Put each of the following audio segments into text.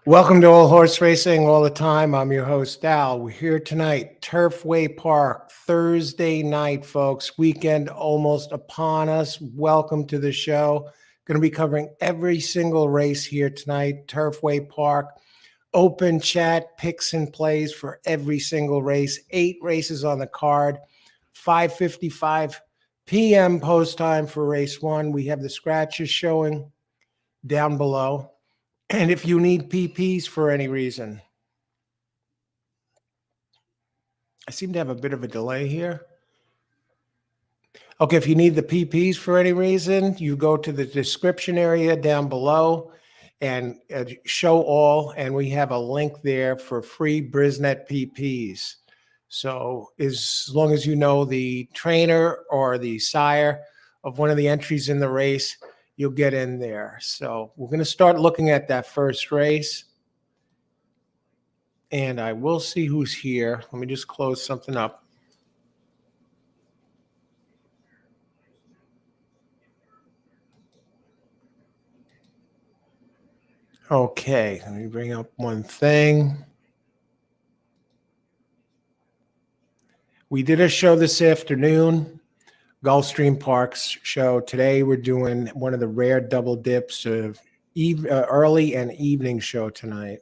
Welcome to All Horse Racing All the Time. I'm your host, Al. We're here tonight, Turfway Park, Thursday night, folks. Weekend almost upon us. Welcome to the show. Going to be covering every single race here tonight, Turfway Park. Open chat, picks and plays for every single race. 8 races on the card. 5:55 p.m. post time for race 1. We have the scratches showing down below. And if you need PPs for any reason, I seem to have a bit of a delay here. Okay, if you need the PPs for any reason, you go to the description area down below and show all, and we have a link there for free Brisnet PPs. So as long as you know the trainer or the sire of one of the entries in the race, you'll get in there. So we're going to start looking at that first race. And I will see who's here. Let me just close something up. Okay, let me bring up one thing. We did a show this afternoon, Gulfstream Park's show. Today we're doing one of the rare double dips of early and evening show tonight.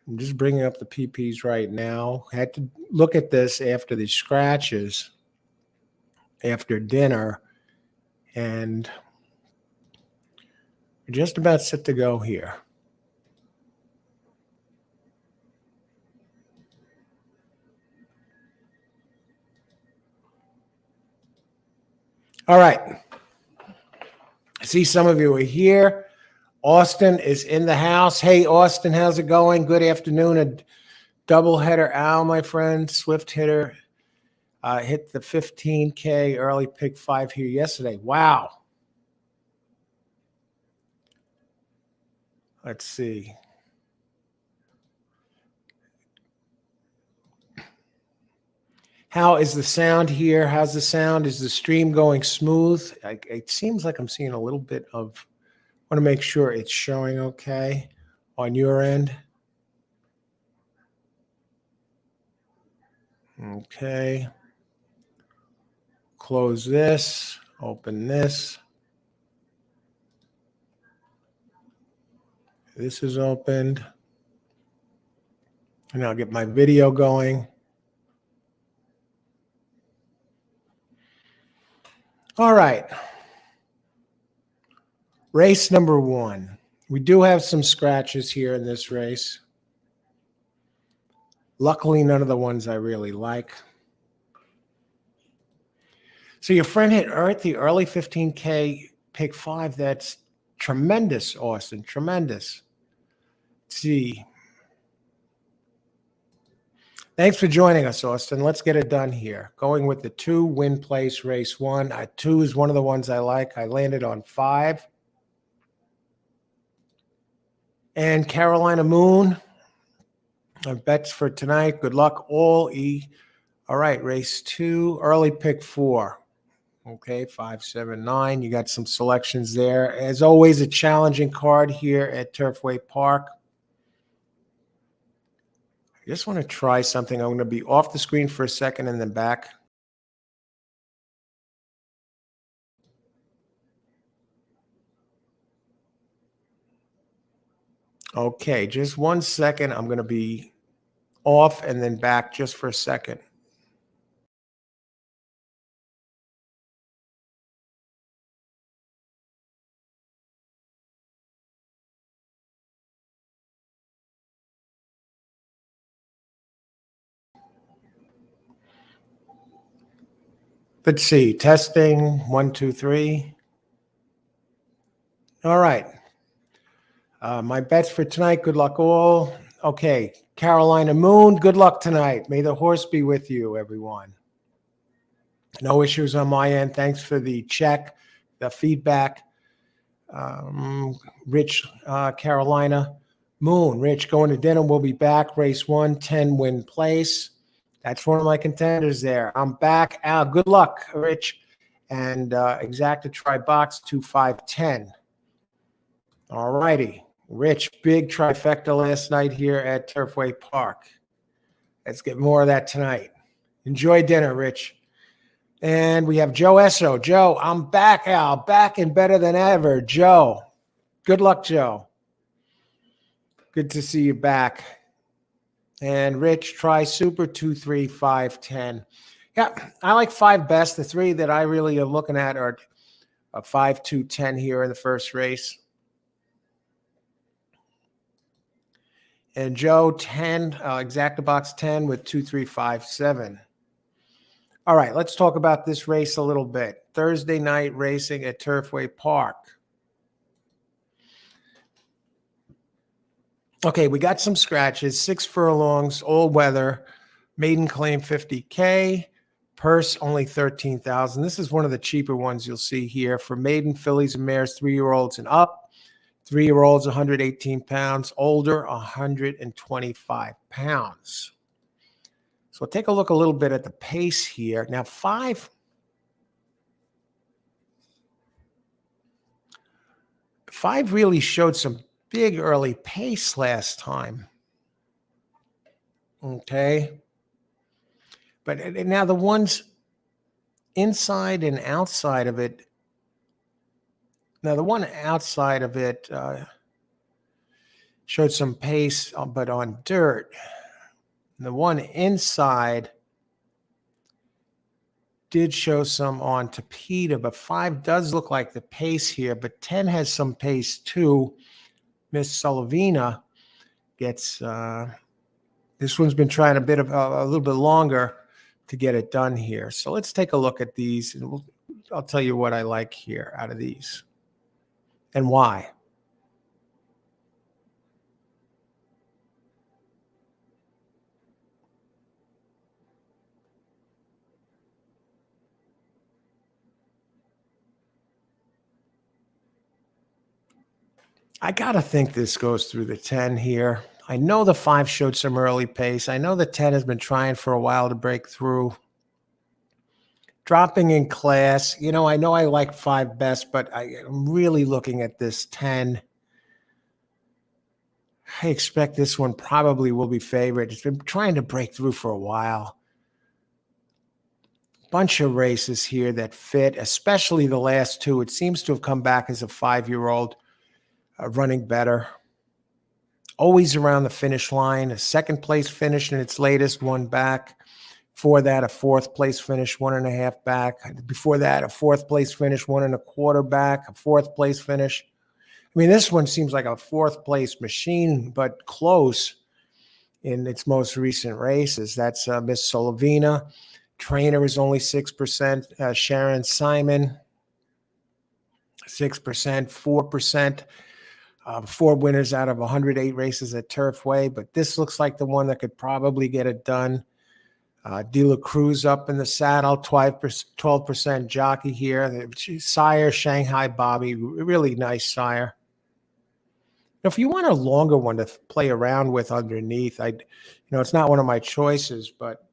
I'm just bringing up the PPs right now. I had to look at this after the scratches, after dinner, and we're just about set to go here. All right. I see some of you are here. Austin is in the house. Hey, Austin, how's it going? Good afternoon. A doubleheader, Al, my friend, Swift hitter, hit the 15K early pick 5 here yesterday. Wow. Let's see. How is the sound here? How's the sound? Is the stream going smooth? It seems like I'm seeing a little bit of, I want to make sure it's showing okay on your end. Okay. Close this, open this. This is opened. And I'll get my video going. All right. Race number 1. We do have some scratches here in this race. Luckily, none of the ones I really like. So your friend hit the early 15K pick 5. That's tremendous, Austin. Tremendous. Let's see. Thanks for joining us, Austin. Let's get it done here. Going with the 2 win place race 1. 2 is one of the ones I like. I landed on 5. And Carolina Moon. Our bets for tonight. Good luck, all E. All right, race 2, early pick 4. Okay, 5, 7, 9. You got some selections there. As always, a challenging card here at Turfway Park. I just want to try something. I'm going to be off the screen for a second and then back. Okay, just 1 second. I'm going to be off and then back just for a second. Let's see. Testing. 1, 2, 3. All right. My bets for tonight. Good luck, all. Okay. Carolina Moon. Good luck tonight. May the horse be with you, everyone. No issues on my end. Thanks for the check, the feedback. Rich, Carolina Moon. Rich, going to dinner. We'll be back. Race 1, 10 win place. That's one of my contenders there. I'm back. Al, good luck, Rich. and exacta try box 2510. All righty. Rich, big trifecta last night here at Turfway Park. Let's get more of that tonight. Enjoy dinner, Rich. And we have Joe Esso. Joe, I'm back, Al. Back and better than ever. Joe. Good luck, Joe. Good to see you back. And Rich, try Super 23510. Yeah, I like 5 best. The 3 that I really am looking at are 5, 2, 10 here in the first race. And Joe, 10, exacta box 10 with 2357. All right, let's talk about this race a little bit. Thursday night racing at Turfway Park. Okay, we got some scratches, 6 furlongs, all weather, maiden claim 50K, purse only 13,000. This is one of the cheaper ones you'll see here for maiden fillies and mares, 3-year-olds and up. 3-year-olds, 118 pounds, older, 125 pounds. So we'll take a look a little bit at the pace here. Now, 5 really showed some big early pace last time. Okay. But now the ones inside and outside of it, now the one outside of it showed some pace, but on dirt. And the one inside did show some on Tapeta, but 5 does look like the pace here, but 10 has some pace too. Miss Solovina gets, this one's been trying a little bit longer to get it done here. So let's take a look at these, and I'll tell you what I like here out of these and why. I got to think this goes through the 10 here. I know the 5 showed some early pace. I know the 10 has been trying for a while to break through. Dropping in class, I know I like 5 best, but I'm really looking at this 10. I expect this one probably will be favored. It's been trying to break through for a while. Bunch of races here that fit, especially the last 2. It seems to have come back as a 5-year-old. Running better. Always around the finish line. A second place finish in its latest, 1 back. Before that, a 4th place finish, 1.5 back. Before that, a 4th place finish, 1.25 back. A 4th place finish. I mean, this one seems like a 4th place machine, but close in its most recent races. That's Miss Solovina. Trainer is only 6%. Sharon Simon, 6%, 4%. 4 winners out of 108 races at Turfway, but this looks like the one that could probably get it done. De La Cruz up in the saddle, 12% jockey here. Sire, Shanghai Bobby, really nice sire. Now, if you want a longer one to play around with underneath, it's not one of my choices, but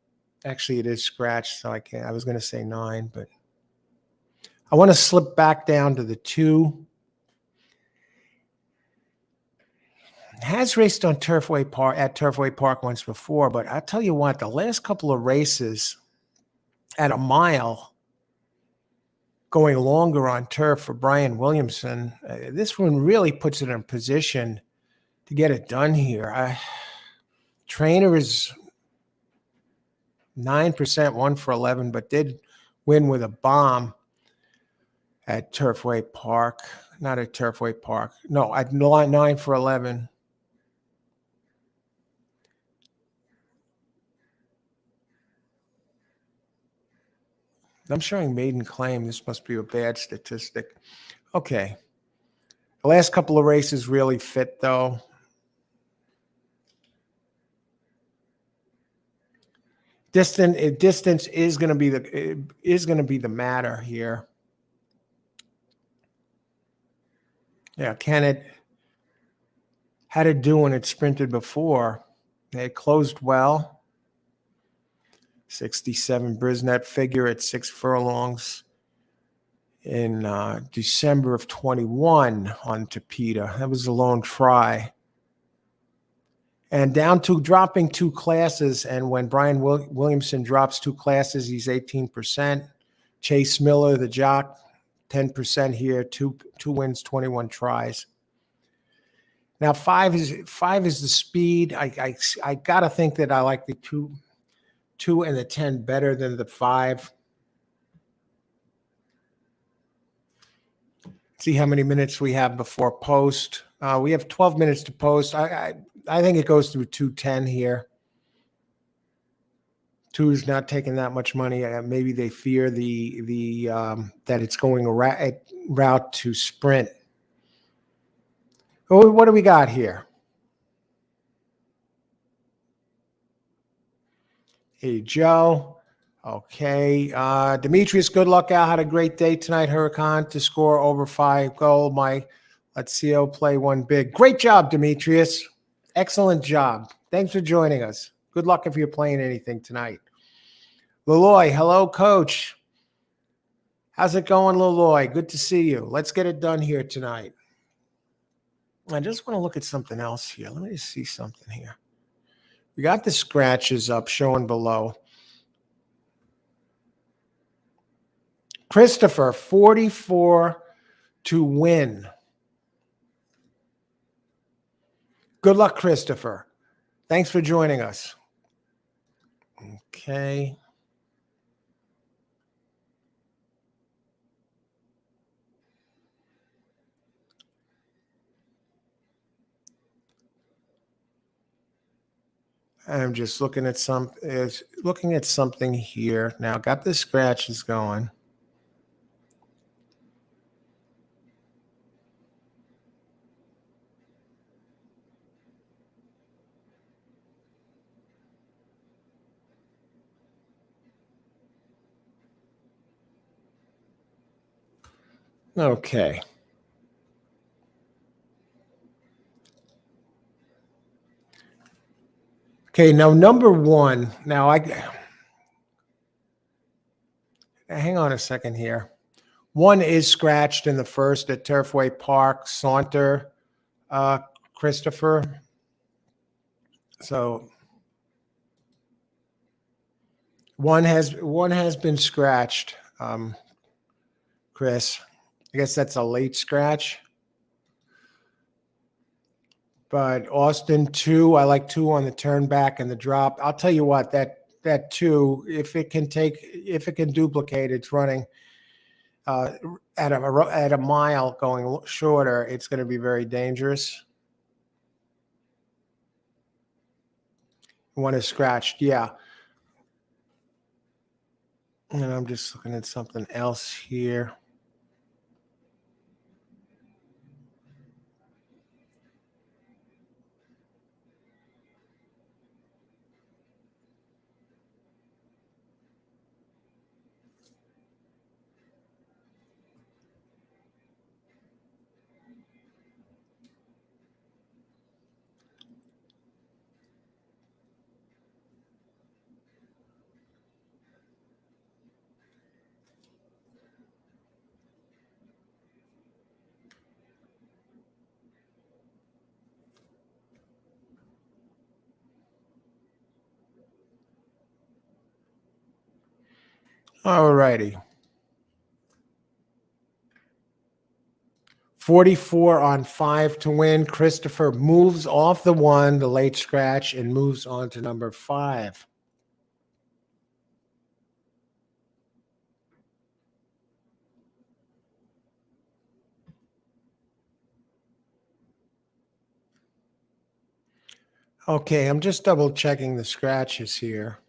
actually it is scratched, so I was going to say 9, but I want to slip back down to the 2. Has raced on Turfway Park once before, but I'll tell you what, the last couple of races at a mile, going longer on turf for Brian Williamson, this one really puts it in position to get it done here. Trainer is 9%, 1 for 11, but did win with a bomb at Turfway Park. Not at Turfway Park. No, at 9 for 11. I'm showing maiden claim. This must be a bad statistic. Okay. The last couple of races really fit, though. Distance is going to be the matter here. Yeah, had it do when it sprinted before. It closed well. 67 Brisnet figure at 6 furlongs. in December of 21 on Tapeta. That was a lone try. And down to dropping 2 classes. And when Brian Williamson drops 2 classes, he's 18%. Chase Miller, the jock, 10% here, two wins, 21 tries. Now, five is the speed. I gotta think that I like the two and the 10 better than the 5. See how many minutes we have before post. We have 12 minutes to post. I think it goes through 210 here. 2 is not taking that much money. Maybe they fear that it's going a route to sprint. Oh, what do we got here? Hey, Joe. Okay. Demetrius, good luck out. Had a great day tonight, Huracan, to score over 5 goal. Let's see, play one big. Great job, Demetrius. Excellent job. Thanks for joining us. Good luck if you're playing anything tonight. Leloy, hello, coach. How's it going, Leloy? Good to see you. Let's get it done here tonight. I just want to look at something else here. Let me just see something here. We got the scratches up showing below. Christopher, 44 to win. Good luck, Christopher. Thanks for joining us. Okay. I'm just looking at something here. Now, got the scratches going. Okay. Okay, now number 1. Now hang on a second here. 1 is scratched in the first at Turfway Park. Saunter, Christopher. So 1 has been scratched. Chris, I guess that's a late scratch. But Austin 2, I like 2 on the turn back and the drop. I'll tell you what, that 2, if it can duplicate its running at a mile going shorter, it's going to be very dangerous. 1 is scratched, yeah. And I'm just looking at something else here. All righty. 44 on 5 to win. Christopher moves off the 1, the late scratch, and moves on to number 5. Okay, I'm just double checking the scratches here.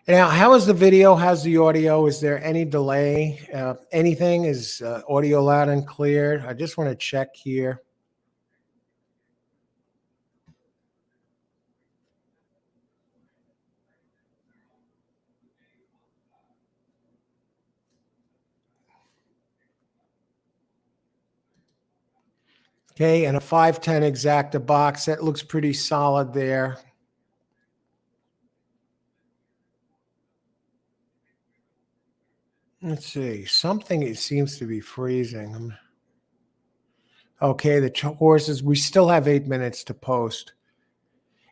Now, how is the video? How's the audio? Is there any delay? Anything? Is audio loud and clear? I just want to check here. Okay, and a 510 Exacta box. That looks pretty solid there. Let's see. Something it seems to be freezing. Okay, the horses, we still have 8 minutes to post.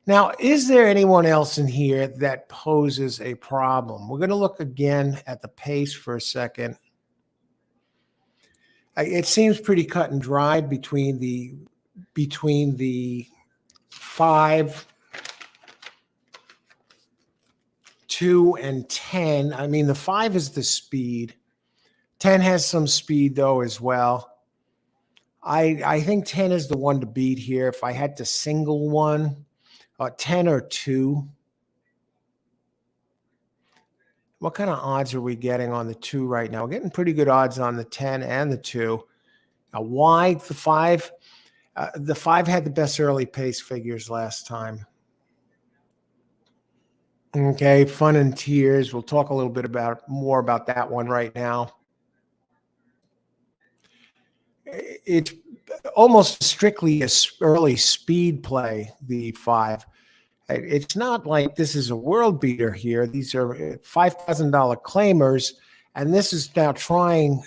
Now, is there anyone else in here that poses a problem? We're going to look again at the pace for a second. It seems pretty cut and dried between the 5, 2, and 10. I mean, the 5 is the speed. 10 has some speed though as well. I think 10 is the one to beat here. If I had to single one, 10 or 2. What kind of odds are we getting on the 2 right now? We're getting pretty good odds on the 10 and the 2. Now, why the 5? The 5 had the best early pace figures last time. Okay, Fun and Tears. We'll talk a little bit more about that one right now. It's almost strictly a early speed play, the 5. It's not like this is a world beater here. These are $5,000 claimers, and this is now trying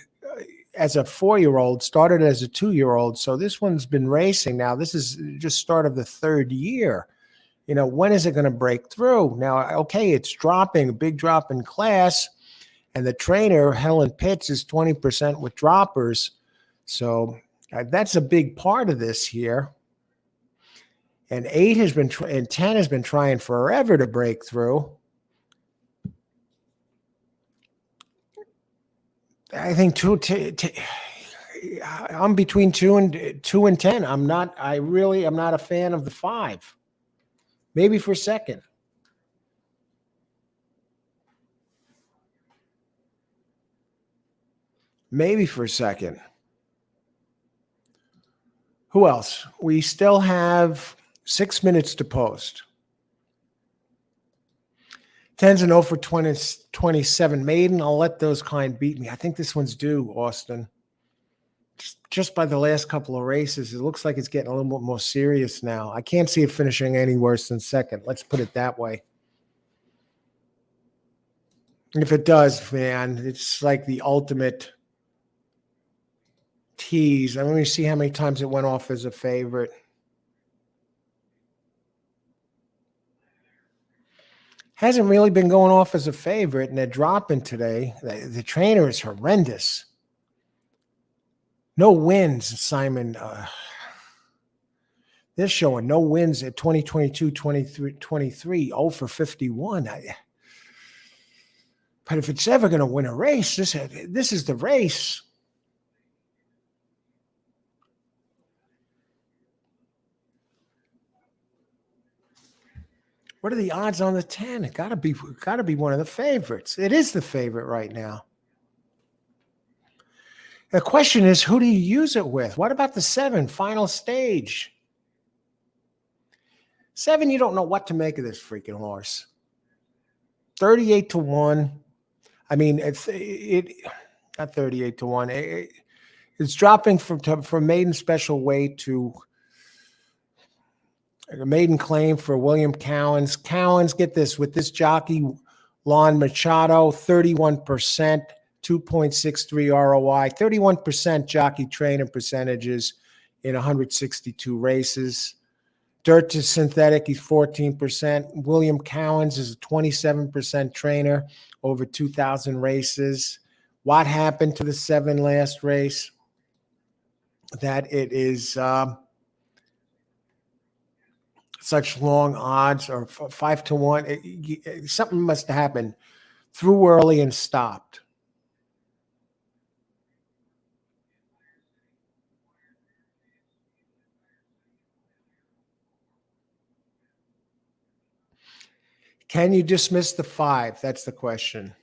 as a 4-year-old, started as a 2-year-old. So this one's been racing now. This is just start of the 3rd year. When is it going to break through? Now, okay, it's dropping, a big drop in class, and the trainer, Helen Pitts, is 20% with droppers. So that's a big part of this here. And 8 has been, and 10 has been trying forever to break through. I think I'm between 2 and 10. I'm not a fan of the 5. Maybe for second. Maybe for second. Who else? We still have 6 minutes to post. 10's an 0 for 27 maiden. I'll let those kind beat me. I think this one's due, Austin. Just by the last couple of races, it looks like it's getting a little bit more serious now. I can't see it finishing any worse than second. Let's put it that way. And if it does, man, it's like the ultimate tease. Let me see how many times it went off as a favorite. Hasn't really been going off as a favorite, and they're dropping today. The trainer is horrendous. No wins, Simon. They're showing no wins at 2022, 23, 0 for 51. But if it's ever going to win a race, this is the race. What are the odds on the 10? It gotta be one of the favorites. It is the favorite right now. The question is, who do you use it with? What about the 7, final stage? 7, you don't know what to make of this freaking horse. 38 to 1. I mean, it's not 38 to 1. It's dropping from maiden special weight to a maiden claim for William Cowens. Cowens, get this, with this jockey, Lon Machado, 31%, 2.63 ROI, 31% jockey trainer percentages in 162 races. Dirt to synthetic, he's 14%. William Cowens is a 27% trainer over 2,000 races. What happened to the 7 last race? That it is such long odds, or 5 to 1. Something must have happened. Threw early and stopped. Can you dismiss the 5? That's the question.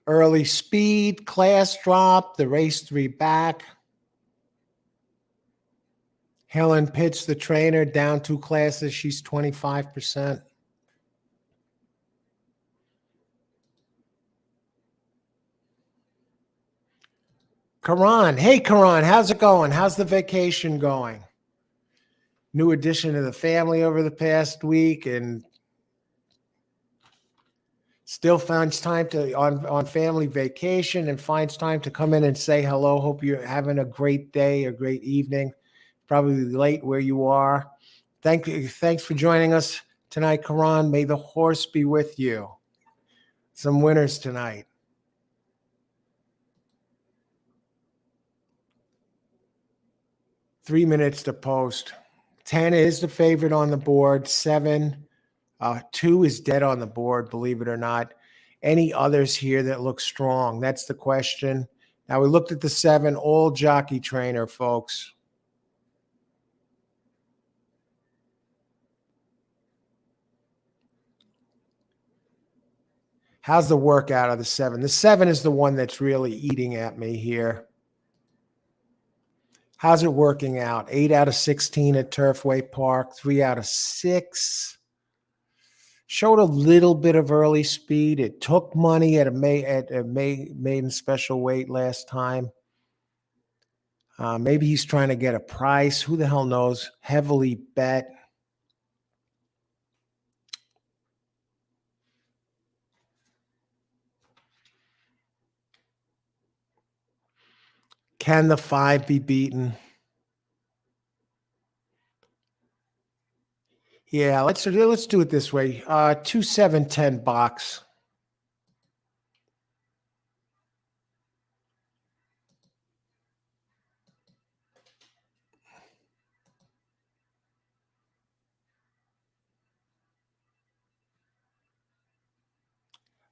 Early speed, class drop, the race 3 back. Helen Pitts, the trainer, down 2 classes. She's 25%. Karan. Hey, Karan, how's it going? How's the vacation going? New addition to the family over the past week, and Still finds time to on family vacation and finds time to come in and say hello. Hope you're having a great day, a great evening. Probably late where you are. Thanks for joining us tonight, Karan. May the horse be with you. Some winners tonight. 3 minutes to post. 10 is the favorite on the board. 7, 2 is dead on the board, believe it or not. Any others here that look strong? That's the question. Now we looked at the 7, all jockey trainer, folks. How's the work out of the 7? The 7 is the one that's really eating at me here. How's it working out? 8 out of 16 at Turfway Park, 3 out of 6. Showed a little bit of early speed. It took money at a maiden special weight last time. Maybe he's trying to get a price. Who the hell knows? Heavily bet. Can the 5 be beaten? Yeah, let's do it this way. 2, 7, 10 box.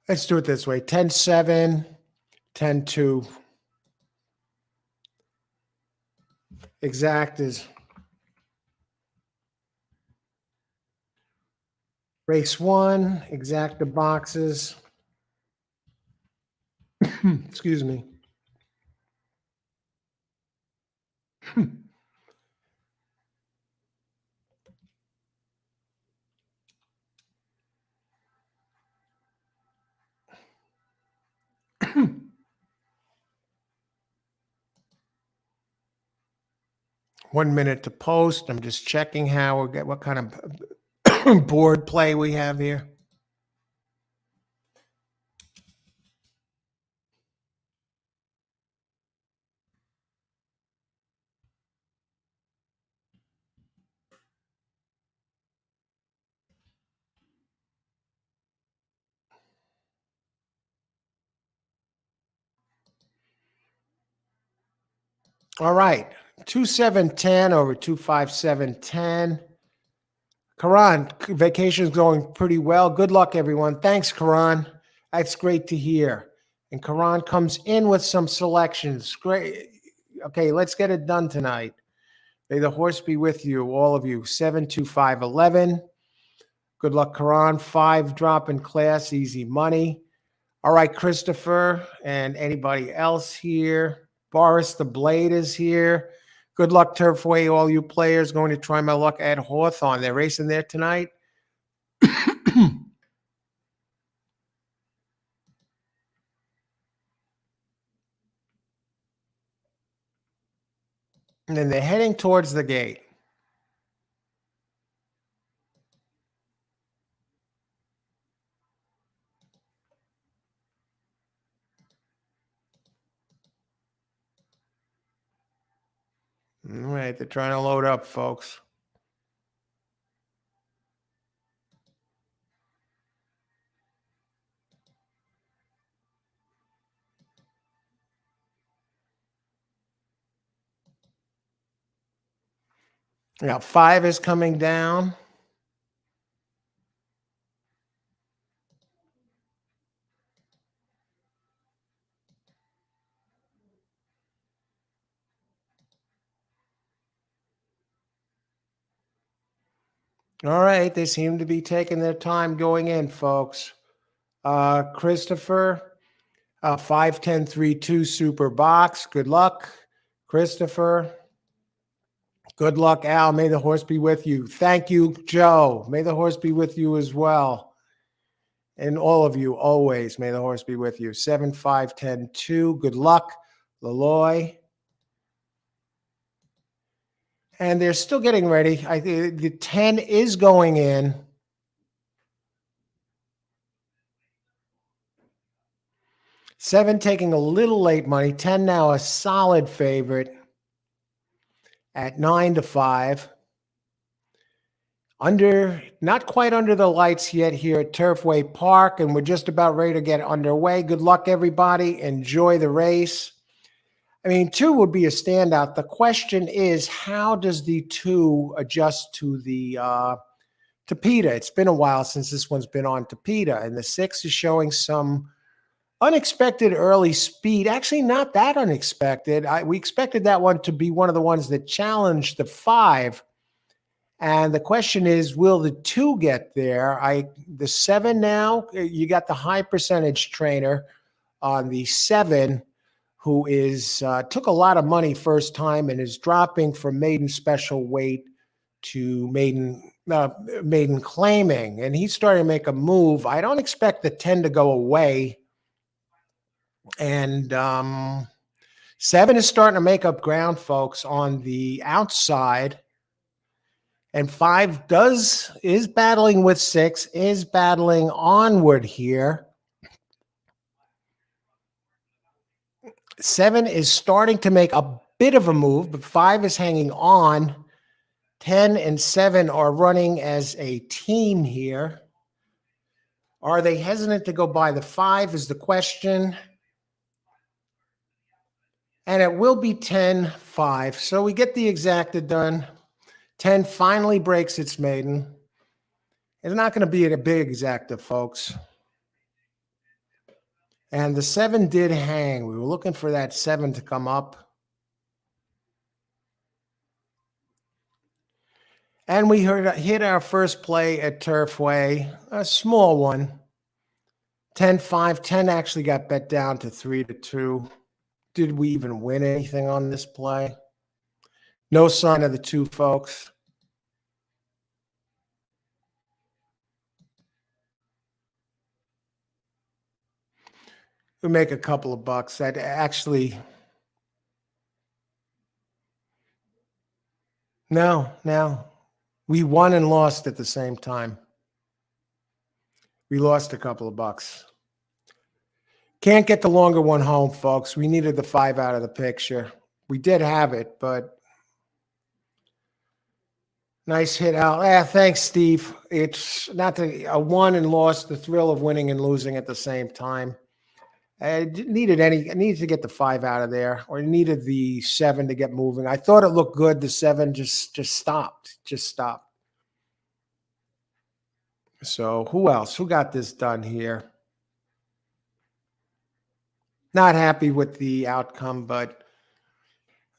Let's do it this way. 10, 7, 10, 2. Exact is race 1, exact the boxes. Excuse me. 1 minute to post. I'm just checking how we get what kind of board play we have here. All right. 2, 7, 10 over 2, 5, 7, 10. Karan, vacation's going pretty well. Good luck, everyone. Thanks, Karan. That's great to hear. And Karan comes in with some selections. Great. Okay, let's get it done tonight. May the horse be with you, all of you. 7, 2, 5, 11. Good luck, Karan. 5 drop in class, easy money. All right, Christopher and anybody else here. Boris the Blade is here. Good luck, Turfway, all you players. Going to try my luck at Hawthorne. They're racing there tonight. And then they're heading towards the gate. All right, they're trying to load up, folks. Now, 5 is coming down. All right, they seem to be taking their time going in, folks. Christopher, 5, 10, 3, 2 super box. Good luck, Christopher. Good luck, Al. May the horse be with you. Thank you, Joe. May the horse be with you as well. And all of you, always, may the horse be with you. 7, 5, 10, 2. Good luck, Laloy. And they're still getting ready. The 10 is going in. 7 taking a little late money. 10 now a solid favorite at 9-5. Not quite under the lights yet here at Turfway Park, and we're just about ready to get underway. Good luck, everybody. Enjoy the race. I mean, 2 would be a standout. The question is, how does the 2 adjust to the Tapeta? It's been a while since this one's been on Tapeta, and the 6 is showing some unexpected early speed. Actually, not that unexpected. We expected that one to be one of the ones that challenged the 5. And the question is, will the 2 get there? The 7 now, you got the high percentage trainer on the 7, who is took a lot of money first time and is dropping from maiden special weight to maiden claiming. And he's starting to make a move. I don't expect the 10 to go away. And 7 is starting to make up ground, folks, on the outside. And 5 is battling with 6, is battling onward here. 7 is starting to make a bit of a move, but 5 is hanging on. 10 and 7 are running as a team here. Are they hesitant to go by the 5 is the question. And it will be 10-5. So we get the exacta done. 10 finally breaks its maiden. It's not going to be at a big exacta, folks. And the 7 did hang. We were looking for that 7 to come up. And we hit our first play at Turfway, a small one. 10-5. 10 actually got bet down to 3-2. Did we even win anything on this play? No sign of the 2, folks. We make a couple of bucks. That actually, no. We won and lost at the same time. We lost a couple of bucks. Can't get the longer one home, folks. We needed the 5 out of the picture. We did have it, but nice hit out. Thanks, Steve. It's not a won and lost, the thrill of winning and losing at the same time. I needed to get the 5 out of there, or needed the 7 to get moving. I thought it looked good. The 7 just stopped. So who else? Who got this done here? Not happy with the outcome, but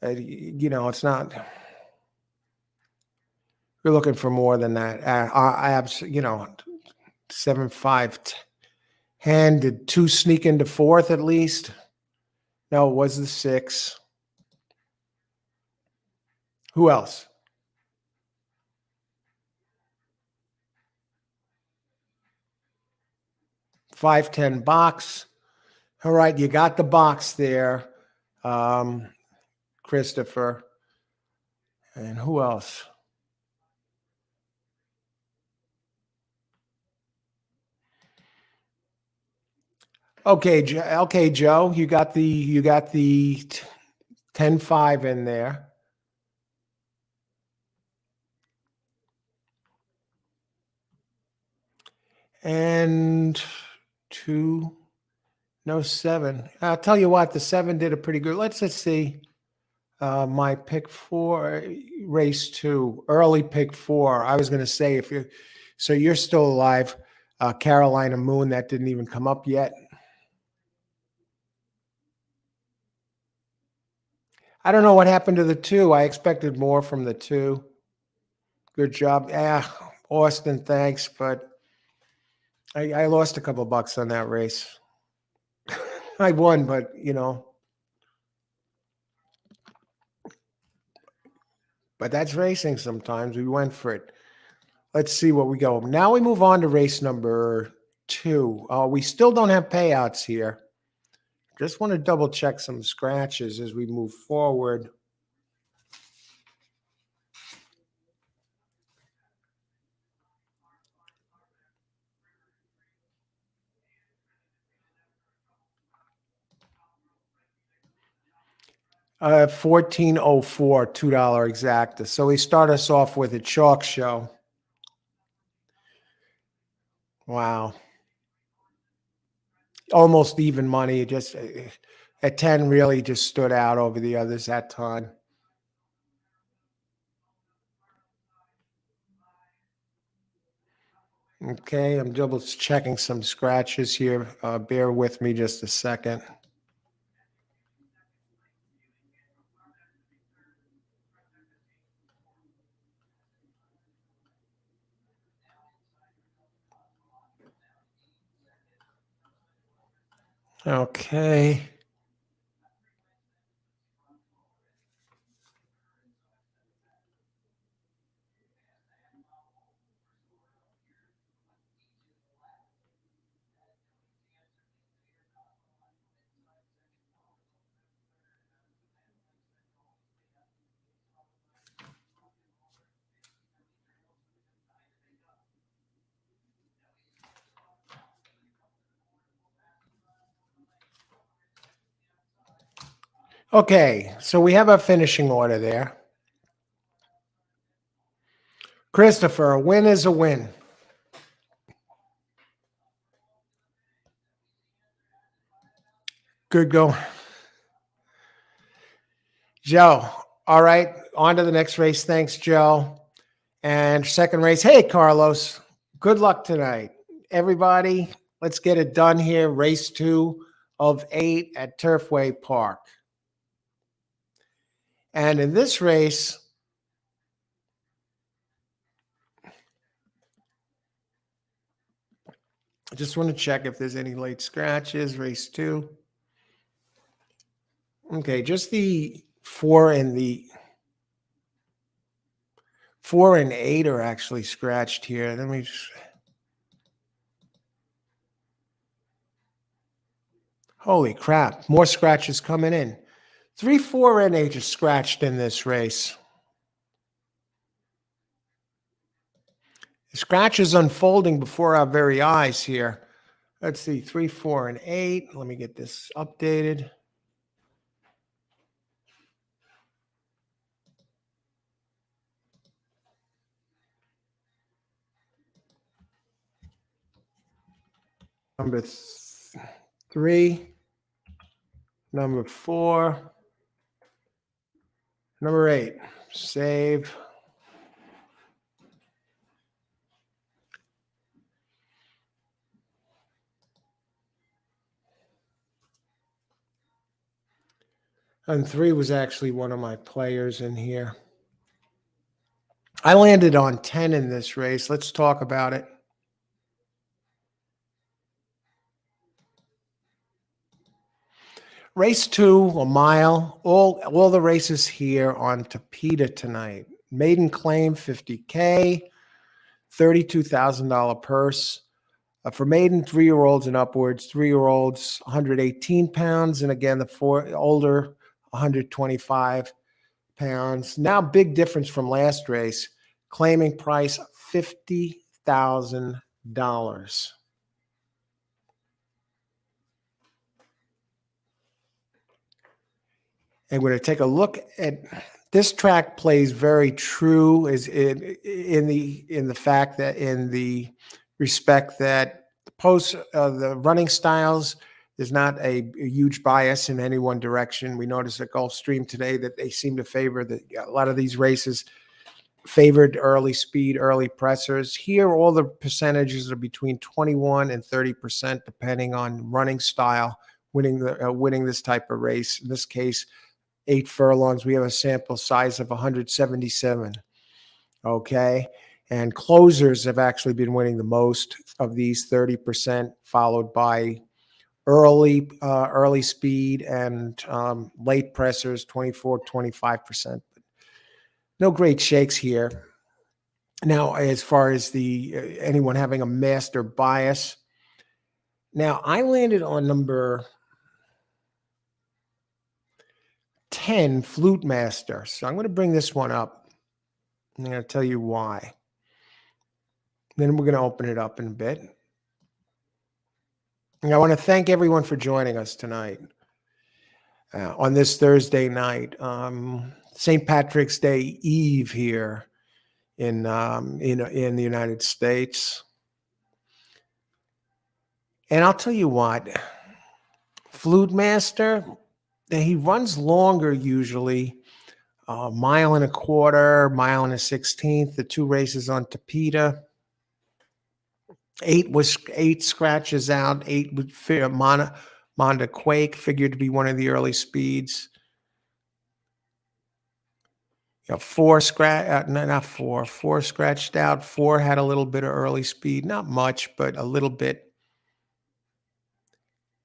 it's not. We're looking for more than that. 7-5. Hand, did 2 sneak into 4th at least? No, it was the 6. Who else? 5-10 box. All right, you got the box there, Christopher. And who else? Okay, Joe, you got the 10-5 in there. And 2, no 7. I'll tell you what, the 7 did a pretty good. Let's just see. My pick 4, race 2, early pick 4. I was going to say, so you're still alive. Carolina Moon, that didn't even come up yet. I don't know what happened to the 2. I expected more from the 2. Good job. Austin, thanks, but I lost a couple bucks on that race. I won, but but that's racing sometimes. We went for it. Let's see what we go. Now we move on to race number 2. We still don't have payouts here. Just want to double check some scratches as we move forward. $14.04, $2 exacta. So we start us off with a chalk show. Wow. Almost even money. Just at 10 really just stood out over the others that time. Okay, I'm double checking some scratches here. Bear with me just a second. Okay. Okay, so we have our finishing order there. Christopher, a win is a win. Good go. Joe, all right, on to the next race. Thanks, Joe. And second race, hey, Carlos, good luck tonight. Everybody, let's get it done here. Race 2 of 8 at Turfway Park. And in this race, I just want to check if there's any late scratches. Race 2. Okay, just the 4 and 8 are actually scratched here. Let me just. Holy crap, more scratches coming in. 3, 4, and 8 are scratched in this race. The scratch is unfolding before our very eyes here. Let's see, 3, 4, and 8. Let me get this updated. Number 3, number 4, number 8. Save. And 3 was actually one of my players in here. I landed on 10 in this race. Let's talk about it. Race 2, a mile. All the races here on Tapeta tonight. Maiden claim, $50K, $32,000 purse. For maiden 3-year-olds and upwards, 3-year-olds, 118 pounds. And again, the older, 125 pounds. Now, big difference from last race. Claiming price, $50,000. And we're going to take a look at this track. Plays very true is in the fact that in the respect that the running styles, there's not a huge bias in any one direction. We noticed at Gulfstream today that they seem to favor a lot of these races favored early speed, early pressers. Here, all the percentages are between 21 and 30%, depending on running style, winning this type of race. In this case, 8 furlongs, we have a sample size of 177. Okay. And closers have actually been winning the most of these, 30%, followed by early speed and late pressers, 24, 25%. No great shakes here. Now, as far as anyone having a master bias, now I landed on number 10, Flute Master. So I'm going to bring this one up. I'm going to tell you why. Then we're going to open it up in a bit. And I want to thank everyone for joining us tonight. on this Thursday night, St. Patrick's Day Eve here in the United States. And I'll tell you what, Flute Master, he runs longer usually, a mile and a quarter, mile and a 16th, the two races on Tapeta. Eight scratches out. Eight would fit Monda Quake, figured to be one of the early speeds. Four scratched out. Four had a little bit of early speed, not much, but a little bit.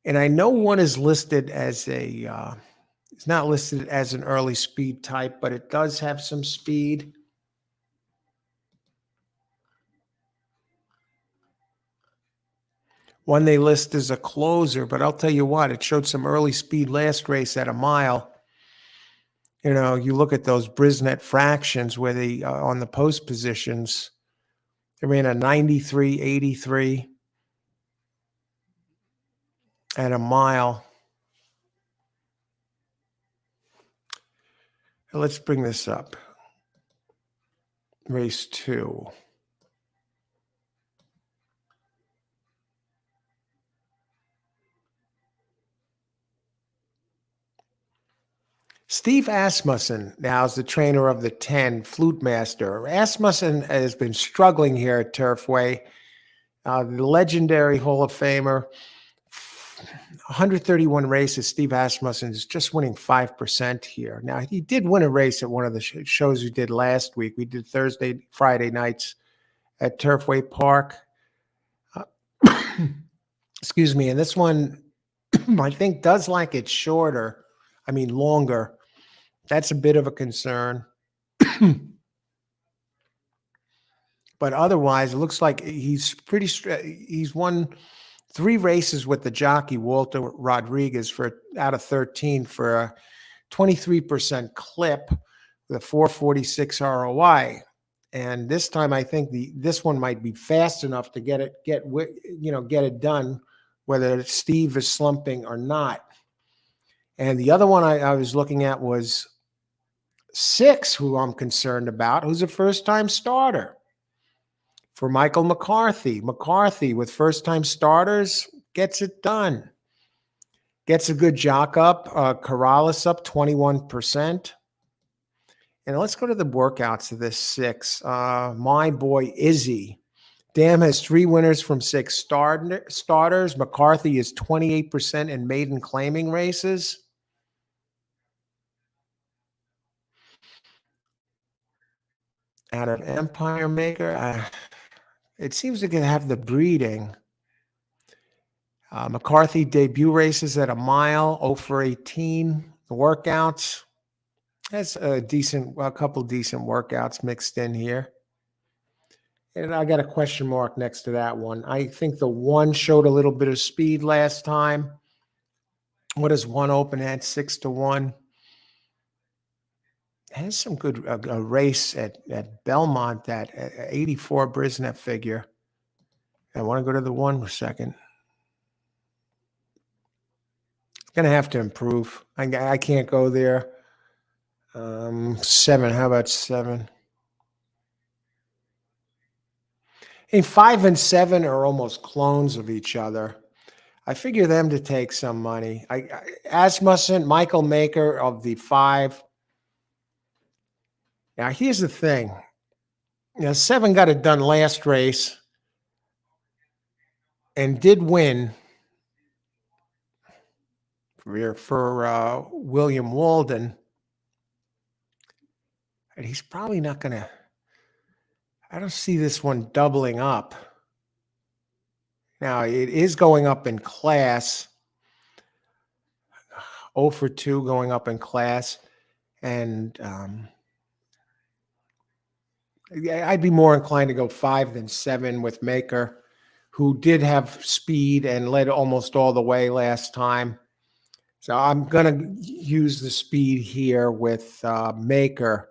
And I know one is listed as it's not listed as an early speed type, but it does have some speed. One they list as a closer, but I'll tell you what, it showed some early speed last race at a mile. You look at those Brisnet fractions where they on the post positions, they ran a 93.83 at a mile. Let's bring this up. Race 2. Steve Asmussen now is the trainer of the 10, Flute Master. Asmussen has been struggling here at Turfway. The legendary Hall of Famer, 131 races. Steve Asmussen is just winning 5% here. Now, he did win a race at one of the shows we did last week. We did Friday nights at Turfway Park. Excuse me. And this one, I think, does like it shorter. Longer. That's a bit of a concern. But otherwise, it looks like he's won 3 races with the jockey, Walter Rodriguez, out of 13 for a 23% clip with a 446 ROI. And this time, I think this one might be fast enough to get it done, whether Steve is slumping or not. And the other one I was looking at was 6, who I'm concerned about, who's a first-time starter for Michael McCarthy. McCarthy, with first-time starters, gets it done. Gets a good jock up. Corrales up 21%. And let's go to the workouts of this 6. My boy Izzy. Dam has 3 winners from 6 starters. McCarthy is 28% in maiden claiming races. Out of Empire Maker, it seems to have the breeding. McCarthy debut races at a mile, 0 for 18. The workouts, that's a couple decent workouts mixed in here. And I got a question mark next to that one. I think the 1 showed a little bit of speed last time. What does 1 open at? 6 to 1. Has some good a race at Belmont, that 84 Brisnet figure. I want to go to the 1 for a second. It's going to have to improve. I can't go there. 7. How about 7? Hey, 5 and 7 are almost clones of each other. I figure them to take some money. Asmussen, Michael Maker of the 5. Now, here's the thing. 7 got it done last race and did win for William Walden. And he's probably not going to. I don't see this one doubling up. Now, it is going up in class. 0 for 2 going up in class. And I'd be more inclined to go 5 than 7 with Maker, who did have speed and led almost all the way last time. So I'm going to use the speed here with Maker.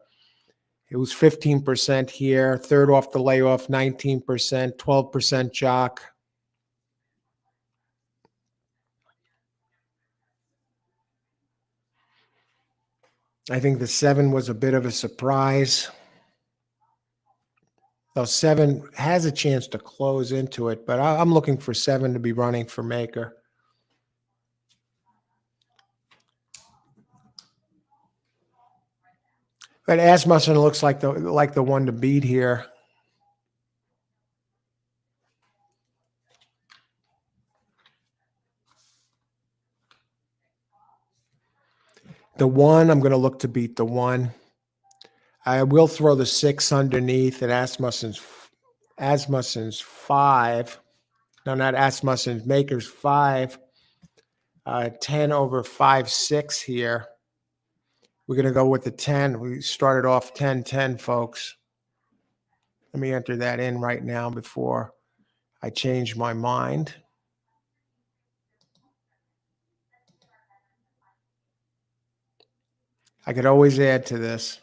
It was 15% here. Third off the layoff, 19%, 12% jock. I think the 7 was a bit of a surprise. Though 7 has a chance to close into it, but I'm looking for 7 to be running for maker. But Asmussen looks like the one to beat here. The 1, I'm going to look to beat the 1. I will throw the 6 underneath, and Asmussen's 5. No, not Asmussen's, Maker's 5. 10 over 5-6 here. We're going to go with the 10. We started off 10-10, folks. Let me enter that in right now before I change my mind. I could always add to this.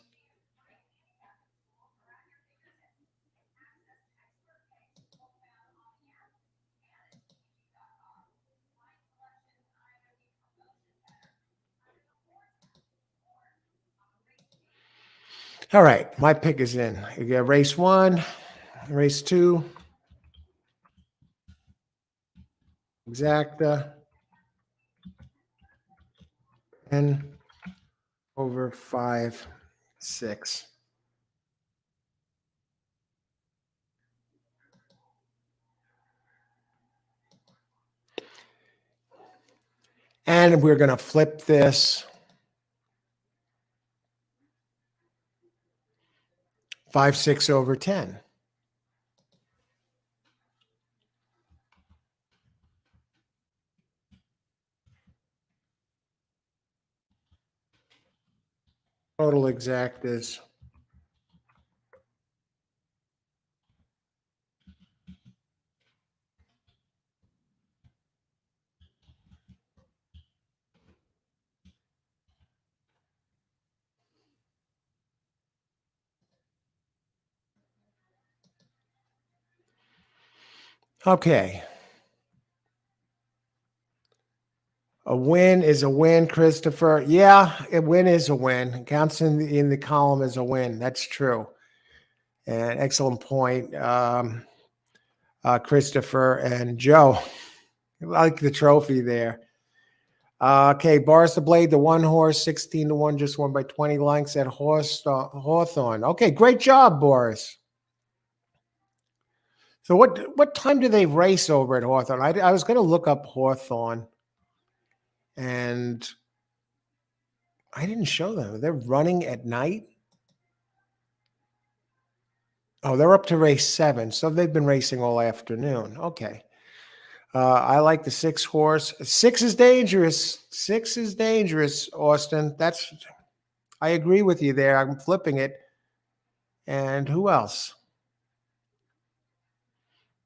All right, my pick is in. You got race 1, race 2, exacta, 10 over 5-6. And we're going to flip this 5-6 over 10. Total exact is okay. A win is a win, Christopher. Yeah, a win is a win. It counts in the column as a win. That's true. And excellent point, Christopher and Joe. I like the trophy there. Okay, Boris the Blade, the 1 horse, 16-1, just won by 20 lengths at Hawthorne. Okay, great job, Boris. So what time do they race over at Hawthorne? I was going to look up Hawthorne, and I didn't show them. They're running at night? Oh, they're up to race 7, so they've been racing all afternoon. Okay. I like the 6 horse. 6 is dangerous. 6 is dangerous, Austin. I agree with you there. I'm flipping it. And who else?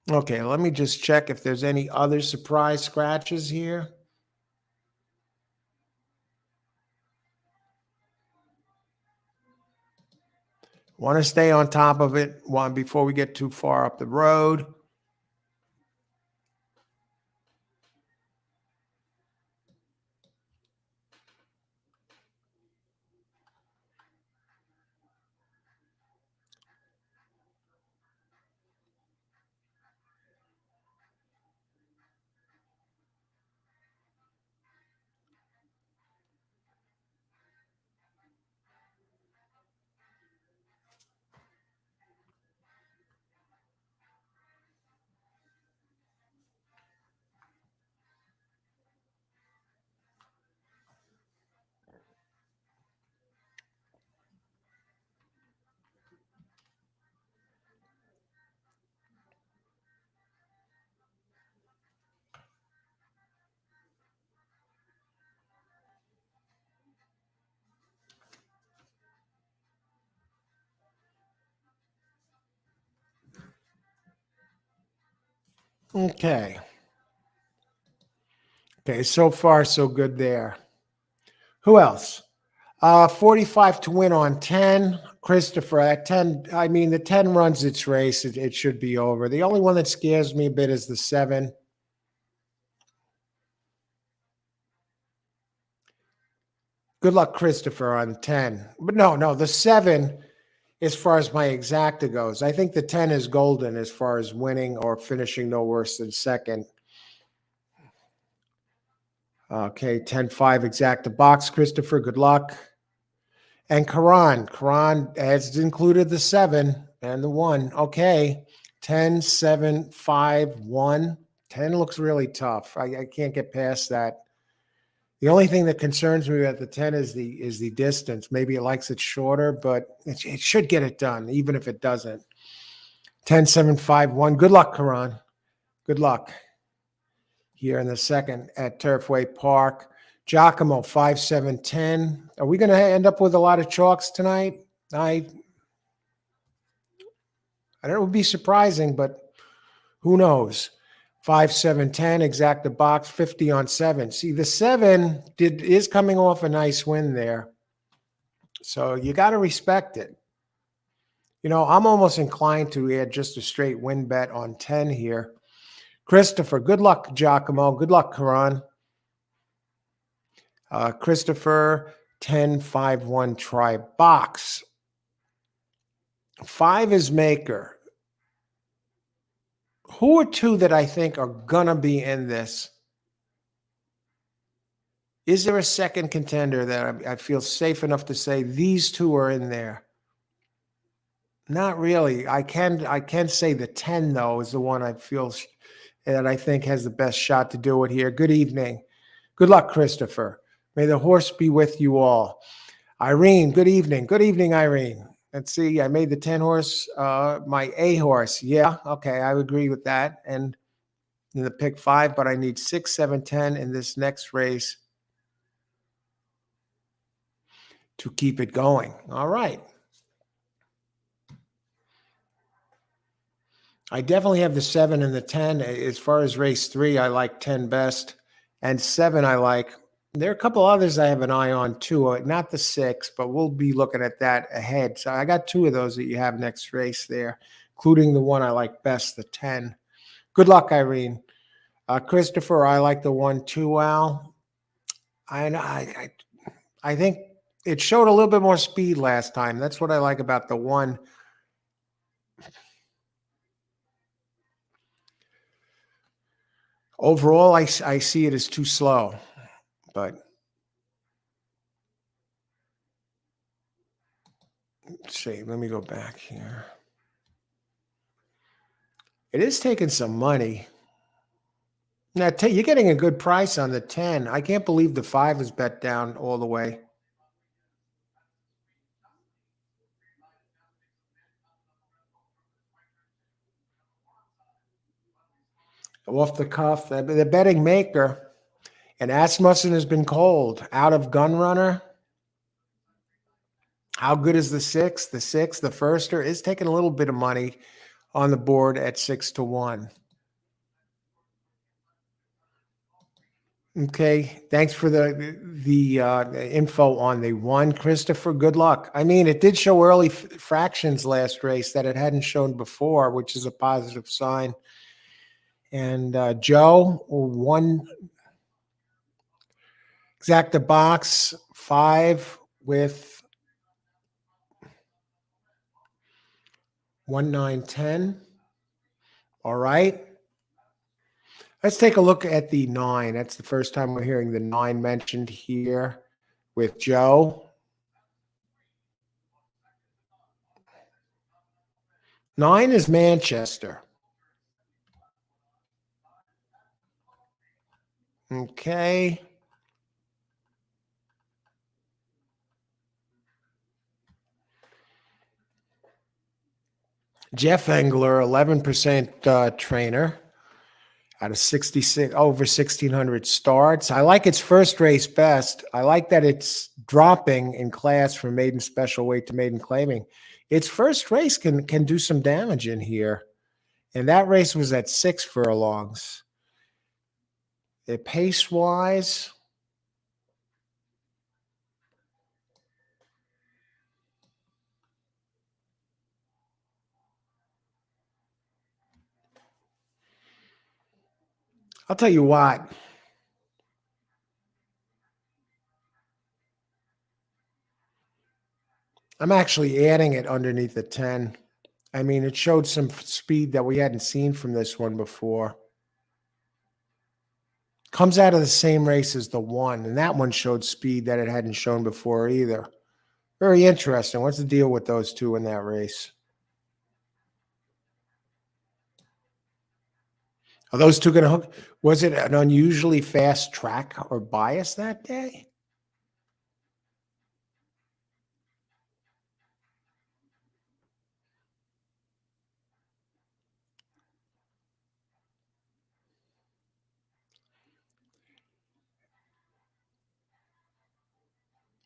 Okay, let me just check if there's any other surprise scratches here. Want to stay on top of it before we get too far up the road. Okay. Okay, so far so good there. Who else? 45 to win on 10. Christopher, at 10, I mean, the 10 runs its race. It should be over. The only one that scares me a bit is the 7. Good luck, Christopher, on 10. But no, the 7, as far as my exacta goes, I think the 10 is golden as far as winning or finishing no worse than second. Okay, 10-5 exacta box, Christopher. Good luck. And Karan has included the 7 and the 1. Okay, 10-7-5-1. 10 looks really tough. I can't get past that. The only thing that concerns me about the 10 is the distance. Maybe it likes it shorter, but it should get it done, even if it doesn't. 10-7-5-1. Good luck, Karan. Good luck here in the second at Turfway Park. Giacomo, 5-7-10. Are we going to end up with a lot of chalks tonight? I don't know, it would be surprising, but who knows? 5-7-10, exacta box, 50 on 7. See, the 7 is coming off a nice win there. So you got to respect it. You know, I'm almost inclined to add just a straight win bet on 10 here. Christopher, good luck, Giacomo. Good luck, Karan. Christopher, 10-5-1 try box. 5 is maker. Who are two that I think are going to be in this? Is there a second contender that I feel safe enough to say these two are in there? Not really. I can say the 10, though, is the one I feel that I think has the best shot to do it here. Good evening. Good luck, Christopher. May the horse be with you all. Irene, good evening. Good evening, Irene. Let's see. I made the 10 horse my A horse. Yeah, okay. I agree with that. And in the pick 5, but I need 6, 7, 10 in this next race to keep it going. All right. I definitely have the 7 and the 10. As far as race 3, I like 10 best. And 7, I like. There are a couple others I have an eye on too. Not the 6, but we'll be looking at that ahead. So I got 2 of those that you have next race there, including the one I like best, the 10. Good luck, Irene. Christopher, I like the 1 too, Al. I think it showed a little bit more speed last time. That's what I like about the 1. Overall, I see it as too slow, but let's see. Let me go back here. It is taking some money. Now, you're getting a good price on the 10. I can't believe the 5 is bet down all the way. Off the cuff, the betting maker, and Asmussen has been cold. Out of Gun Runner. How good is the 6? The 6, the firster, is taking a little bit of money on the board at 6-1. Okay, thanks for the info on the 1, Christopher. Good luck. I mean, it did show early fractions last race that it hadn't shown before, which is a positive sign. And Joe, 1 exacta box, 5 with 1, 9, 10. All right. Let's take a look at the 9. That's the first time we're hearing the 9 mentioned here with Joe. 9 is Manchester. Okay. Jeff Engler, 11% trainer out of 66, over 1,600 starts. I like its first race best. I like that it's dropping in class from maiden special weight to maiden claiming. Its first race can do some damage in here. And that race was at 6 furlongs. Pace-wise, I'll tell you what. I'm actually adding it underneath the 10. I mean, it showed some speed that we hadn't seen from this one before. Comes out of the same race as the 1, and that one showed speed that it hadn't shown before either. Very interesting. What's the deal with those two in that race? Are those two going to hook? Was it an unusually fast track or bias that day?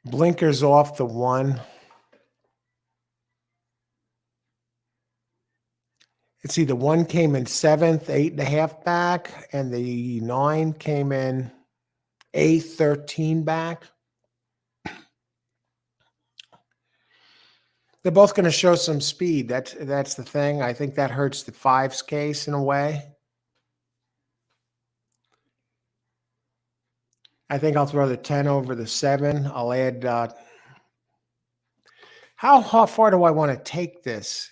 Blinkers off the 1. Let's see, the 1 came in 7th, 8.5 back, and the 9 came in 8th, 13 back. They're both going to show some speed. That's the thing. I think that hurts the 5's case in a way. I think I'll throw the 10 over the 7. I'll add. How far do I want to take this?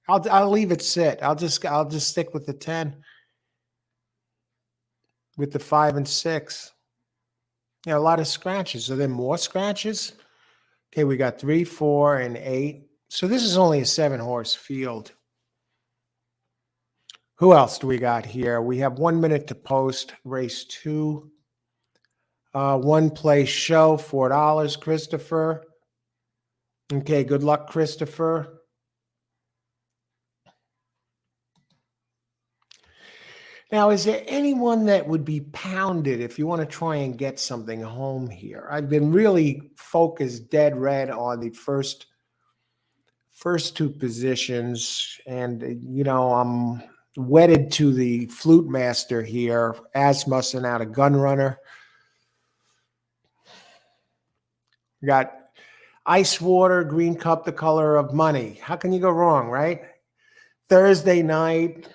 I'll leave it sit. I'll just stick with the 10, with the 5 and 6. A lot of scratches. Are there more scratches? Okay, we got 3, 4, and 8. So this is only a 7-horse field. Who else do we got here? We have 1 minute to post race 2. One place show, $4, Christopher. Okay, good luck, Christopher. Now, is there anyone that would be pounded if you want to try and get something home here? I've been really focused dead red on the first 2 positions, and I'm wedded to the flute master here, Asmussen out of Gunrunner. Got Ice Water, Green Cup, the color of money. How can you go wrong, right? Thursday night,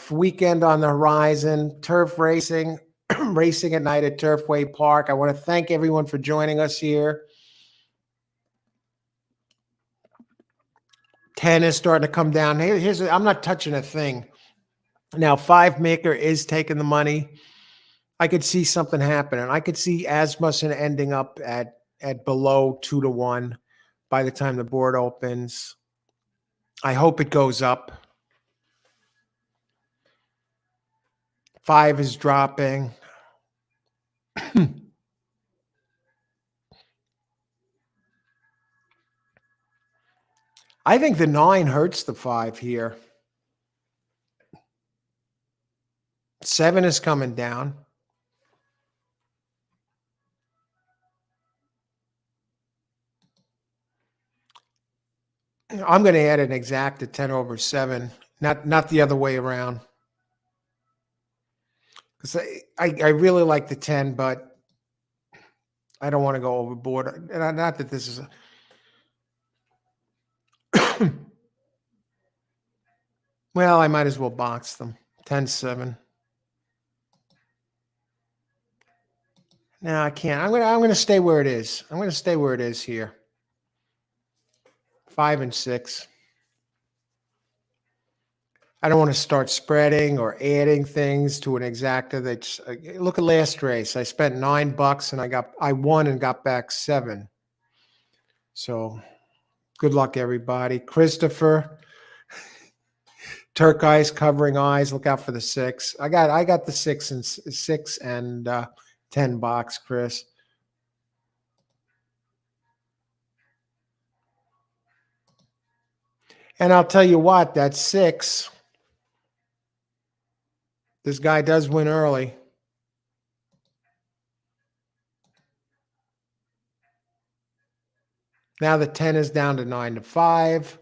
weekend on the horizon, turf racing, racing at night at Turfway Park. I want to thank everyone for joining us here. 10 is starting to come down. I'm not touching a thing. Now, 5 maker is taking the money. I could see something happening. I could see Asmussen ending up at below 2-1 by the time the board opens. I hope it goes up. 5 is dropping. I think the 9 hurts the 5 here. 7 is coming down. I'm going to add an exact to 10 over 7, not the other way around. Because I really like the 10, but I don't want to go overboard. And not that this is well, I might as well box them. 10-7. No, I can't. I'm gonna stay where it is. I'm gonna stay where it is here. 5 and 6. I don't want to start spreading or adding things to an exacta. That's look at last race. I spent $9 and I won and got back 7. So good luck, everybody. Christopher, turquoise covering eyes. Look out for the 6. I got the 6 and $10, Chris. And I'll tell you what, that 6. This guy does win early. Now the 10 is down to 9-5.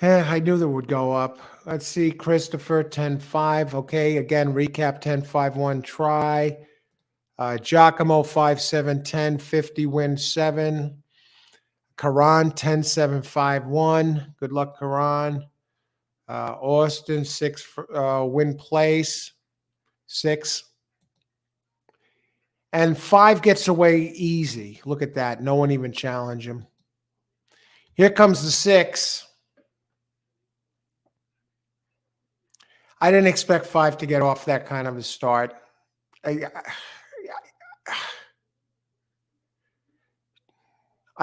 I knew that would go up. Let's see, Christopher, 10-5. Okay, again, recap 10-5-1 try. Giacomo, 5-7-10, 50 win 7. Karan, 10-7-5-1. Good luck, Karan. Austin, 6 win place, 6. And 5 gets away easy. Look at that. No one even challenged him. Here comes the 6. I didn't expect 5 to get off that kind of a start. I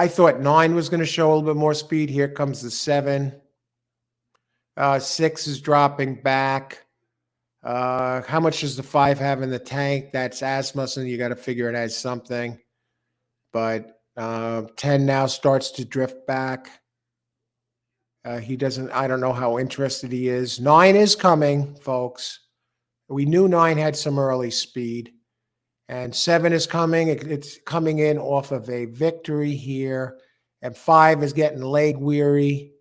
thought 9 was going to show a little bit more speed. Here comes the 7. 6 is dropping back. How much does the 5 have in the tank? That's Asmussen. You got to figure it as something. But 10 now starts to drift back. He doesn't, I don't know how interested he is. 9 is coming, folks. We knew 9 had some early speed. And 7 is coming. It's coming in off of a victory here. And 5 is getting leg weary.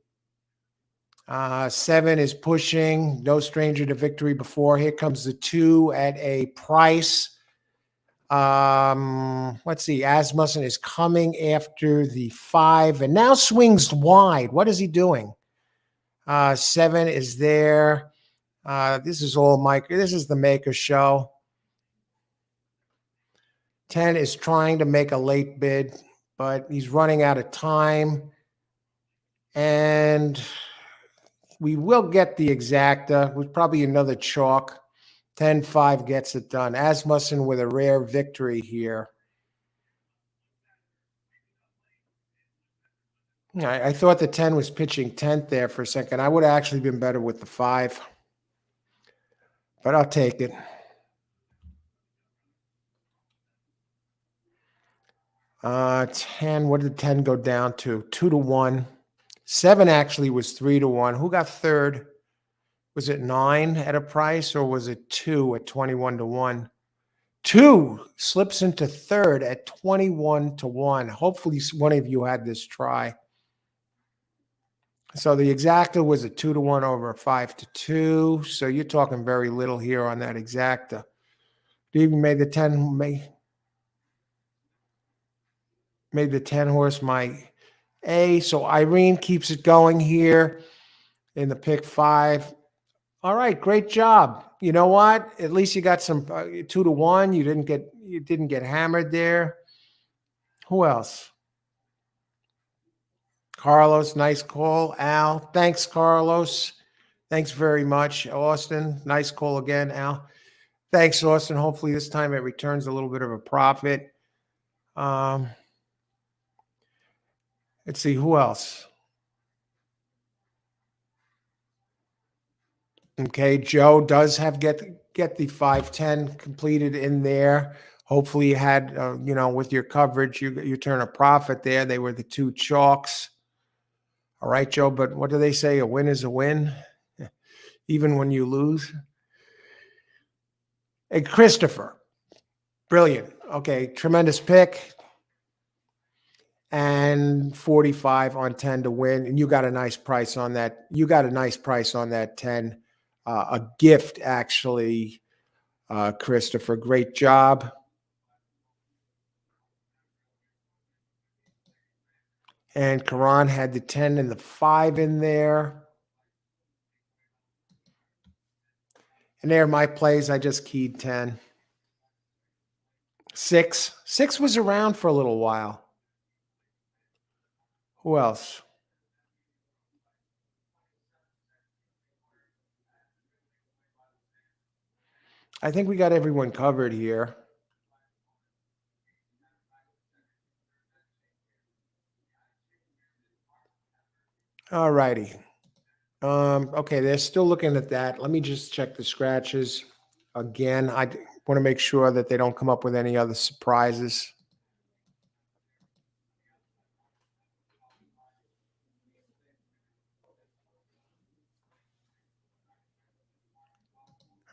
7 is pushing. No stranger to victory before. Here comes the 2 at a price. Let's see. Asmussen is coming after the 5 and now swings wide. What is he doing? 7 is there. This is all Mike. This is the maker show. 10 is trying to make a late bid, but he's running out of time. And we will get the exacta with probably another chalk. 10-5 gets it done. Asmussen with a rare victory here. I thought the 10 was pitching 10th there for a second. I would have actually been better with the 5, but I'll take it. Uh, 10, what did 10 go down to? 2-1. 7 actually was 3-1. Who got third? Was it 9 at a price or was it 2 at 21-1? 2 slips into third at 21-1. Hopefully one of you had this try. So the exacta was a 2-1 over a 5-2. So you're talking very little here on that exacta. Even made the 10 made the 10 horse my A. So Irene keeps it going here in the pick 5. All right, great job. You know what? At least you got some 2-1. You didn't get hammered there. Who else? Carlos, nice call. Al, thanks, Carlos. Thanks very much. Austin, nice call again, Al. Thanks, Austin. Hopefully this time it returns a little bit of a profit. Let's see, who else? Okay, Joe does have get the 5-10 completed in there. Hopefully you had, with your coverage, you turn a profit there. They were the 2 chalks. All right, Joe, but what do they say? A win is a win, even when you lose. Hey, Christopher, brilliant. Okay, tremendous pick. And 45 on 10 to win. And you got a nice price on that. You got a nice price on that 10. A gift, actually, Christopher. Great job. And Karan had the 10 and the 5 in there. And there are my plays. I just keyed 10. 6. 6 was around for a little while. Who else? I think we got everyone covered here. All righty. Okay, they're still looking at that. Let me just check the scratches again. I want to make sure that they don't come up with any other surprises.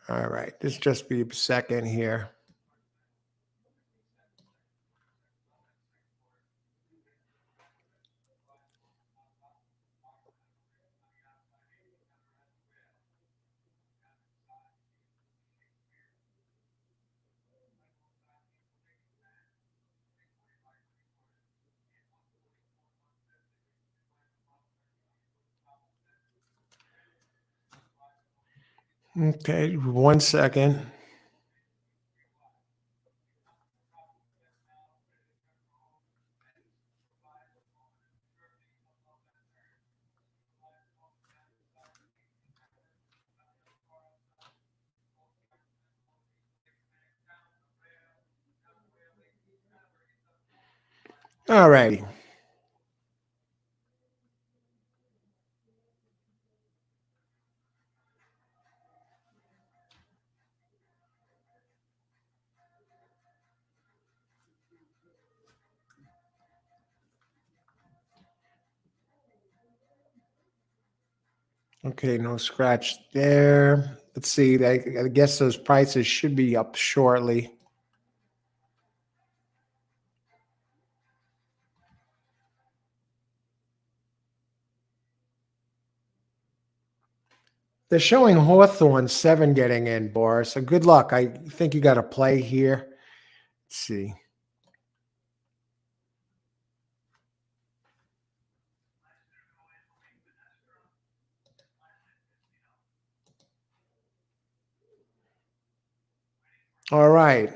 All right, this just be a second here. Okay, 1 second. All righty. Okay, no scratch there. Let's see. I guess those prices should be up shortly. They're showing Hawthorne 7 getting in, Boris. So good luck. I think you got to play here. Let's see. All right.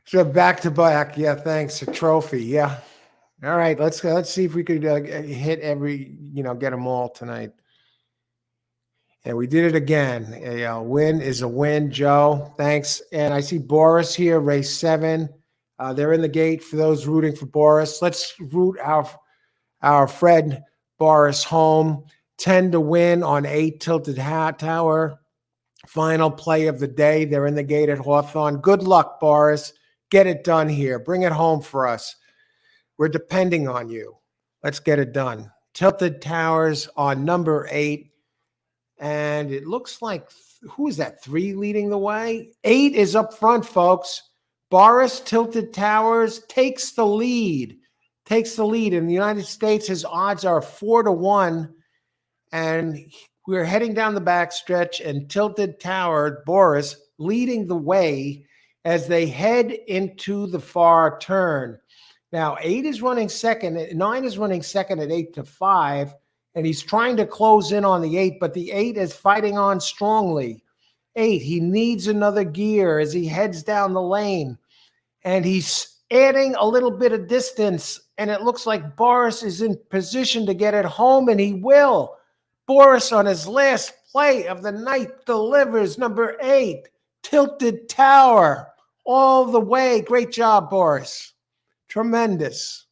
So back to back. Yeah, thanks. A trophy. Yeah. All right. Let's see if we could hit get them all tonight. And we did it again. A win is a win, Joe. Thanks. And I see Boris here, race 7. They're in the gate for those rooting for Boris. Let's root our friend Boris home. 10 to win on 8 Tilted Tower. Final play of the day. They're in the gate at Hawthorne. Good luck, Boris. Get it done here. Bring it home for us. We're depending on you. Let's get it done. Tilted Towers on number 8. And it looks like, who is that? 3 leading the way? 8 is up front, folks. Boris Tilted Towers takes the lead. In the United States, his odds are 4 to 1. And we're heading down the backstretch, and Tilted Tower, Boris, leading the way as they head into the far turn. Now, 8 is running second. 9 is running second at 8 to 5. And he's trying to close in on the 8, but the 8 is fighting on strongly. 8, he needs another gear as he heads down the lane. And he's adding a little bit of distance. And it looks like Boris is in position to get it home, and he will. Boris, on his last play of the night, delivers number 8, Tilted Tower, all the way. Great job, Boris. Tremendous.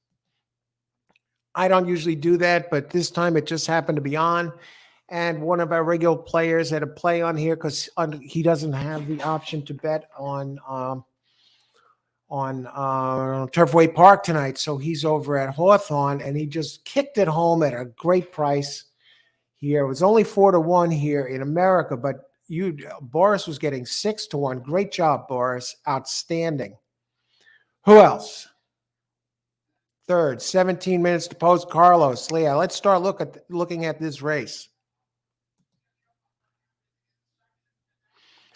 I don't usually do that, but this time it just happened to be on. And one of our regular players had a play on here because he doesn't have the option to bet on Turfway Park tonight. So he's over at Hawthorne, and he just kicked it home at a great price here. It was only 4 to 1 here in America, but Boris was getting 6 to 1. Great job, Boris. Outstanding. Who else? Third, 17 minutes to post. Carlos, Leah. Let's start looking at this race.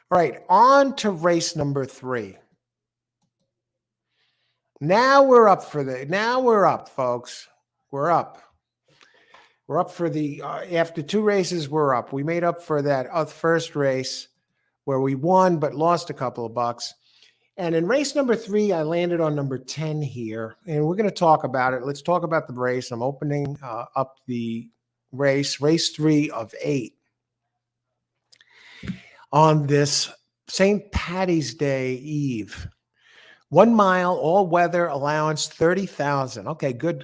All right, on to race number 3. Now we're up, folks. We're up. We're up for the, after 2 races, we're up. We made up for that first race where we won but lost a couple of bucks. And in race number 3, I landed on number 10 here, and we're going to talk about it. Let's talk about the race. I'm opening up the race 3 of 8 on this St. Patty's Day Eve. 1 mile, all weather, allowance 30,000. Okay, good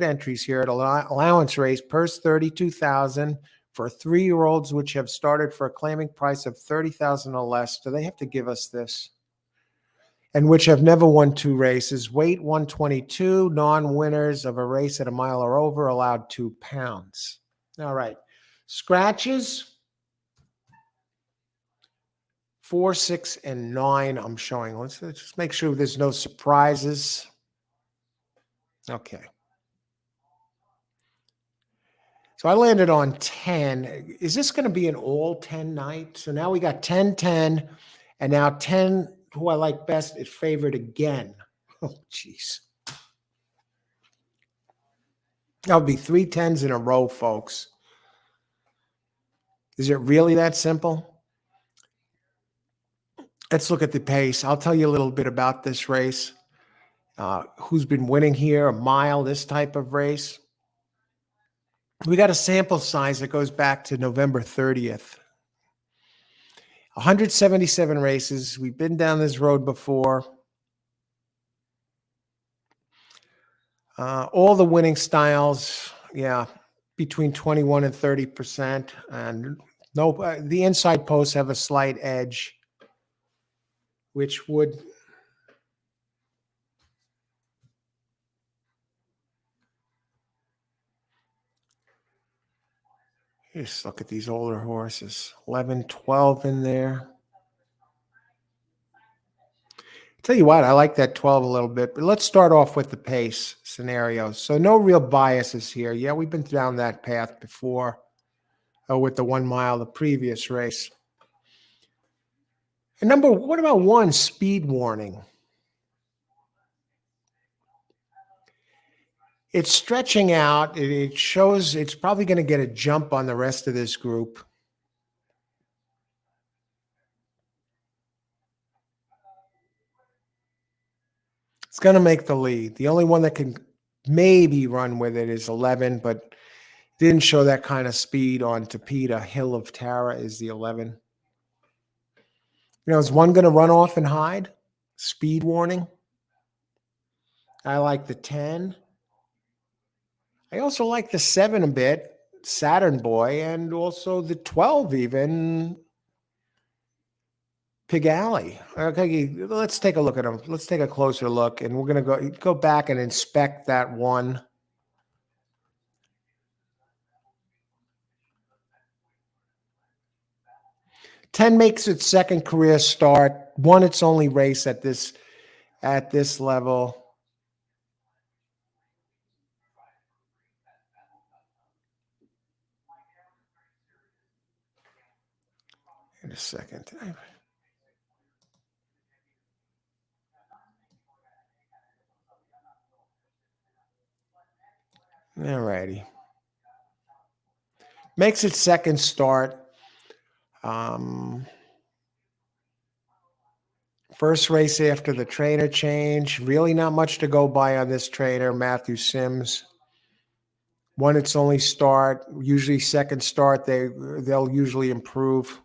entries here at allowance race. Purse 32,000 for 3-year-olds, which have started for a claiming price of 30,000 or less. Do they have to give us this? And which have never won 2 races. Weight 122. Non-winners of a race at a mile or over allowed 2 pounds. All right. Scratches 4, 6, and 9. I'm showing. Let's just make sure there's no surprises. Okay. So I landed on 10. Is this going to be an all 10 night? So now we got 10, 10, and now 10, who I like best, is favored again. Oh, jeez. That would be 3 10s in a row, folks. Is it really that simple? Let's look at the pace. I'll tell you a little bit about this race. Who's been winning here, a mile, this type of race. We got a sample size that goes back to November 30th. 177 races. We've been down this road before. All the winning styles, yeah, between 21 and 30%. And no, the inside posts have a slight edge, which would. Just look at these older horses, 11, 12 in there. Tell you what, I like that 12 a little bit, but let's start off with the pace scenario. So no real biases here. Yeah, we've been down that path before with the 1 mile, the previous race. And what about one, speed warning? It's stretching out. It shows it's probably going to get a jump on the rest of this group. It's going to make the lead. The only one that can maybe run with it is 11, but didn't show that kind of speed on Tapeta. Hill of Tara is the 11. Is one going to run off and hide? Speed warning. I like the 10. I also like the 7 a bit, Saturn Boy, and also the 12 even, Pig Alley. Okay, let's take a look at them. Let's take a closer look, and we're going to go back and inspect that one. Ten makes its second career start. Won its only race at this level. In a second. All righty. Makes its second start. First race after the trainer change. Really not much to go by on this trainer, Matthew Sims. Won its only start. Usually second start, they'll usually improve.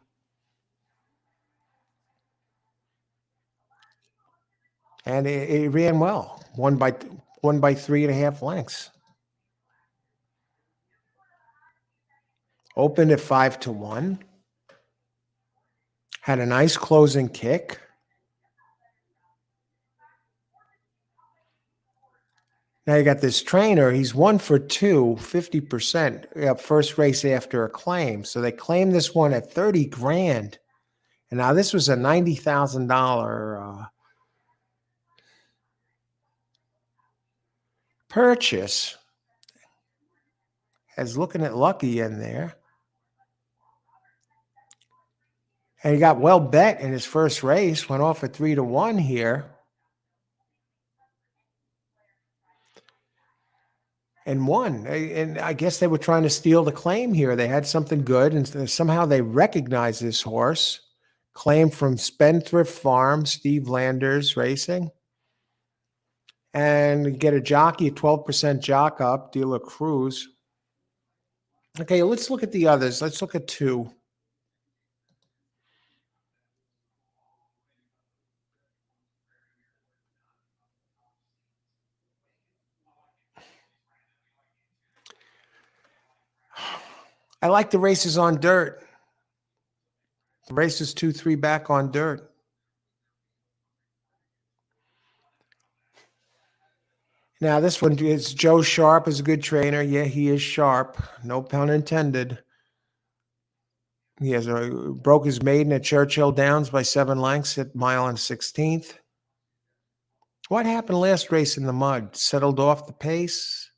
And it ran well. Won by 3.5 lengths. Opened at 5-1. Had a nice closing kick. Now you got this trainer. He's 1 for 2, 50%. First race after a claim. So they claimed this one at 30 grand. And now this was a $90,000 purchase. As looking at Lucky in there. And he got well bet in his first race. Went off at 3-1 here. And won. And I guess they were trying to steal the claim here. They had something good, and somehow they recognized this horse. Claim from Spendthrift Farm, Steve Landers Racing. And get a jockey, a 12% jock up, De La Cruz. Okay, let's look at the others. Let's look at 2. I like the races on dirt. The races 2-3 back on dirt. Now, this one is Joe Sharp is a good trainer. Yeah, he is sharp. No pun intended. He broke his maiden at Churchill Downs by 7 lengths at mile and 16th. What happened last race in the mud? Settled off the pace.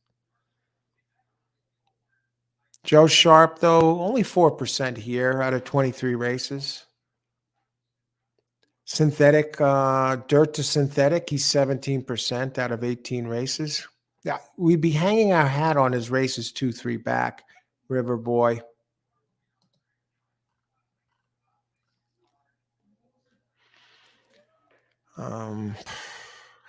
Joe Sharp, though, only 4% here out of 23 races. Synthetic, dirt to synthetic, he's 17% out of 18 races. Yeah, we'd be hanging our hat on his races 2-3 back, River Boy. How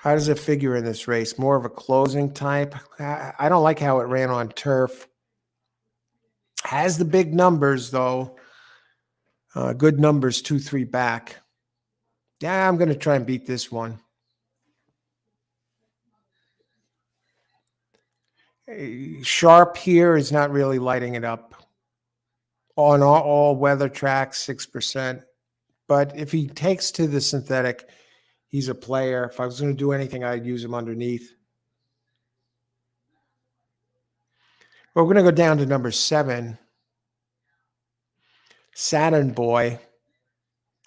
does it figure in this race? More of a closing type? I don't like how it ran on turf. Has the big numbers, though. Good numbers, 2-3 back. Yeah, I'm going to try and beat this one. Sharp here is not really lighting it up. On all weather tracks, 6%. But if he takes to the synthetic, he's a player. If I was going to do anything, I'd use him underneath. We're going to go down to number 7, Saturn Boy.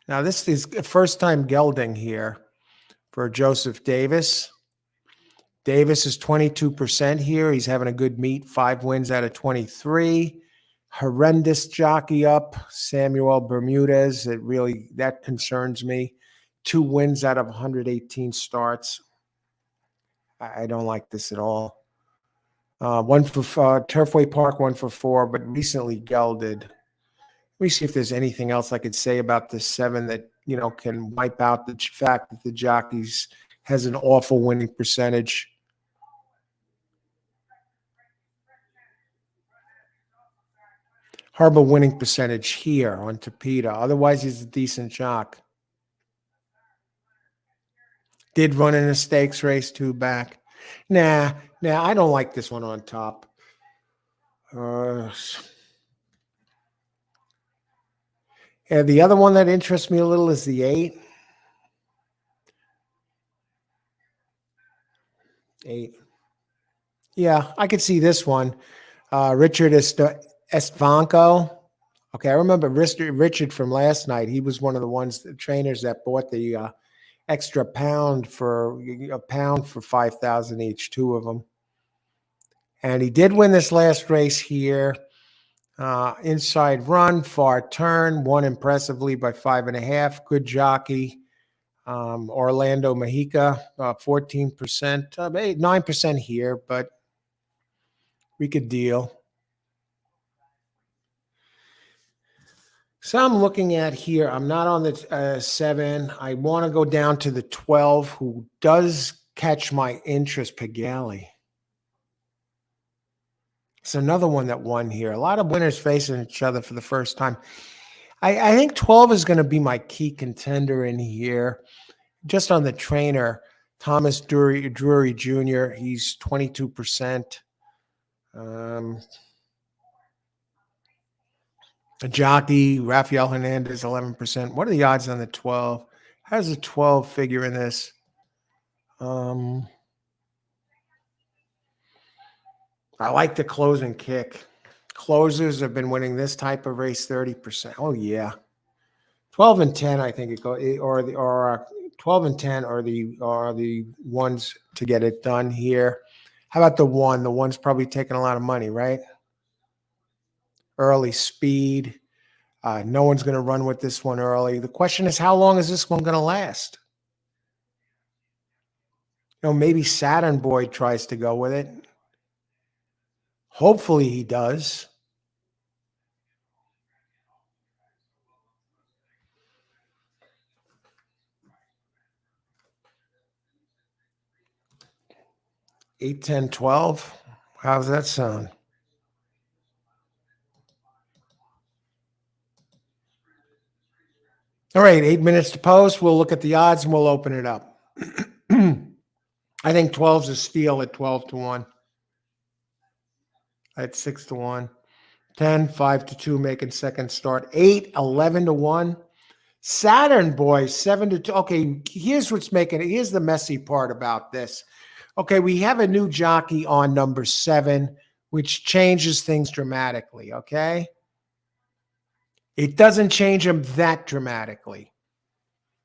Now, this is first time gelding here for Joseph Davis. Davis is 22% here. He's having a good meet, 5 wins out of 23. Horrendous jockey up, Samuel Bermudez. That concerns me. 2 wins out of 118 starts. I don't like this at all. 1 for Turfway Park, 1 for 4, but recently gelded. Let me see if there's anything else I could say about this 7 that, can wipe out the fact that the jockeys has an awful winning percentage. Horrible winning percentage here on Tapeta. Otherwise, he's a decent jock. Did run in a stakes race 2 back. Nah, I don't like this one on top. And the other one that interests me a little is the 8. 8. Yeah, I could see this one. Richard Estvanco. Okay, I remember Richard from last night. He was one of the trainers that bought the extra pound for $5,000 each, 2 of them. And he did win this last race here. Inside run, far turn, won impressively by 5.5. Good jockey. Orlando Mexica, 14%, 9% here, but we could deal. So I'm looking at here. I'm not on the 7. I want to go down to the 12, who does catch my interest, Pigali. It's another one that won here. A lot of winners facing each other for the first time. I think 12 is going to be my key contender in here. Just on the trainer, Thomas Drury Jr., he's 22%. A jockey, Rafael Hernandez, 11%. What are the odds on the 12? How does the 12 figure in this? I like the closing kick. Closers have been winning this type of race 30%. Oh, yeah. 12 and 10, I think it goes, or 12 and 10 are the ones to get it done here. How about the 1? The 1's probably taking a lot of money, right? Early speed. No one's going to run with this one early. The question is, how long is this one going to last? Maybe Saturn Boy tries to go with it. Hopefully he does. Eight, 10, 12. How's that sound? All right, 8 minutes to post. We'll look at the odds and we'll open it up. I think 12's a steal at 12-1. At 6-1. 10, 5-2, making second start. 8, 11-1. Saturn Boy, 7-2. Okay, here's the messy part about this. Okay, we have a new jockey on number 7, which changes things dramatically, okay? It doesn't change them that dramatically,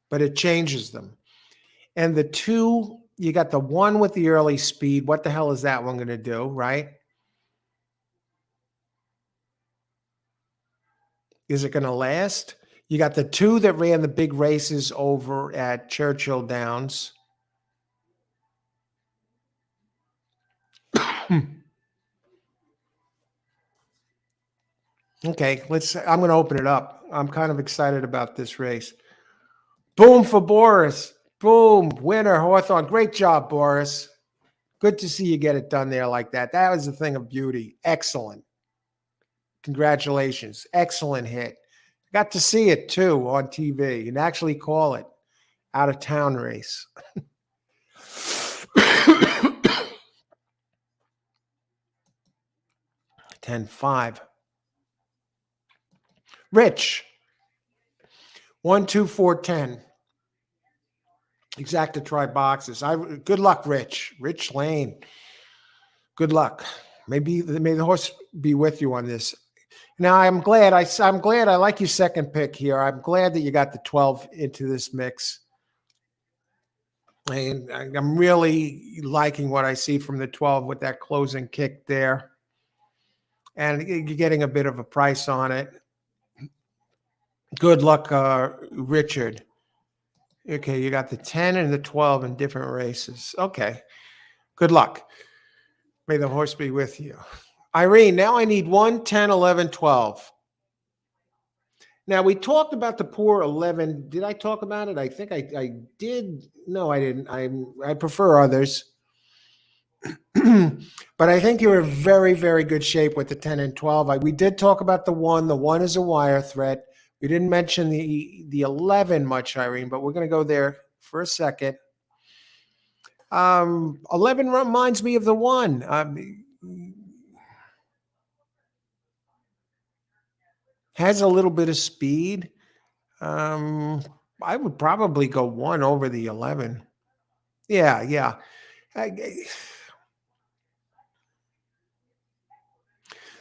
but it changes them. And the 2, you got the 1 with the early speed. What the hell is that one going to do, right? Is it going to last? You got the 2 that ran the big races over at Churchill Downs. Okay, I'm going to open it up. I'm kind of excited about this race. Boom for Boris. Boom. Winner, Hawthorne. Great job, Boris. Good to see you get it done there like that. That was a thing of beauty. Excellent. Congratulations. Excellent hit. Got to see it, too, on TV and actually call it out-of-town race. 10-5. Rich. 1, 2, 4, 10. Exacta try boxes. Good luck, Rich. Rich Lane. Good luck. May the horse be with you on this. Now I'm glad. I'm glad. I like your second pick here. I'm glad that you got the 12 into this mix. And I'm really liking what I see from the 12 with that closing kick there. And you're getting a bit of a price on it. Good luck, Richard. Okay, you got the 10 and the 12 in different races. Okay, good luck. May the horse be with you. Irene, now I need 1, 10, 11, 12. Now, we talked about the poor 11. Did I talk about it? I think I did. No, I didn't. I prefer others. But I think you're in very, very good shape with the 10 and 12. We did talk about the 1. The 1 is a wire threat. We didn't mention the 11 much, Irene, but we're going to go there for a second. 11 reminds me of the 1. Has a little bit of speed. I would probably go 1 over the 11. Yeah.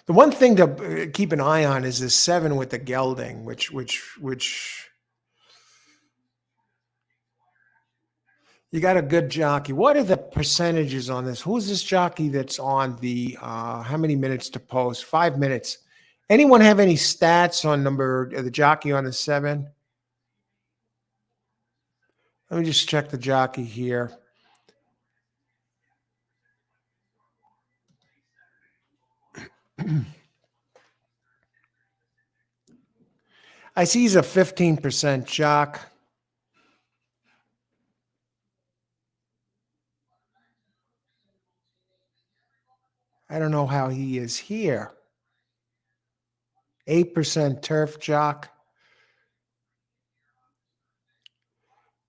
The one thing to keep an eye on is this 7 with the gelding, which you got a good jockey. What are the percentages on this? Who's this jockey that's on the how many minutes to post? 5 minutes. Anyone have any stats on the jockey on the 7? Let me just check the jockey here. I see he's a 15% jock. I don't know how he is here. 8% turf jock.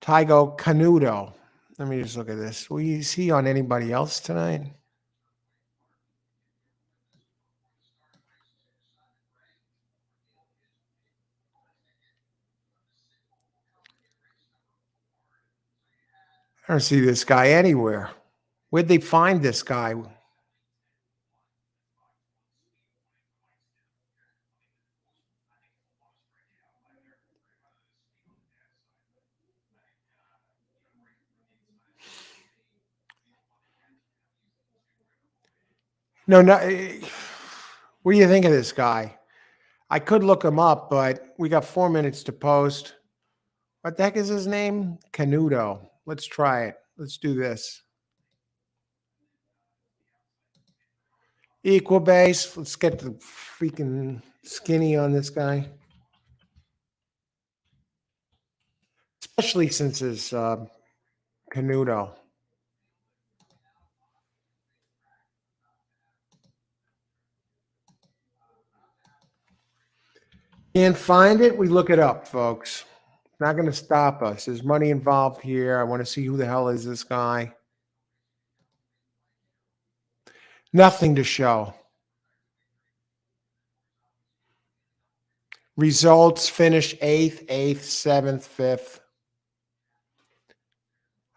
Tygo Canudo. Let me just look at this. Is he on anybody else tonight? I don't see this guy anywhere. Where'd they find this guy? No. What do you think of this guy? I could look him up, but we got 4 minutes to post. What the heck is his name? Canudo. Let's try it. Let's do this. Equal base. Let's get the freaking skinny on this guy. Especially since it's Canudo. Can't find it? We look it up, folks. Not going to stop us. There's money involved here. I want to see who the hell is this guy. Nothing to show. Results finish 8th, 7th,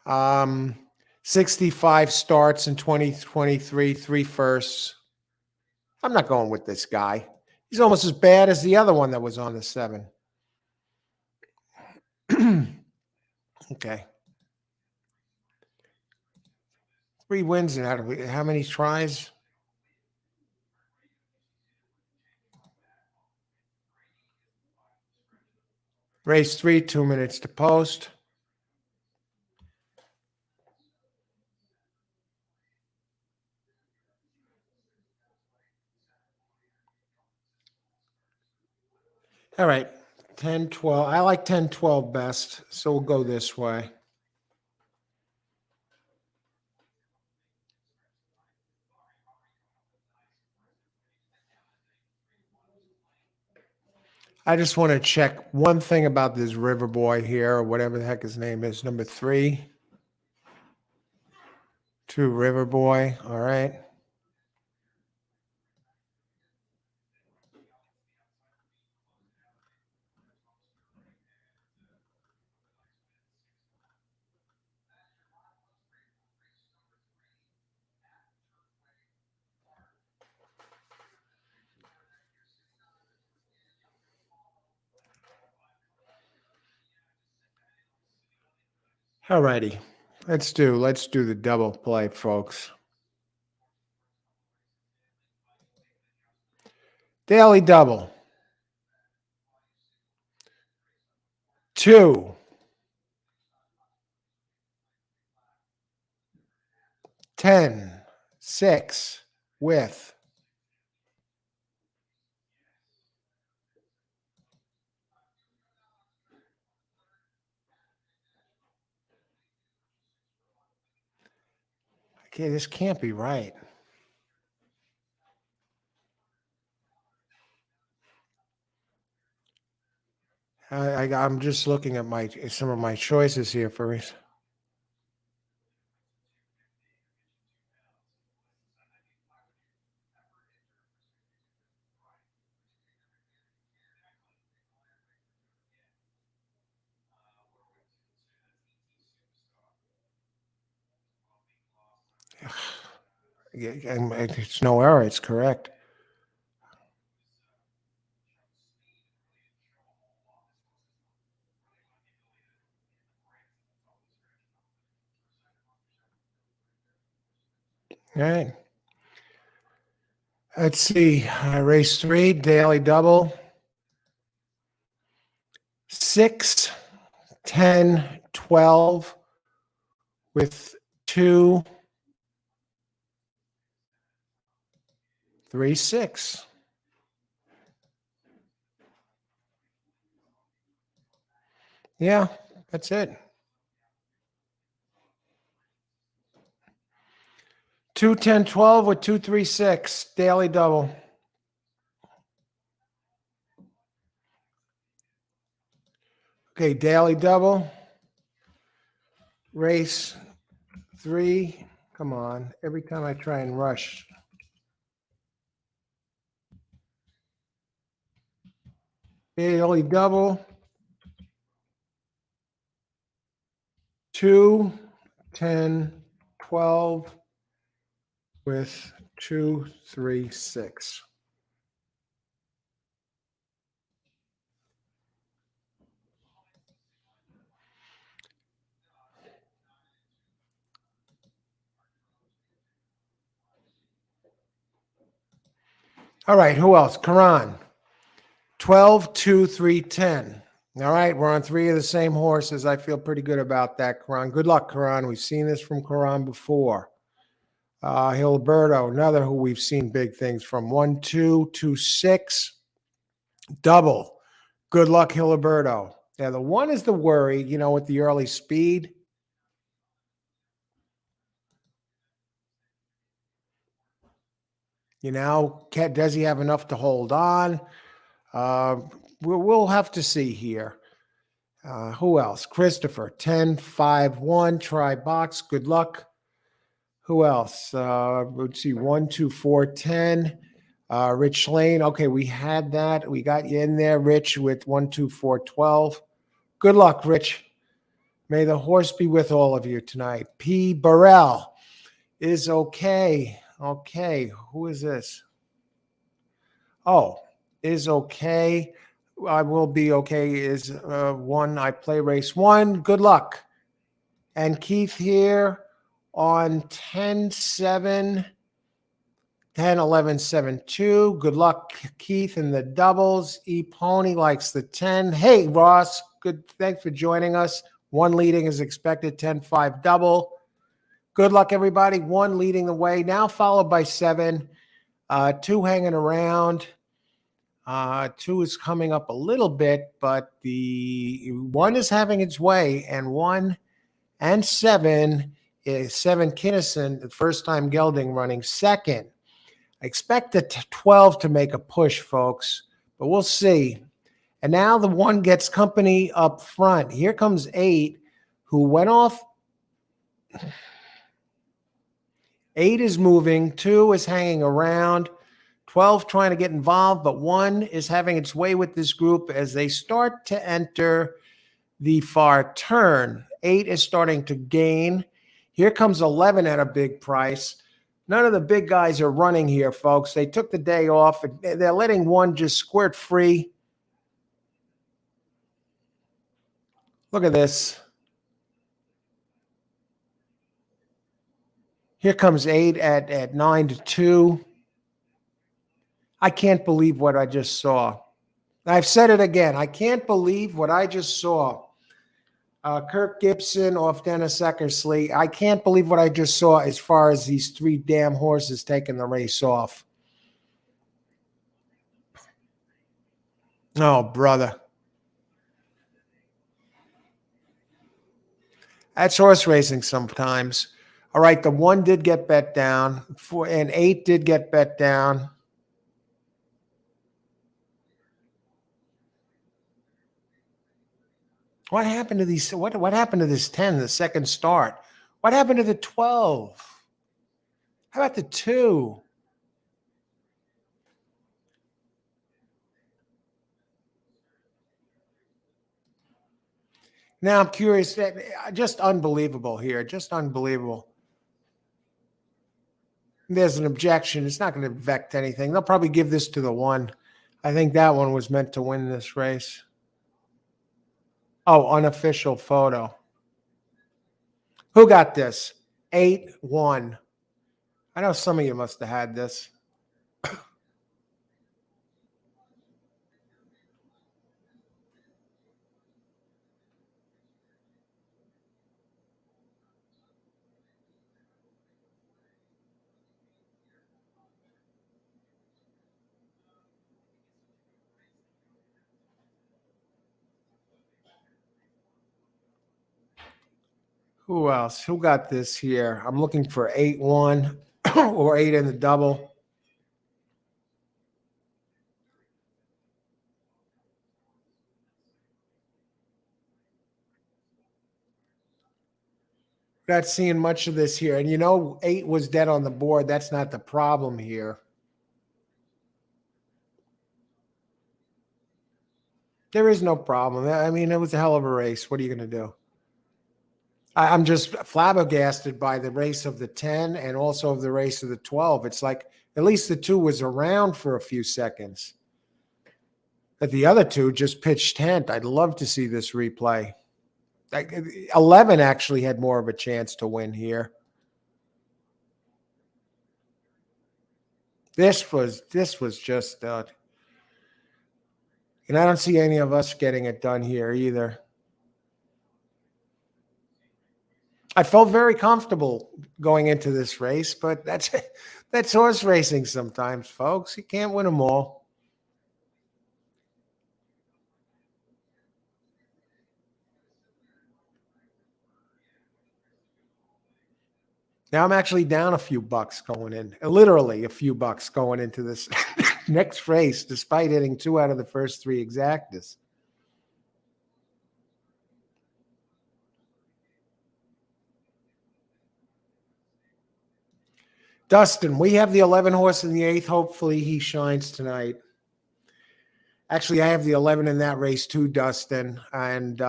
5th. 65 starts in 2023, 3 firsts. I'm not going with this guy. He's almost as bad as the other one that was on the 7. Okay. 3 wins and how many tries? Race 3, 2 minutes to post. All right. 10, 12. I like 10, 12 best, so we'll go this way. I just want to check one thing about this River Boy here, or whatever the heck his name is, number 3. 2 River Boy. All right. All righty. Let's do the double play, folks. Daily double. 2, 10, 6 with. Okay, this can't be right. I'm just looking at some of my choices here for it. It's no error. It's correct. All right. Let's see. Race 3, daily double. 6, 10, 12 with 2, 3, 6. Yeah, that's it. 2, 10, 12 with 2, 3, 6. Daily double. Okay, daily double. Race 3. Come on. Every time I try and rush. Daily double. 2, 10, 12 with 2, 3, 6. All right, who else? Karan. 12, 2, 3, 10. All right, we're on 3 of the same horses. I feel pretty good about that, Karan. Good luck, Karan. We've seen this from Karan before. Hilberto, another who we've seen big things from. 1, 2, 2, 6. Double. Good luck, Hilberto. Yeah, the 1 is the worry, with the early speed. Does he have enough to hold on? We'll have to see here. Who else? Christopher, 10, 5, 1, try box. Good luck. Who else? Let's see, 1, 2, 4, 10. Rich Lane. Okay, we had that. We got you in there, Rich, with 1, 2, 4, 12. Good luck, Rich. May the horse be with all of you tonight. P. Burrell is okay. Okay, who is this? Oh, is okay. I will be okay is 1. I play race 1. Good luck. And Keith here on 10, 7, 10, 11, 7, 2. Good luck, Keith, in the doubles. E Pony likes the 10. Hey, Ross. Good. Thanks for joining us. 1 leading is expected, 10, 5 double. Good luck, everybody. 1 leading the way, now followed by 7. 2 hanging around. 2 is coming up a little bit, but the 1 is having its way, and 1 and 7 is 7 Kinnison, the first time gelding, running second. I expect the 12 to make a push, folks, but we'll see. And now the 1 gets company up front. Here comes 8, who went off. 8 is moving. 2 is hanging around. 12 trying to get involved, but 1 is having its way with this group as they start to enter the far turn. 8 is starting to gain. Here comes 11 at a big price. None of the big guys are running here, folks. They took the day off. They're letting 1 just squirt free. Look at this. Here comes 8 at 9-2. I can't believe what I just saw. I've said it again. I can't believe what I just saw. Kirk Gibson off Dennis Eckersley. I can't believe what I just saw as far as these 3 damn horses taking the race off. Oh, brother. That's horse racing sometimes. All right, the 1 did get bet down, 4 and 8 did get bet down. What happened to these? What happened to this 10, the second start? What happened to the 12? How about the 2? Now I'm curious. Just unbelievable here. Just unbelievable. There's an objection. It's not going to affect anything. They'll probably give this to the 1. I think that one was meant to win this race. Oh, unofficial photo. Who got this? 8-1. I know some of you must have had this. Who else? Who got this here? I'm looking for 8-1 or 8 in the double. Not seeing much of this here. And 8 was dead on the board. That's not the problem here. There is no problem. I mean, it was a hell of a race. What are you going to do? I'm just flabbergasted by the race of the 10 and also of the race of the 12. It's like at least the 2 was around for a few seconds. But the other 2 just pitched tent. I'd love to see this replay. 11 actually had more of a chance to win here. This was just, and I don't see any of us getting it done here either. I felt very comfortable going into this race, but that's horse racing sometimes, folks. You can't win them all. Now I'm actually down a few bucks going in, literally a few bucks going into this next race, despite hitting 2 out of the first 3 exactas. Dustin, we have the 11 horse in the 8th. Hopefully he shines tonight. Actually, I have the 11 in that race too, Dustin. And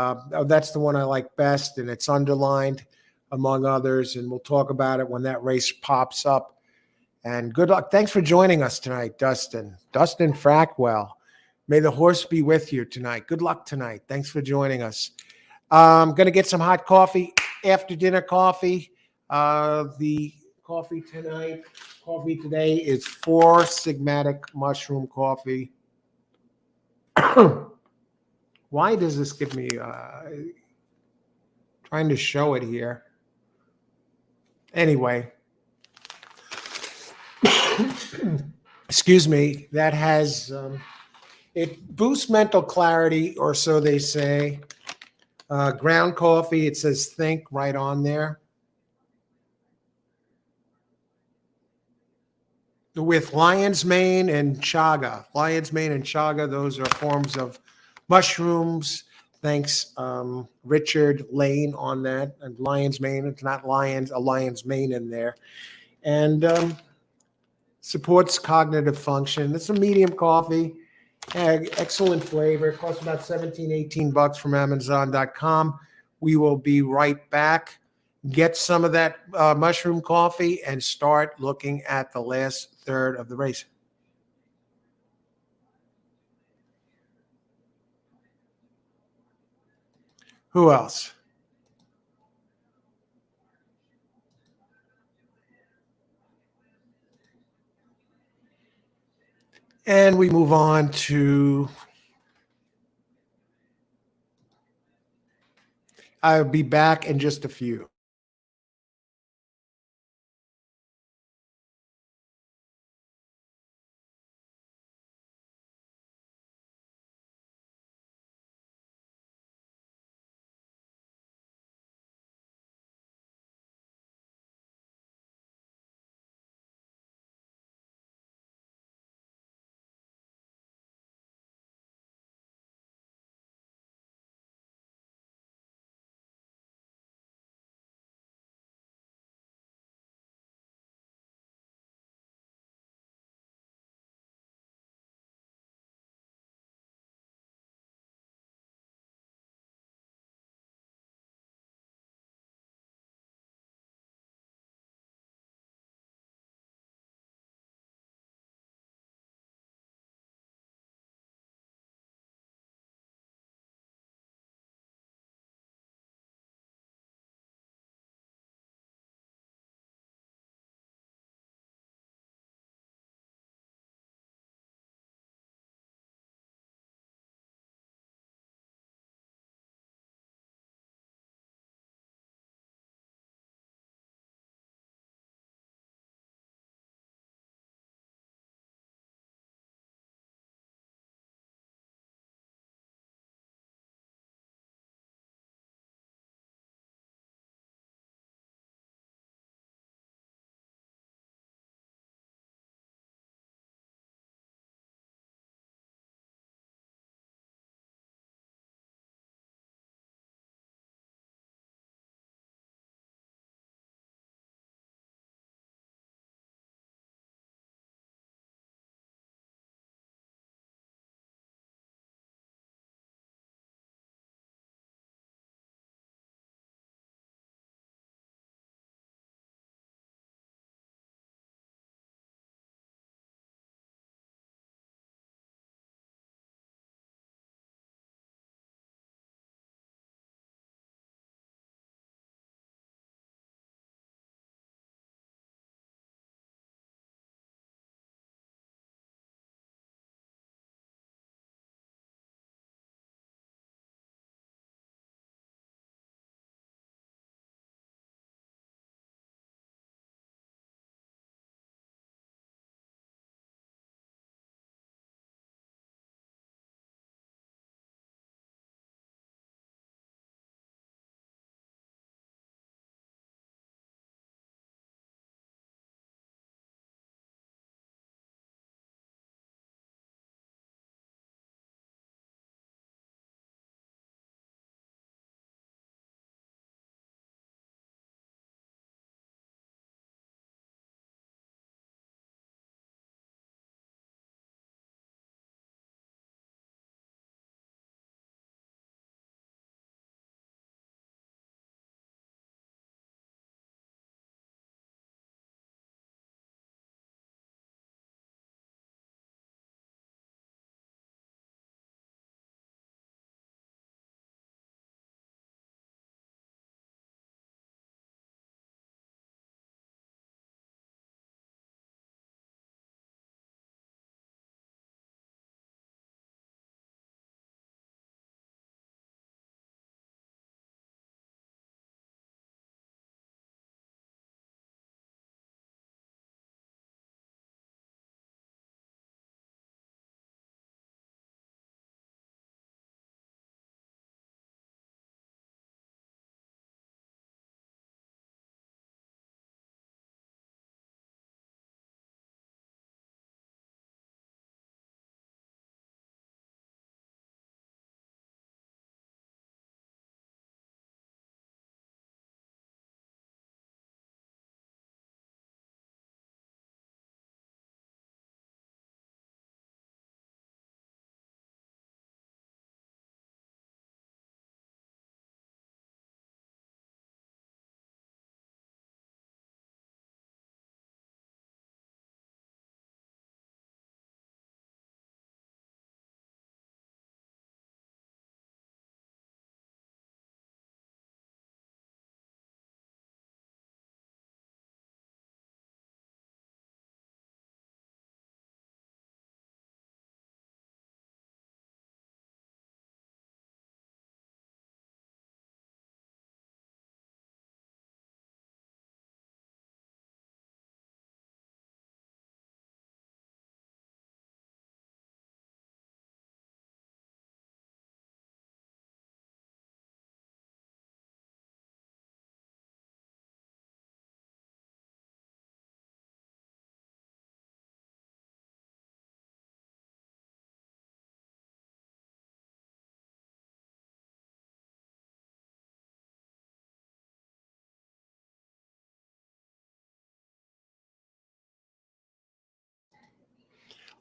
that's the one I like best. And it's underlined among others. And we'll talk about it when that race pops up. And good luck. Thanks for joining us tonight, Dustin. Dustin Frackwell. May the horse be with you tonight. Good luck tonight. Thanks for joining us. I'm going to get some hot coffee, after dinner coffee. The coffee today is 4 Sigmatic mushroom coffee. Why does this give me trying to show it here? Anyway, excuse me, that has it boosts mental clarity, or so they say. Ground coffee, it says think right on there. With lion's mane and chaga. Lion's mane and chaga, those are forms of mushrooms. Thanks, Richard Lane, on that. And lion's mane, it's not lions, a lion's mane in there. And supports cognitive function. It's a medium coffee. Excellent flavor. It costs about 17, 18 bucks from Amazon.com. We will be right back. Get some of that mushroom coffee and start looking at the last third of the race. Who else? And we move on to, I'll be back in just a few.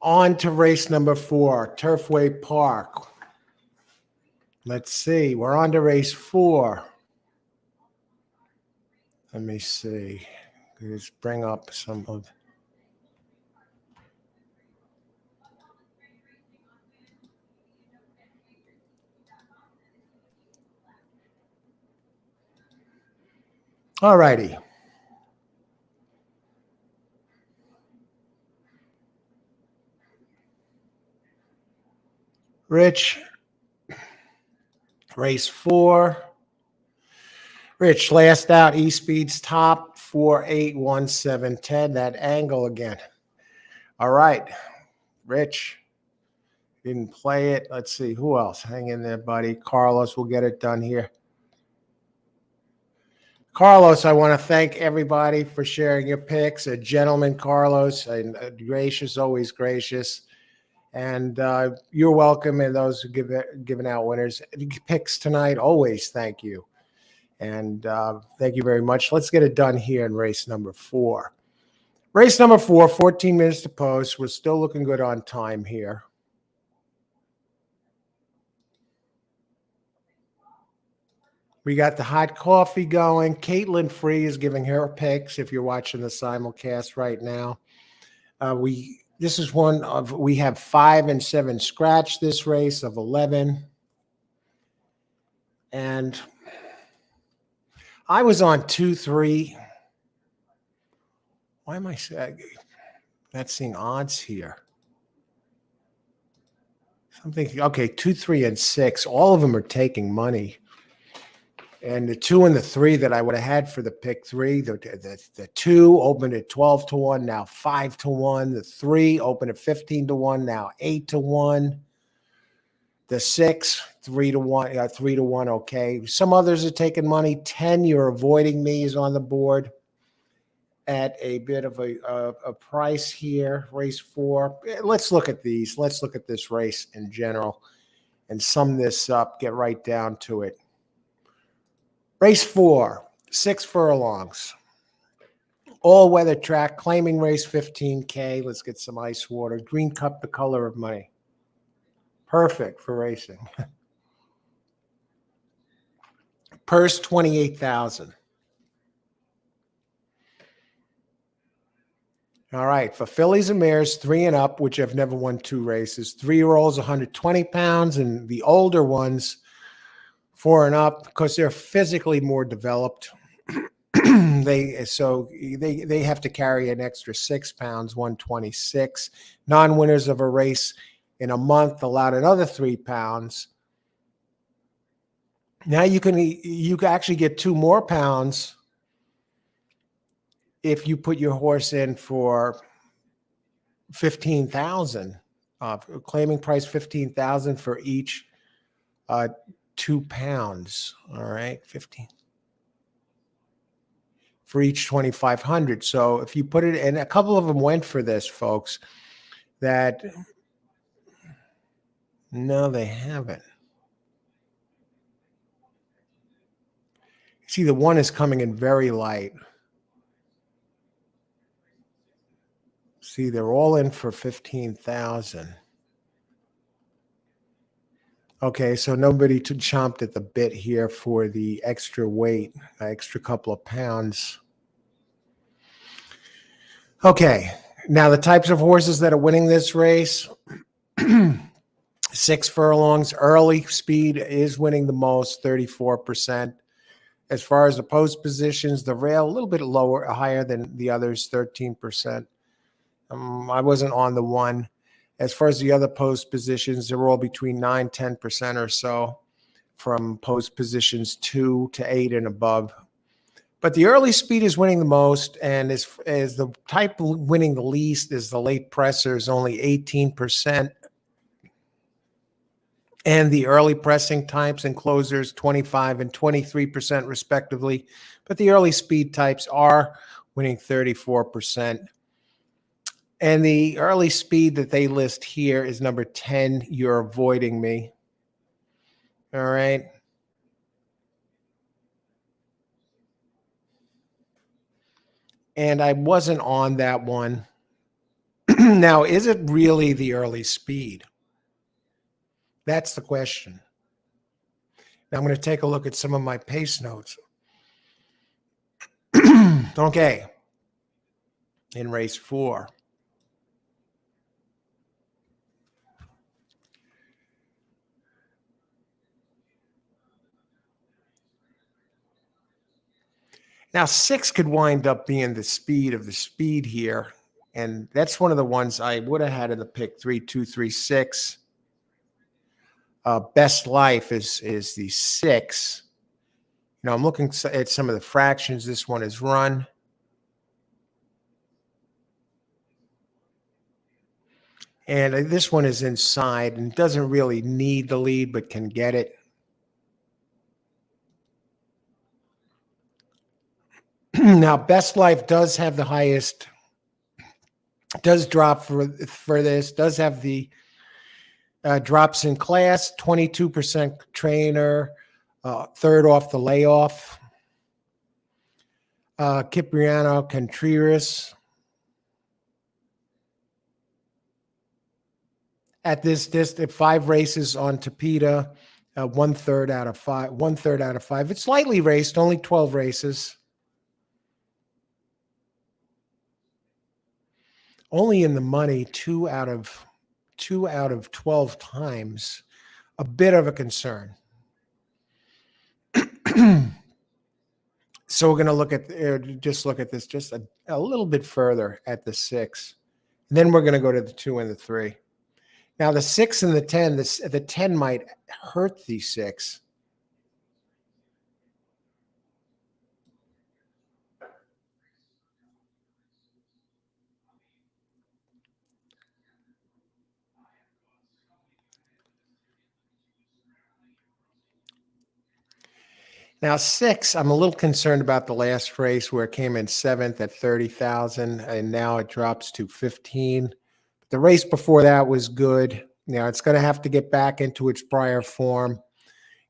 On to race number 4, Turfway Park. Let's see. We're on to race 4. Let me see. Let's bring up some of. All righty. Rich, race 4. Rich, last out, E-Speed's top 481710. That angle again. All right. Rich didn't play it. Let's see. Who else? Hang in there, buddy. Carlos will get it done here. Carlos, I want to thank everybody for sharing your picks. A gentleman, Carlos, and gracious, always gracious. And you're welcome. And those who giving out winners picks tonight, always thank you. And thank you very much. Let's get it done here in race number 4. Race number 4, 14 minutes to post. We're still looking good on time here. We got the hot coffee going. Caitlin Free is giving her picks if you're watching the simulcast right now. This is one of, we have 5 and 7 scratch this race of 11. And I was on 2-3. Why am I not seeing odds here? Something, okay, 2, 3, and 6. All of them are taking money. And the 2 and the 3 that I would have had for the pick 3, the 2 opened at 12-1, now 5-1. The 3 opened at 15-1, now 8-1. The 6, 3-1, 3-1. Okay. Some others are taking money. 10, you're avoiding me, is on the board at a bit of a price here. Race 4. Let's look at these. Let's look at this race in general and sum this up. Get right down to it. Race 4, 6 furlongs. All-weather track, claiming race 15K. Let's get some ice water. Green cup, the color of money. Perfect for racing. Purse, 28,000. All right, for fillies and mares, 3 and up, which have never won 2 races. 3-year-olds, 120 pounds, and the older ones, 4 and up, because they're physically more developed. they have to carry an extra 6 pounds, 126. Non-winners of a race in a month allowed another 3 pounds. Now you can actually get 2 more pounds if you put your horse in for 15,000. Claiming price 15,000 for each 2 pounds. All right, 15 for each 2,500. So if you put it, and a couple of them went for this, folks. That no, they haven't. See, the one is coming in very light. See, they're all in for 15,000. Okay, so nobody chomped at the bit here for the extra weight, extra couple of pounds. Okay, now the types of horses that are winning this race, 6 furlongs, early speed is winning the most, 34%. As far as the post positions, the rail, a little bit lower, higher than the others, 13%. I wasn't on the one. As far as the other post positions, they're all between 9, 10% or so from post positions 2 to 8 and above. But the early speed is winning the most, and as the type winning the least is the late pressers, only 18%. And the early pressing types and closers, 25 and 23% respectively. But the early speed types are winning 34%. And the early speed that they list here is number 10. You're avoiding me. All right. And I wasn't on that one. Now, is it really the early speed? That's the question. Now I'm going to take a look at some of my pace notes. Okay. In race 4. Now 6 could wind up being the speed of the speed here. And that's one of the ones I would have had in the pick 3, 2, 3, 6. Best Life is the 6. I'm looking at some of the fractions this one is run. And this one is inside and doesn't really need the lead, but can get it. Now, Best Life does have the highest, does drop for this, does have the drops in class, 22% trainer, third off the layoff. Cipriano Contreras. At this distance, 5 races on Tapeta, 1/3 out of 5. 1/3 out of 5. It's lightly raced, only 12 races. Only in the money 2 out of 12 times. A bit of a concern. So we're going to look at this just a little bit further at the 6. And then we're going to go to the 2 and the 3. Now the 6 and the 10, the 10 might hurt the 6. Now 6, I'm a little concerned about the last race where it came in 7th at 30,000, and now it drops to 15. The race before that was good. It's going to have to get back into its prior form.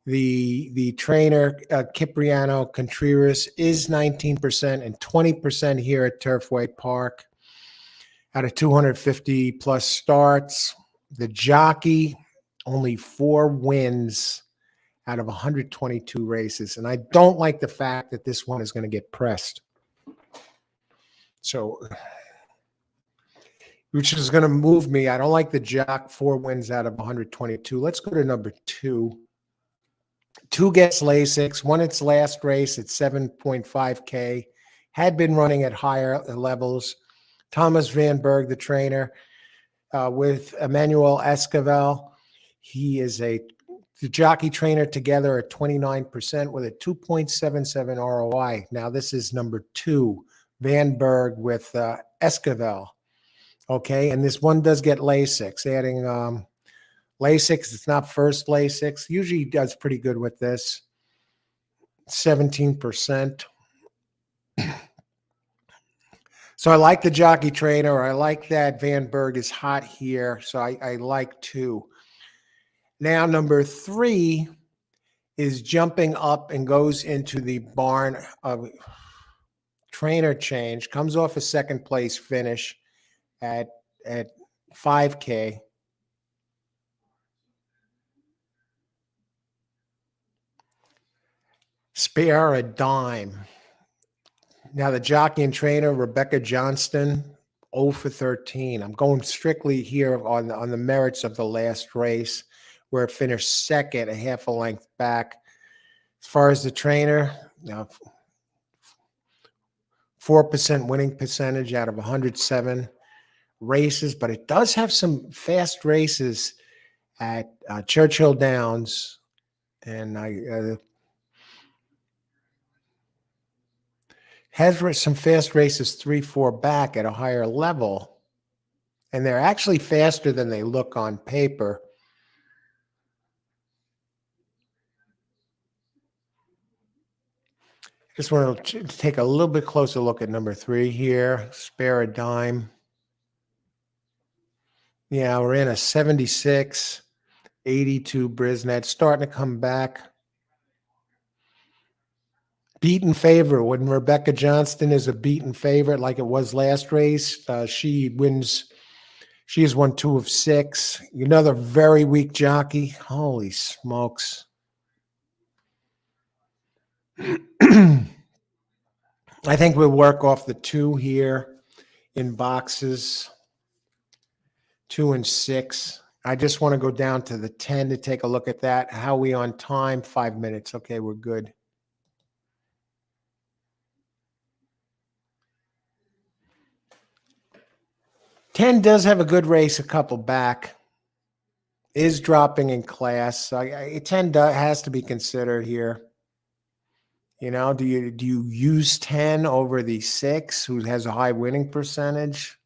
The trainer, Cipriano Contreras, is 19% and 20% here at Turfway Park out of 250 plus starts. The jockey, only 4 wins out of 122 races. And I don't like the fact that this one is going to get pressed. So, which is going to move me. I don't like the jock, 4 wins out of 122. Let's go to number 2. 2 gets Lasix, won its last race at 7.5K, had been running at higher levels. Thomas Van Berg, the trainer, with Emmanuel Esquivel. He is the jockey trainer together at 29% with a 2.77 ROI. Now this is number 2, Van Berg with Esquivel. Okay, and this one does get Lasix, adding Lasix. It's not first Lasix. Usually does pretty good with this. 17%. So I like the jockey trainer. I like that Van Berg is hot here. So I like 2. Now number 3 is jumping up and goes into the barn of trainer change. Comes off a second place finish at 5K. Spare a dime. Now the jockey and trainer, Rebecca Johnston, 0 for 13. I'm going strictly here on the merits of the last race, where it finished second, a half a length back. As far as the trainer, 4% winning percentage out of 107 races, but it does have some fast races at Churchill Downs, and has some fast races 3-4 back at a higher level, and they're actually faster than they look on paper. Just want to take a little bit closer look at number 3 here. Spare a dime. Yeah, we're in a 76, 82 Brisnet, starting to come back. Beaten favorite. When Rebecca Johnston is a beaten favorite like it was last race, she wins She has won 2 of 6. Another very weak jockey. Holy smokes. I think we'll work off the 2 here in boxes, 2 and 6. I just want to go down to the 10 to take a look at that. How are we on time? 5 minutes. Okay, we're good. Ten does have a good race, a couple back. Is dropping in class. 10 has to be considered here. You know, do you use 10 over the 6, who has a high winning percentage?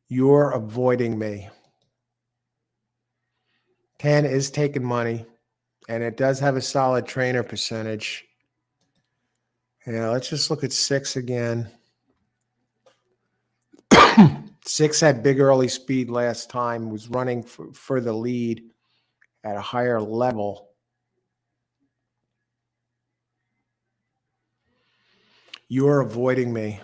You're avoiding me. 10 is taking money, and it does have a solid trainer percentage. Yeah, let's just look at 6 again. 6 had big early speed last time, was running for the lead at a higher level. You're avoiding me.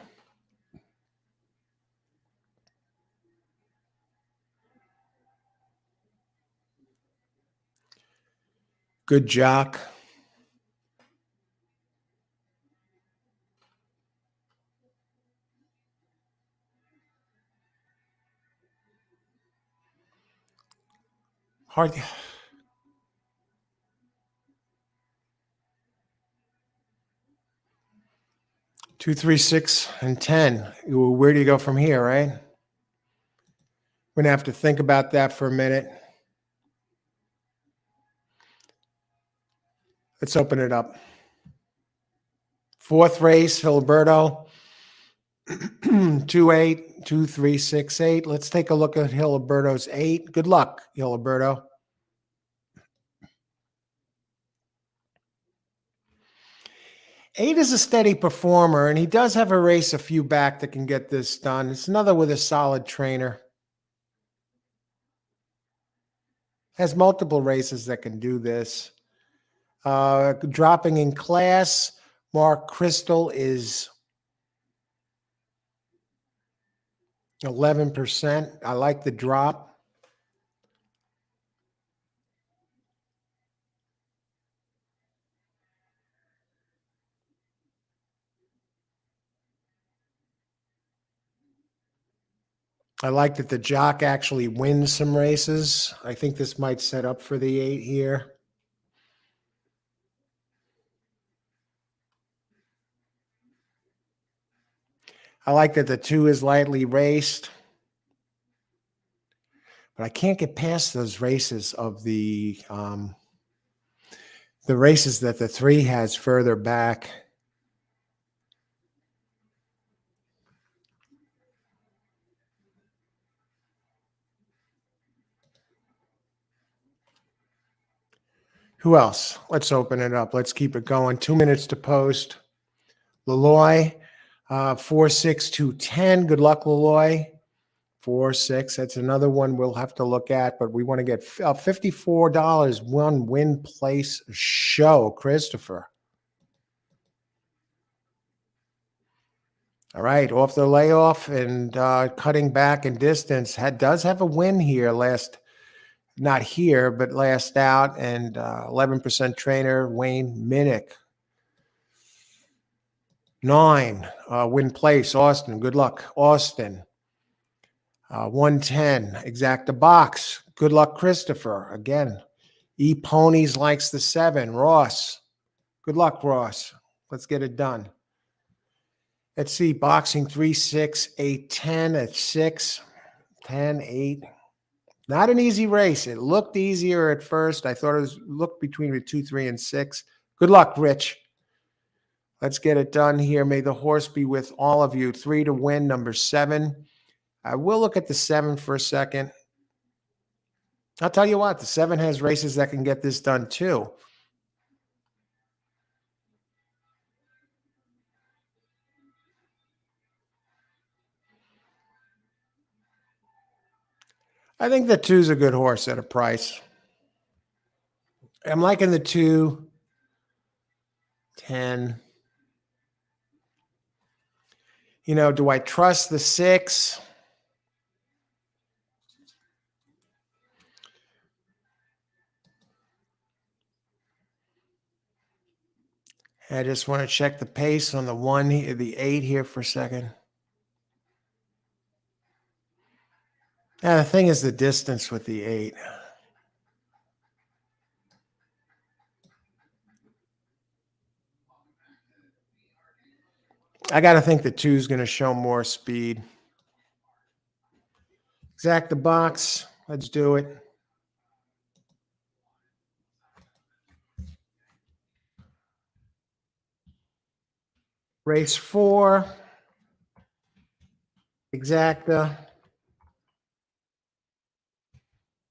Good jock. Hard. 2, 3, 6, and 10. Where do you go from here, right? We're going to have to think about that for a minute. Let's open it up. 4th race, Filiberto. 2, 8, 2, 3, 6, 8. Let's take a look at Hiliberto's 8. Good luck, Hiliberto. Eight is a steady performer, and he does have a race a few back that can get this done. It's another with a solid trainer. Has multiple races that can do this. Dropping in class, Mark Crystal is 11%. I like the drop. I like that the jock actually wins some races. I think this might set up for the 8 here. I like that the 2 is lightly raced. But I can't get past those races of the races that the 3 has further back. Who else? Let's open it up. Let's keep it going. 2 minutes to post. Leloy, 4, 6, 2, 10. Good luck, Leloy. 4, 6. That's another one we'll have to look at, but we want to get $54. One win place show, Christopher. All right, off the layoff and cutting back in distance. Does have a win here not here, but last out, and 11% trainer, Wayne Minnick. 9, win place, Austin. Good luck, Austin. 110, exacta box. Good luck, Christopher. Again, E-Ponies likes the 7. Ross. Good luck, Ross. Let's get it done. Let's see, boxing 3, 6, 8, 10 at 6, 10, 8. Not an easy race. It looked easier at first. I thought it looked between the 2, 3, and 6. Good luck, Rich. Let's get it done here. May the horse be with all of you. 3 to win, number 7. I will look at the 7 for a second. I'll tell you what, the 7 has races that can get this done too. I think the 2's a good horse at a price. I'm liking the 2, 10. You know, do I trust the 6? I just want to check the pace on the 8 here for a second. Yeah, the thing is the distance with the 8. I got to think the 2 is going to show more speed. Exact the box. Let's do it. Race 4. Exacta.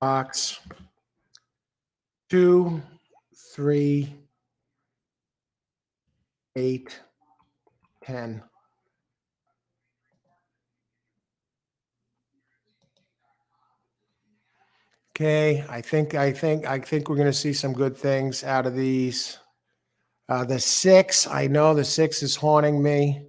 Box. 2, 3, 8, 10. Okay, I think we're going to see some good things out of these. The 6, I know the 6 is haunting me.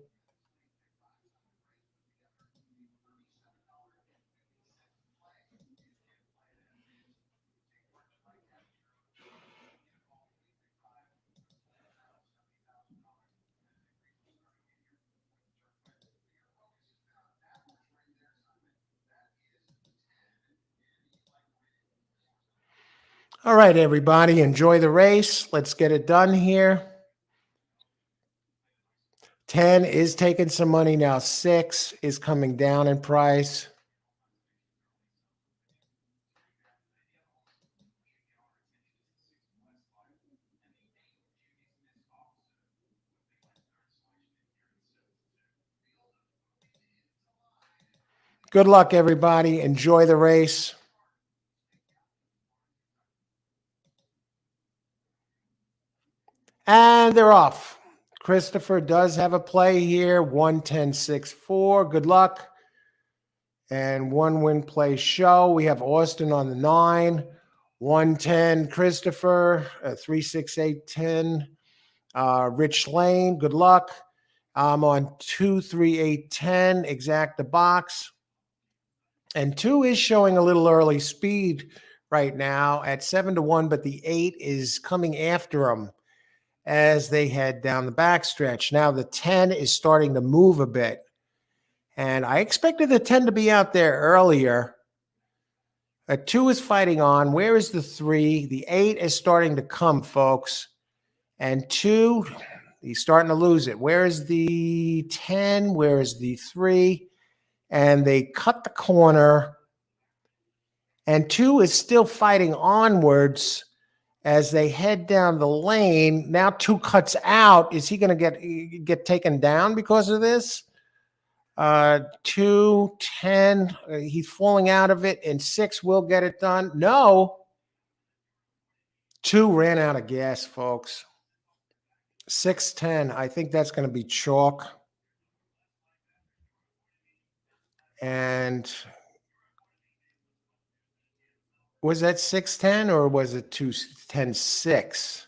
All right, everybody, enjoy the race. Let's get it done here. 10 is taking some money now. 6 is coming down in price. Good luck, everybody. Enjoy the race. And they're off. Christopher does have a play here. 110.64. Good luck. And 1 win play show. We have Austin on the 9. 110 Christopher. 36810. Rich Lane. Good luck. I'm on 23810. Exact the box. And 2 is showing a little early speed right now at 7-1, but the 8 is coming after them as they head down the backstretch. Now the 10 is starting to move a bit. And I expected the 10 to be out there earlier. A 2 is fighting on. Where is the 3? The 8 is starting to come, folks. And 2, he's starting to lose it. Where is the 10? Where is the 3? And they cut the corner. And 2 is still fighting onwards as they head down the lane. Now 2 cuts out. Is he going to get taken down because of this? 2, 10. He's falling out of it, and 6 will get it done. No. 2 ran out of gas, folks. 6-10. I think that's going to be chalk. And was that 6-10 or was it 2-10-6?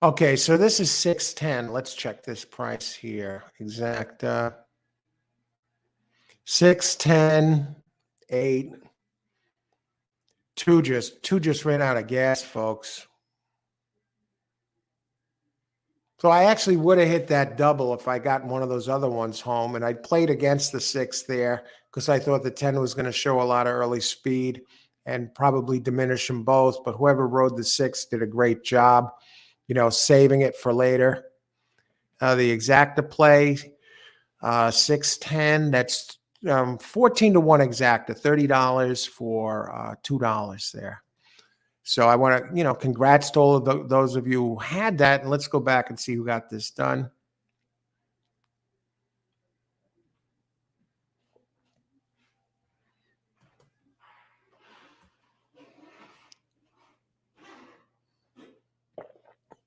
Okay, so this is 6-10. Let's check this price here. Exact 6-10, 8. 2 just ran out of gas, folks. So I actually would have hit that double if I got one of those other ones home, and I played against the 6 there because I thought the 10 was going to show a lot of early speed and probably diminish them both. But whoever rode the 6 did a great job, saving it for later. The exacta play, 6-10. That's 14-1 exacta, $30 for $2 there. So I want to, congrats to all of those of you who had that. And let's go back and see who got this done.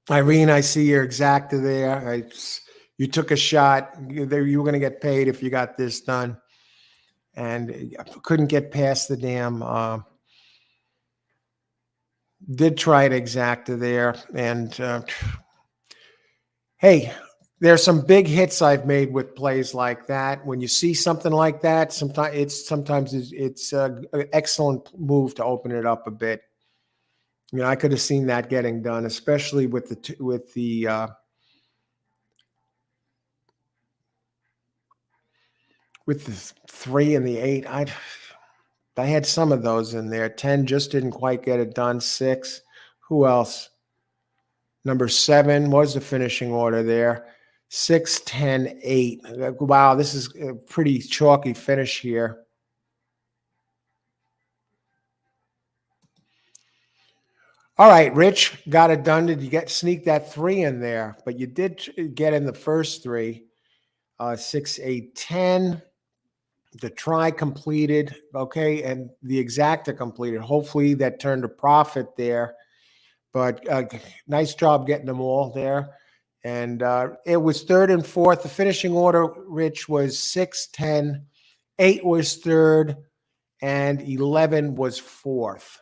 Irene, I see your exacta there. You took a shot. You were going to get paid if you got this done. And couldn't get past the damn. Did try it exacta there. And Hey, there's some big hits I've made with plays like that. When you see something like that, sometimes it's an excellent move to open it up a bit. I could have seen that getting done, especially with the 3 and the 8. I had some of those in there. 10 just didn't quite get it done. 6. Who else? Number 7 was the finishing order there. 6, 10, 8. Wow, this is a pretty chalky finish here. All right, Rich, got it done. Did you sneak that 3 in there? But you did get in the first 3. 6, 8, 10. The try completed, okay, and the exacta completed. Hopefully that turned a profit there. But nice job getting them all there. And it was third and fourth. The finishing order, Rich, was 6, 10, 8 was third, and 11 was fourth.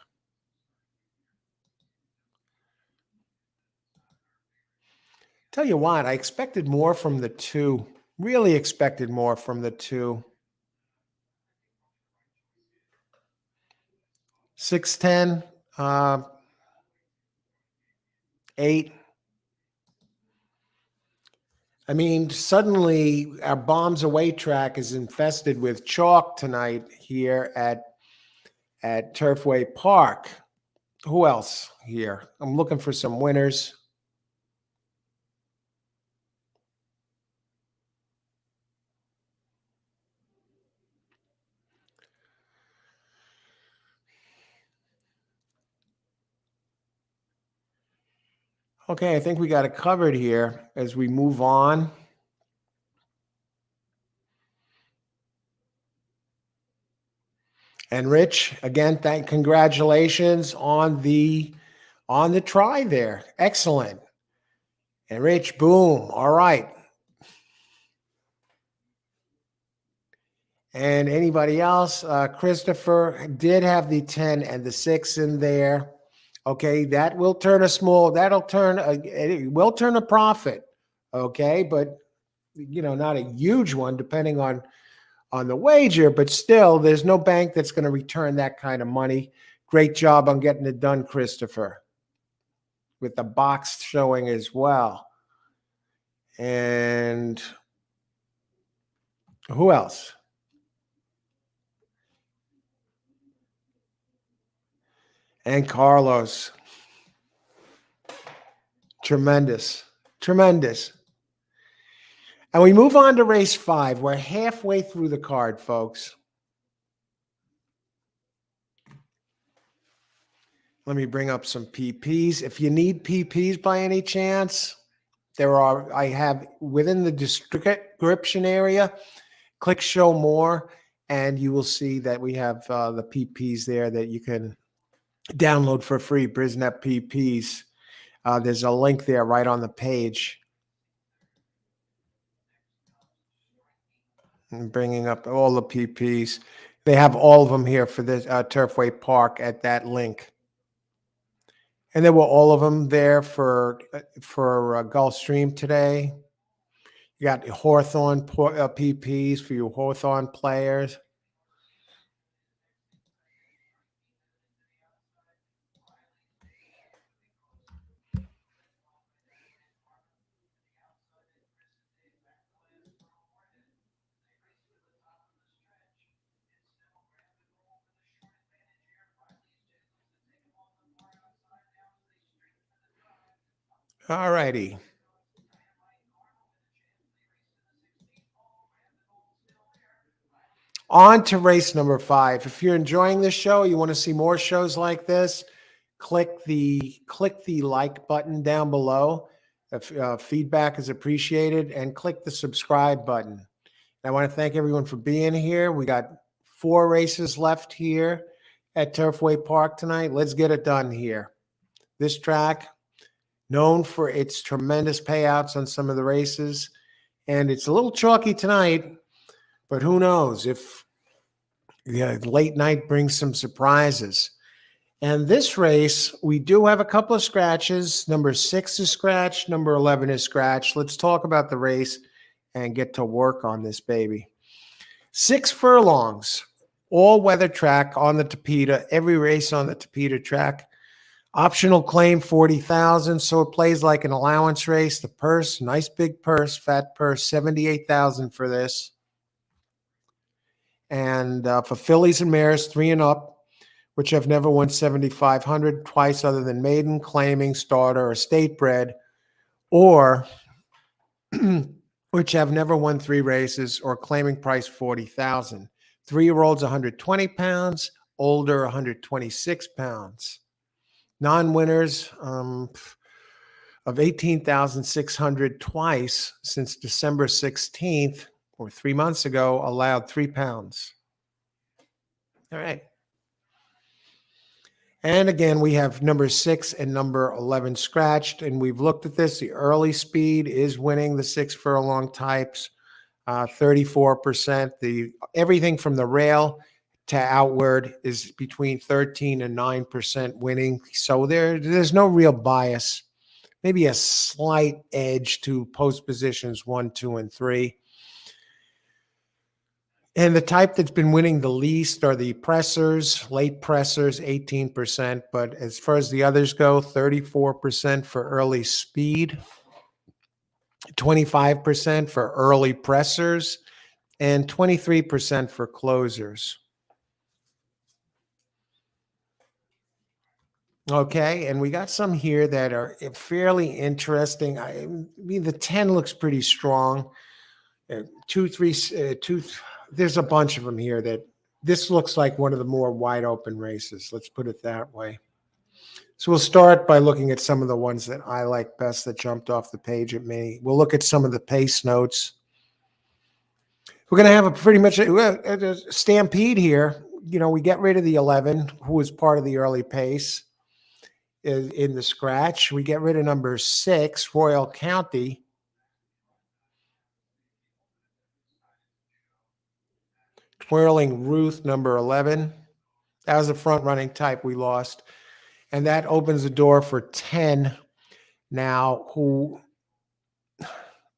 Tell you what, I expected more from the 2. Really expected more from the 2. 6, 10, 8. I mean, suddenly our bombs away track is infested with chalk tonight here at Turfway Park. Who else here? I'm looking for some winners. Okay, I think we got it covered here as we move on. And Rich, again, congratulations on the try there. Excellent. And Rich, boom. All right. And anybody else? Christopher did have the 10 and the 6 in there. Okay, that will turn it will turn a profit. Okay, but not a huge one depending on the wager, but still there's no bank that's going to return that kind of money. Great job on getting it done, Christopher, with the box showing as well. And who else? And Carlos. Tremendous. And we move on to race 5. We're halfway through the card, folks. Let me bring up some PPs. If you need PPs by any chance, I have within the description area, click show more, and you will see that we have the PPs there that you can download for free, Brisnet PPs. There's a link there right on the page. I'm bringing up all the PPs. They have all of them here for this Turfway Park at that link. And there were all of them there for Gulfstream today. You got Hawthorne PPs for your Hawthorne players. All righty. On to race number 5. If you're enjoying this show, you want to see more shows like this, click the like button down below. If feedback is appreciated, and click the subscribe button. I want to thank everyone for being here. We got 4 races left here at Turfway Park tonight. Let's get it done here. This track, known for its tremendous payouts on some of the races, and it's a little chalky tonight, but who knows if late night brings some surprises. And this race, we do have a couple of scratches. Number 6 is scratched. Number 11 is scratched. Let's talk about the race and get to work on this baby. 6 furlongs, all-weather track on the Tapeta. Every race on the Tapeta track. Optional claim 40,000, so it plays like an allowance race. The purse, nice big purse, fat purse, 78,000 for this. And for fillies and mares, 3 and up, which have never won 7,500 twice other than maiden, claiming, starter, or state bred, or which have never won 3 races or claiming price 40,000. 3-year-olds 120 pounds, older 126 pounds. Non-winners of 18,600 twice since December 16th, or 3 months ago, allowed 3 pounds. All right. And again, we have number 6 and number 11 scratched, and we've looked at this. The early speed is winning the 6 furlong types, 34%. Everything from the rail to outward is between 13 and 9% winning. So there's no real bias. Maybe a slight edge to post positions 1, 2, and 3. And the type that's been winning the least are the pressers, late pressers, 18%. But as far as the others go, 34% for early speed, 25% for early pressers, and 23% for closers. Okay, and we got some here that are fairly interesting. I mean, the 10 looks pretty strong. 2, 3, 2. There's a bunch of them here that this looks like one of the more wide open races. Let's put it that way. So we'll start by looking at some of the ones that I like best that jumped off the page at me. We'll look at some of the pace notes. We're going to have a pretty much a stampede here. You know, we get rid of the 11, who was part of the early pace in the scratch. We get rid of number 6, Royal County. Twirling Ruth, number 11. That was a front-running type we lost. And that opens the door for 10 now, who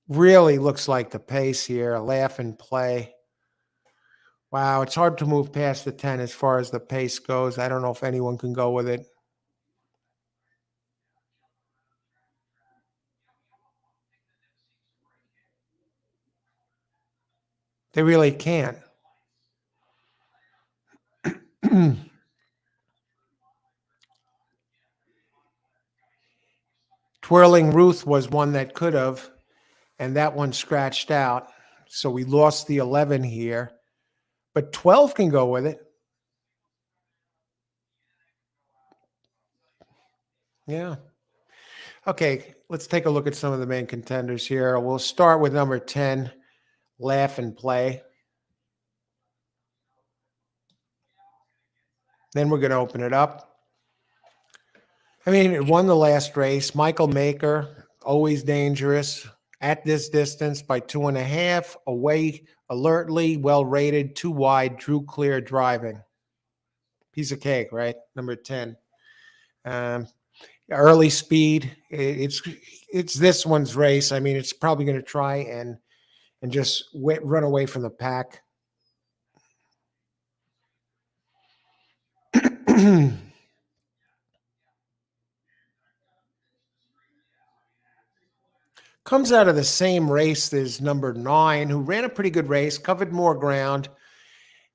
really looks like the pace here. Laugh and Play. Wow, it's hard to move past the 10 as far as the pace goes. I don't know if anyone can go with it. They really can't. Twirling Ruth was one that could have, and that one scratched out. So we lost the 11 here. But 12 can go with it. Yeah. Okay, let's take a look at some of the main contenders here. We'll start with number 10, Laugh and Play. Then we're going to open it up. I mean, it won the last race. Michael Maker, always dangerous. At this distance by 2.5, away alertly, well rated, 2 wide, drew clear driving. Piece of cake, right? Number 10. Early speed. It's this one's race. I mean, it's probably going to try and just run away from the pack. Comes out of the same race as number 9, who ran a pretty good race, covered more ground.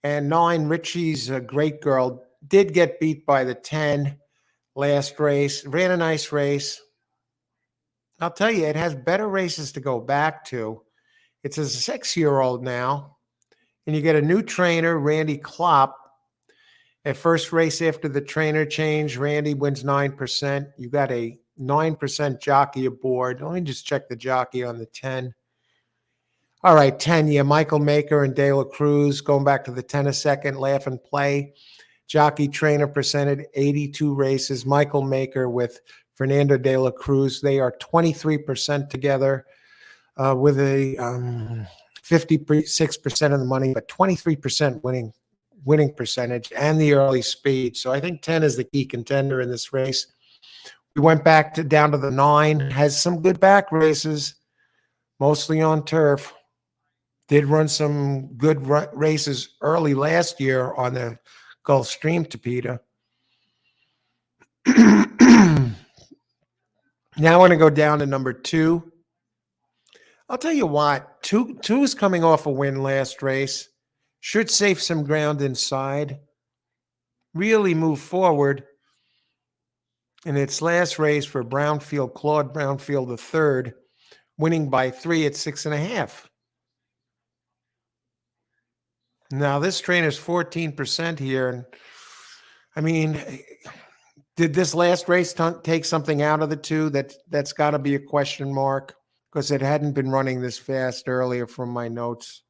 And 9, Richie's a great girl, did get beat by the 10 last race. Ran a nice race. I'll tell you, it has better races to go back to. It's a 6-year-old now. And you get a new trainer, Randy Klopp. At first race after the trainer change, Randy wins 9%. You got a 9% jockey aboard. Let me just check the jockey on the 10. All right, 10, yeah, Michael Maker and De La Cruz. Going back to the 10 a second, Laugh and Play. Jockey trainer presented 82 races. Michael Maker with Fernando De La Cruz. They are 23% together with a 56% of the money, but 23% winning winning percentage and the early speed. So I think 10 is the key contender in this race. We went back to down to the 9, has some good back races, mostly on turf. Did run some good races early last year on the Gulfstream Tapeta. Now I want to go down to number 2. I'll tell you what, two is coming off a win last race. Should save some ground inside. Really move forward in its last race for Claude Brownfield III, winning by 3 at 6.5. Now this train is 14% here. And I mean, did this last race take something out of the 2? That's got to be a question mark, because it hadn't been running this fast earlier from my notes.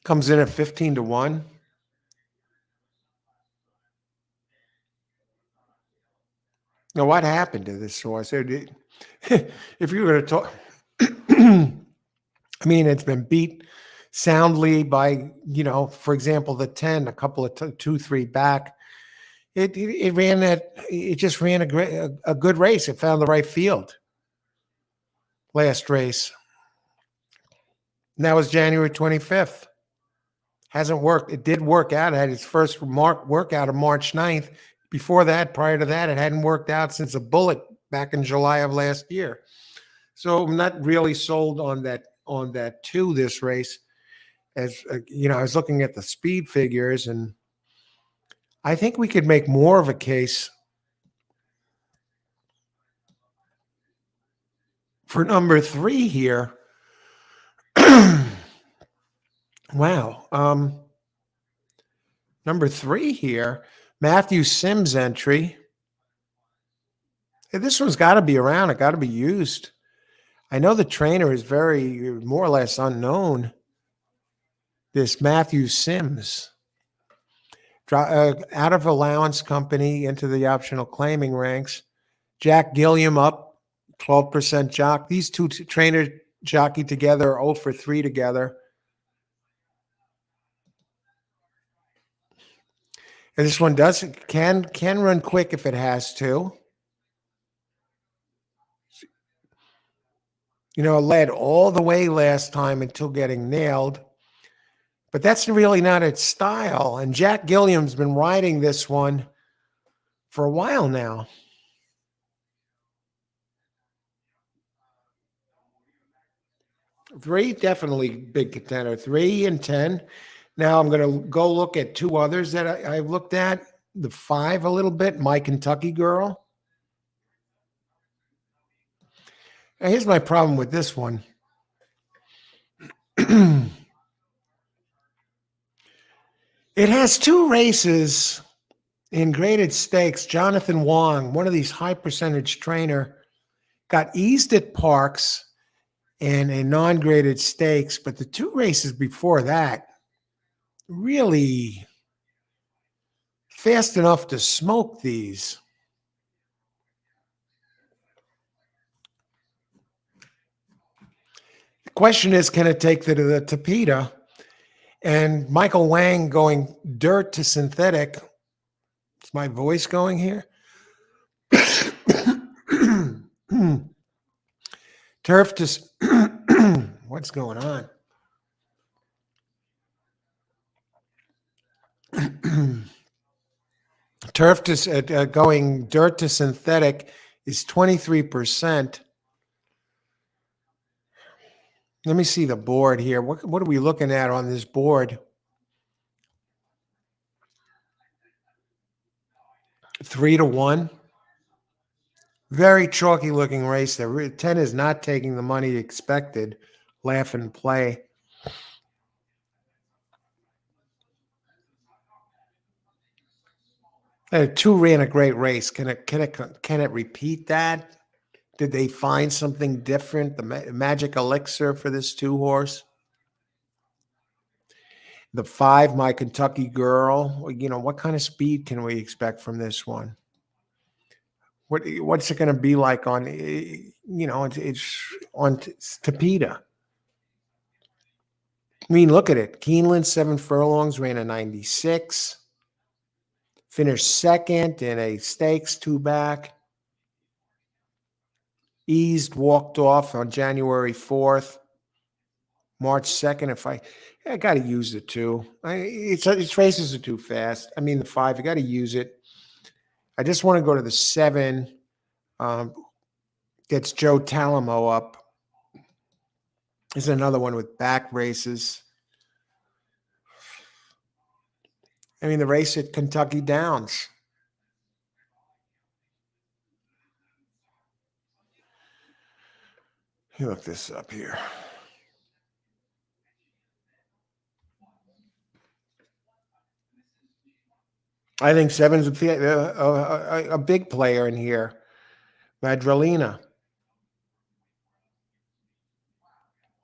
Comes in at 15-1. Now, what happened to this horse? If you were to talk, I mean, it's been beat soundly by, for example, the 10, a couple of 2, 3 back. It just ran a good race. It found the right field last race. And that was January 25th. Hasn't worked. It did work out. It had its first workout on March 9th. Before that, prior to that, it hadn't worked out since a bullet back in July of last year. So I'm not really sold on that 2 this race. As I was looking at the speed figures, and I think we could make more of a case for number 3 here. Wow. Number 3 here, Matthew Sims entry. Hey, this one's got to be around. It got to be used. I know the trainer is more or less unknown. This Matthew Sims. Out of allowance company into the optional claiming ranks. Jack Gilliam up, 12% jock. These 2 trainers jockey together, 0 for 3 together. And this one can run quick if it has to. It led all the way last time until getting nailed. But that's really not its style. And Jack Gilliam's been riding this one for a while now. Three, definitely big contender. 3 and 10. Now I'm going to go look at 2 others that I've looked at. The 5 a little bit, My Kentucky Girl. Now, here's my problem with this one. It has 2 races in graded stakes. Jonathan Wong, one of these high percentage trainer, got eased at Parks and a non-graded stakes, but the 2 races before that, really fast enough to smoke these. The question is, can it take the Tapeta? And Michael Wang going dirt to synthetic. Is my voice going here? Turf to what's going on? Turf to going dirt to synthetic is 23%. Let me see the board here. What are we looking at on this board? 3-1. Very chalky looking race there. 10 is not taking the money expected. Laugh and play. And 2 ran a great race. Can it repeat that? Did they find something different? The magic elixir for this 2 horse? The 5, My Kentucky Girl. What kind of speed can we expect from this one? What's it going to be like on? It's on Tapeta. I mean, look at it. Keeneland, 7 furlongs, ran a 96. Finished second in a stakes, 2 back. Eased, walked off on January 4th. March 2nd. I got to use the 2. Its races are too fast. I mean, the 5, you got to use it. I just want to go to the 7. Gets Joe Talamo up. There's another one with back races. I mean, the race at Kentucky Downs. Let me look this up here. I think 7's a big player in here. Madrelina.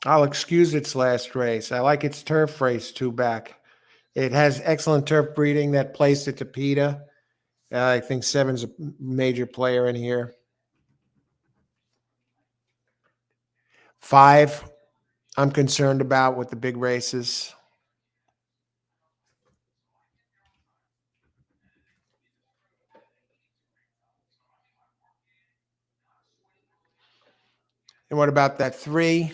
I'll excuse its last race. I like its turf race 2 back. It has excellent turf breeding. That placed it to PETA. I think 7's a major player in here. 5, I'm concerned about with the big races. And what about that 3?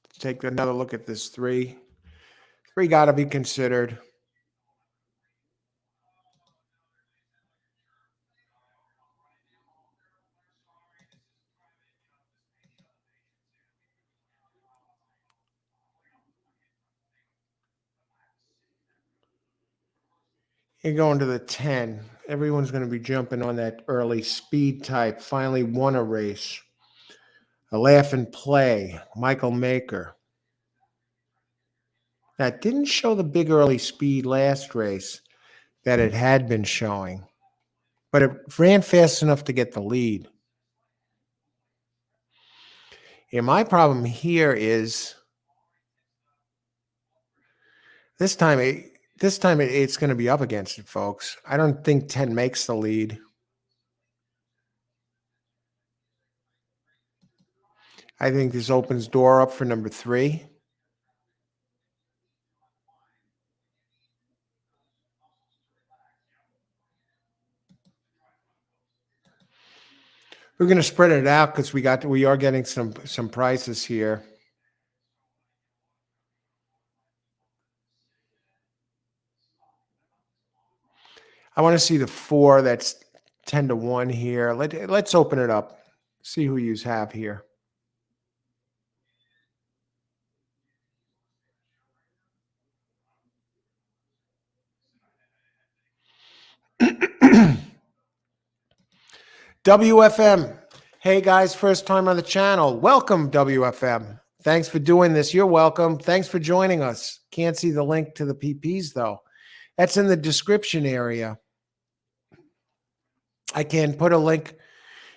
Let's take another look at this 3. 3 got to be considered. You're going to the 10. Everyone's going to be jumping on that early speed type. Finally won a race. A Laugh and Play, Michael Maker. That didn't show the big early speed last race that it had been showing, but it ran fast enough to get the lead. And my problem here is this time it's going to be up against it, folks. I don't think 10 makes the lead. I think this opens door up for number 3. We're going to spread it out because we are getting some prices here. I want to see the 4 that's 10-1 here. Let's open it up. See who you have here. WFM. Hey guys, first time on the channel. Welcome, WFM. Thanks for doing this. You're welcome. Thanks for joining us. Can't see the link to the PPs though. That's in the description area. I can put a link.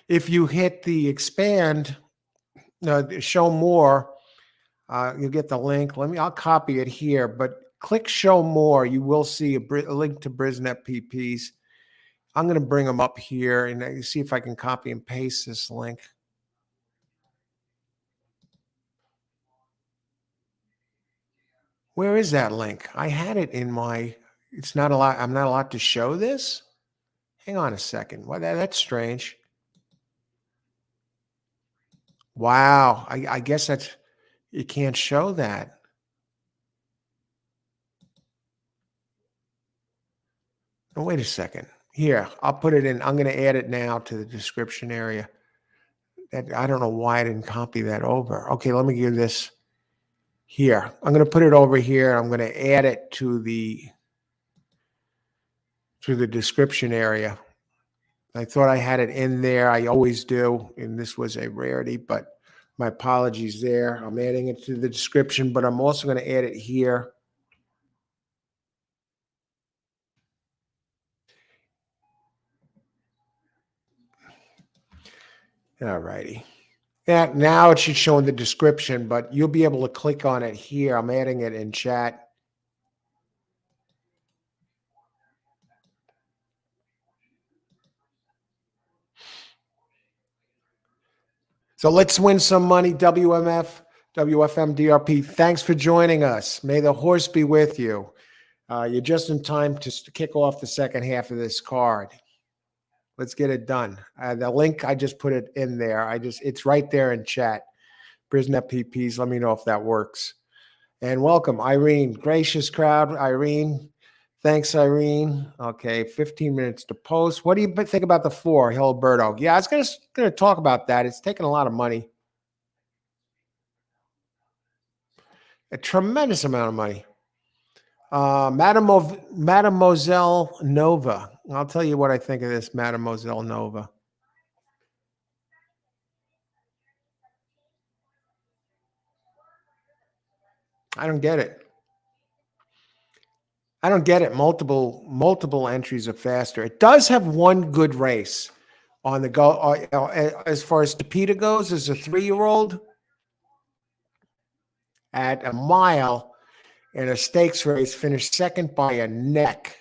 If you hit the expand, show more, you'll get the link. I'll copy it here, but click show more. You will see a link to Brisnet PPs. I'm going to bring them up here and see if I can copy and paste this link. Where is that link? I had it in my, it's not a lot. I'm not allowed to show this. Hang on a second. Well, that's strange. Wow. I guess you can't show that. Oh, wait a second. Here, I'll put it in. I'm going to add it now to the description area. I don't know why I didn't copy that over. Okay, let me give this here. I'm going to put it over here. I'm going to add it to the description area. I thought I had it in there. I always do, and this was a rarity, but my apologies there. I'm adding it to the description, but I'm also going to add it here. All righty. Yeah, now it should show in the description, but you'll be able to click on it here. I'm adding it in chat. So let's win some money, WMF, WFM, DRP. Thanks for joining us. May the horse be with you. You're just in time to kick off the second half of this card. Let's get it done. The link, I just put it in there. It's right there in chat. Brisnet PPs, let me know if that works. And welcome, Irene. Gracious crowd, Irene. Thanks, Irene. Okay, 15 minutes to post. What do you think about the 4, Hilberto? Yeah, I was going to talk about that. It's taking a lot of money. A tremendous amount of money. Mademoiselle Nova. I'll tell you what I think of this Mademoiselle Nova. I don't get it. I don't get it. Multiple entries are faster. It does have one good race on the go. As far as Tapeta goes, as a 3-year-old at a mile in a stakes race, finished second by a neck.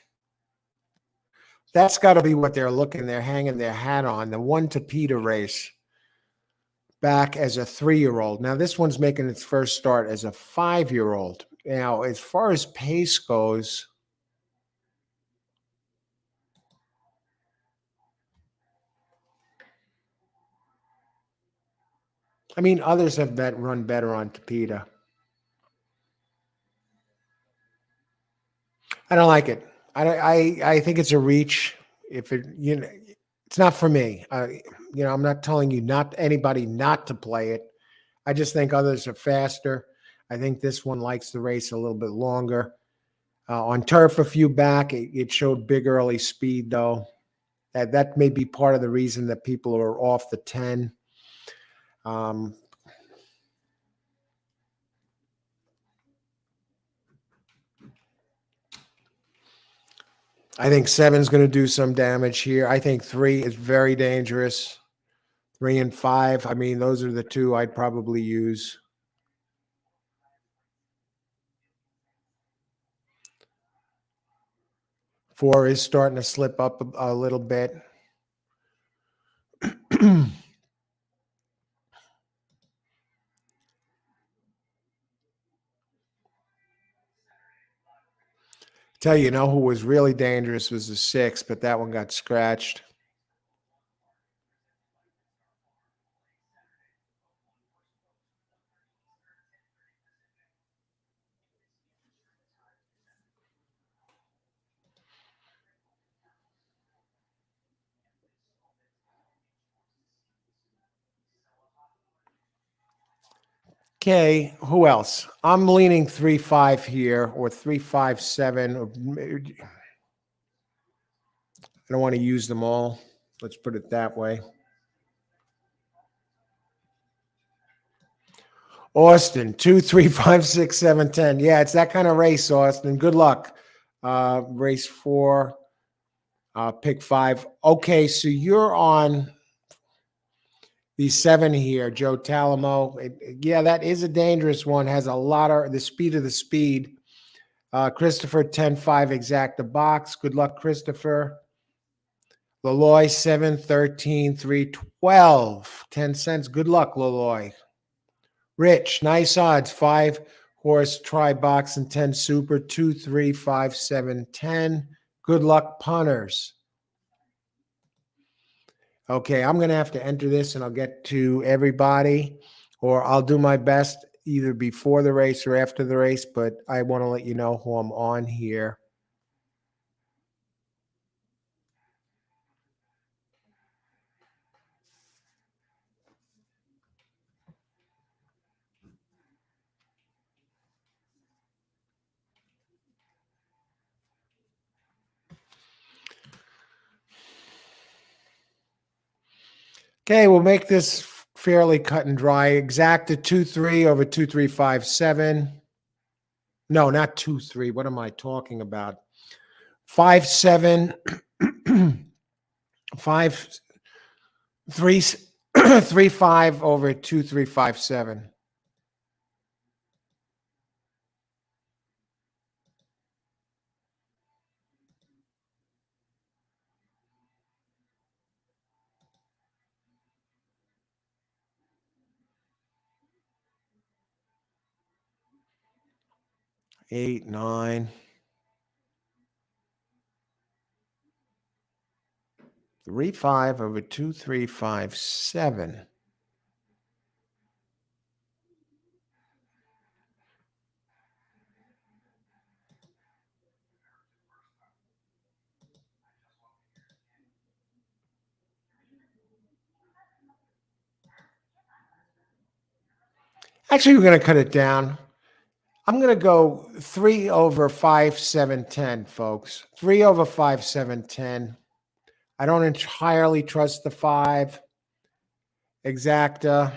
That's got to be what they're hanging their hat on. The one Tapeta race back as a 3-year-old. Now this one's making its first start as a 5-year-old. Now, as far as pace goes, I mean, others have run better on Tapeta. I don't like it. I think it's a reach. If it, it's not for me. I'm not telling you anybody not to play it. I just think others are faster. I think this one likes the race a little bit longer. On turf a few back, it showed big early speed though. That may be part of the reason that people are off the 10. I think 7's going to do some damage here. I think 3 is very dangerous. 3 and 5. I mean, those are the 2 I'd probably use. 4 is starting to slip up a little bit. Tell you, who was really dangerous was the 6, but that one got scratched. Okay, who else? I'm leaning 3-5 here or 3-5-7. I don't want to use them all. Let's put it that way. Austin, 2, 3, 5, 6, 7, 10. Yeah, it's that kind of race, Austin. Good luck. Race 4, pick 5. Okay, so you're on the 7 here, Joe Talamo. Yeah, that is a dangerous one. Has a lot of the speed of the speed. Christopher, 10-5, exacta box. Good luck, Christopher. Laloy, 7, 13, 3, 12. 10 cents. Good luck, Laloy. Rich, nice odds. 5 horse, try box, and 10 super. 2, 3, 5, 7, 10. Good luck, punters. Okay, I'm going to have to enter this and I'll get to everybody, or I'll do my best either before the race or after the race, but I want to let you know who I'm on here. Okay, we'll make this fairly cut and dry. Exacta 2-3 over 2-3-5-7. No, not 2-3. What am I talking about? 5-7, 5-3, 3-5 over 2-3-5-7. 8, 9. 3, 5 over 2, 3, 5, 7. Actually, we're going to cut it down. I'm going to go 3 over 5, 7, 10, folks. 3 over 5, 7, 10. I don't entirely trust the 5. Exacta.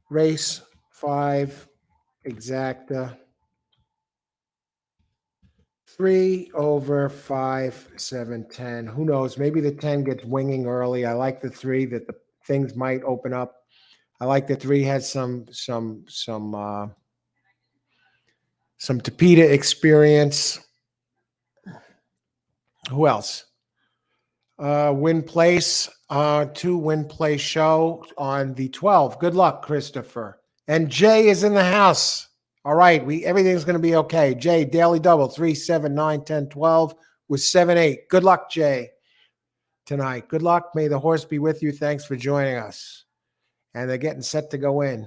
Race 5. Exacta. 3 over 5, 7, 10. Who knows? Maybe the 10 gets winging early. I like the 3 that the things might open up. I like the 3 has some Tapita experience. Who else? Win place, 2 win place show on the 12. Good luck, Christopher. And Jay is in the house. All right, everything's going to be okay. Jay, daily double, 3, 7, 9, 10, 12 with 7, 8. Good luck, Jay, tonight. Good luck. May the horse be with you. Thanks for joining us. And they're getting set to go in.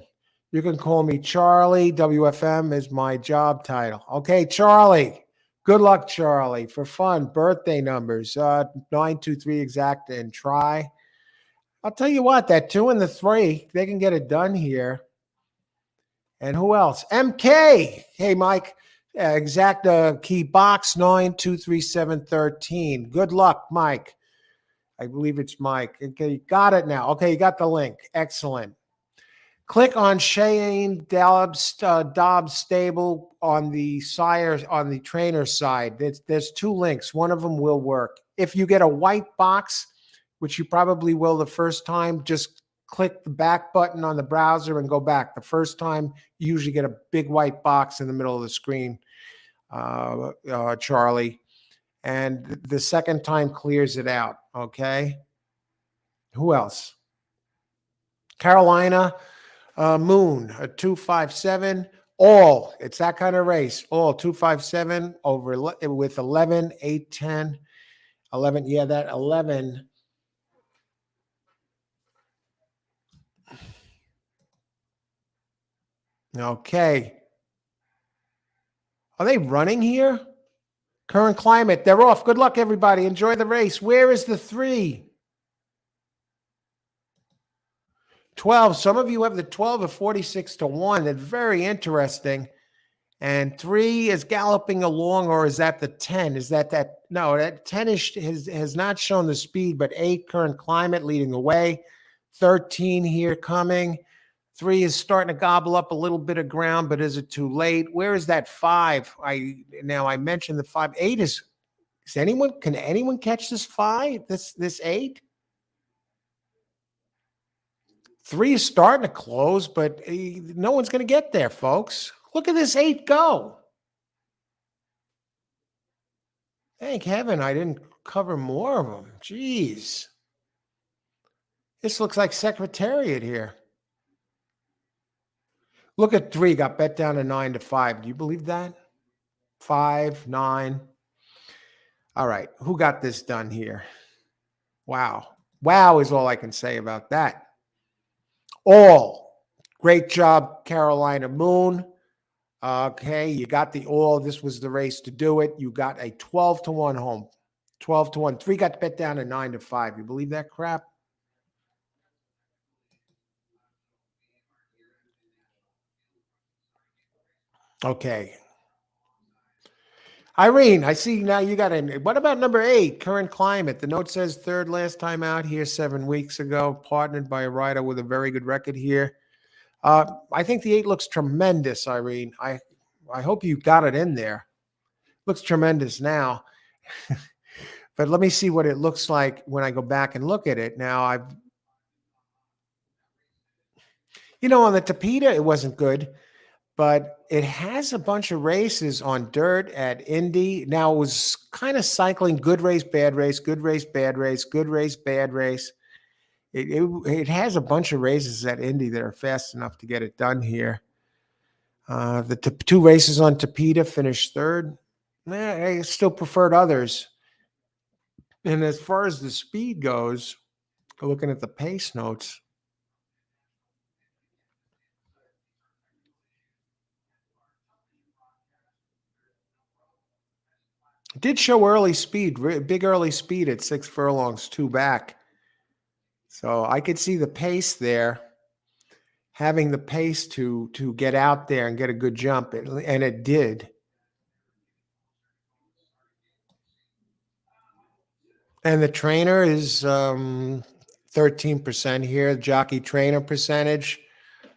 You can call me Charlie. WFM is my job title. Okay, Charlie. Good luck, Charlie. For fun, birthday numbers, 923 exact and try. I'll tell you what, that 2 and the 3, they can get it done here. And who else? MK. Hey, Mike. Exact key box 923 Good luck, Mike. I believe it's Mike. Okay, you got it now. Okay, you got the link. Excellent. Click on Shane Dobbs stable on the trainer side. There's 2 links. One of them will work. If you get a white box, which you probably will the first time, just click the back button on the browser and go back. The first time, you usually get a big white box in the middle of the screen, Charlie. And the second time clears it out, okay? Who else? Carolina. Moon, a 257. All, it's that kind of race. All 257 over with 11, 8, 10, 11. Yeah, that 11. Okay. Are they running here? Current climate. They're off. Good luck, everybody. Enjoy the race. Where is the 3? 12. Some of you have the 12 of 46 to 1. That's very interesting. And 3 is galloping along, or is that the 10? Is that no, that 10 has not shown the speed, but 8 current climate leading the way. 13 here coming. 3 is starting to gobble up a little bit of ground, but is it too late? Where is that 5? I mentioned the 5. 8 can anyone catch this 5? This 8? 3 is starting to close, but no one's going to get there, folks. Look at this 8 go. Thank heaven I didn't cover more of them. Jeez. This looks like Secretariat here. Look at 3, got bet down to 9 to 5. Do you believe that? 5, 9. All right. Who got this done here? Wow. Wow is all I can say about that. All. Great job, Carolina Moon. Okay, you got the all. This was the race to do it. You got a 12 to 1 home. 12 to 1. 3 got bet down to 9 to 5. You believe that crap? Okay. Irene, I see now you got in. What about number 8, current climate? The note says 3rd last time out here 7 weeks ago, partnered by a rider with a very good record here. I think the 8 looks tremendous, Irene. I hope you got it in there. Looks tremendous now. But let me see what it looks like when I go back and look at it. Now, on the Tapita, it wasn't good, but it has a bunch of races on dirt at Indy. Now, it was kind of cycling good race, bad race, good race, bad race, good race, bad race. It has a bunch of races at Indy that are fast enough to get it done here. The two races on Tapeta finished third. I still preferred others. And as far as the speed goes, looking at the pace notes, it did show early speed, big early speed at 6 furlongs, two back. So I could see the pace there, having the pace to get out there and get a good jump, and it did. And the trainer is 13% here. Jockey trainer percentage.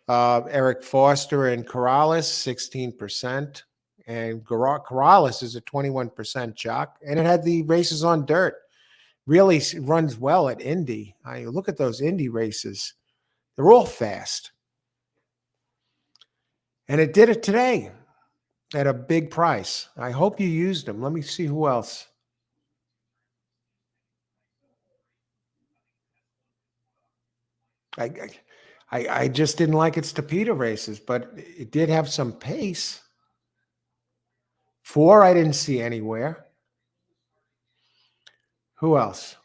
Eric Foster and Corrales, 16%. And Corrales is a 21% jock. And it had the races on dirt. Really runs well at Indy. I look at those Indy races. They're all fast. And it did it today at a big price. I hope you used them. Let me see who else. I just didn't like its Tapeta races, but it did have some pace. 4, I didn't see anywhere. Who else?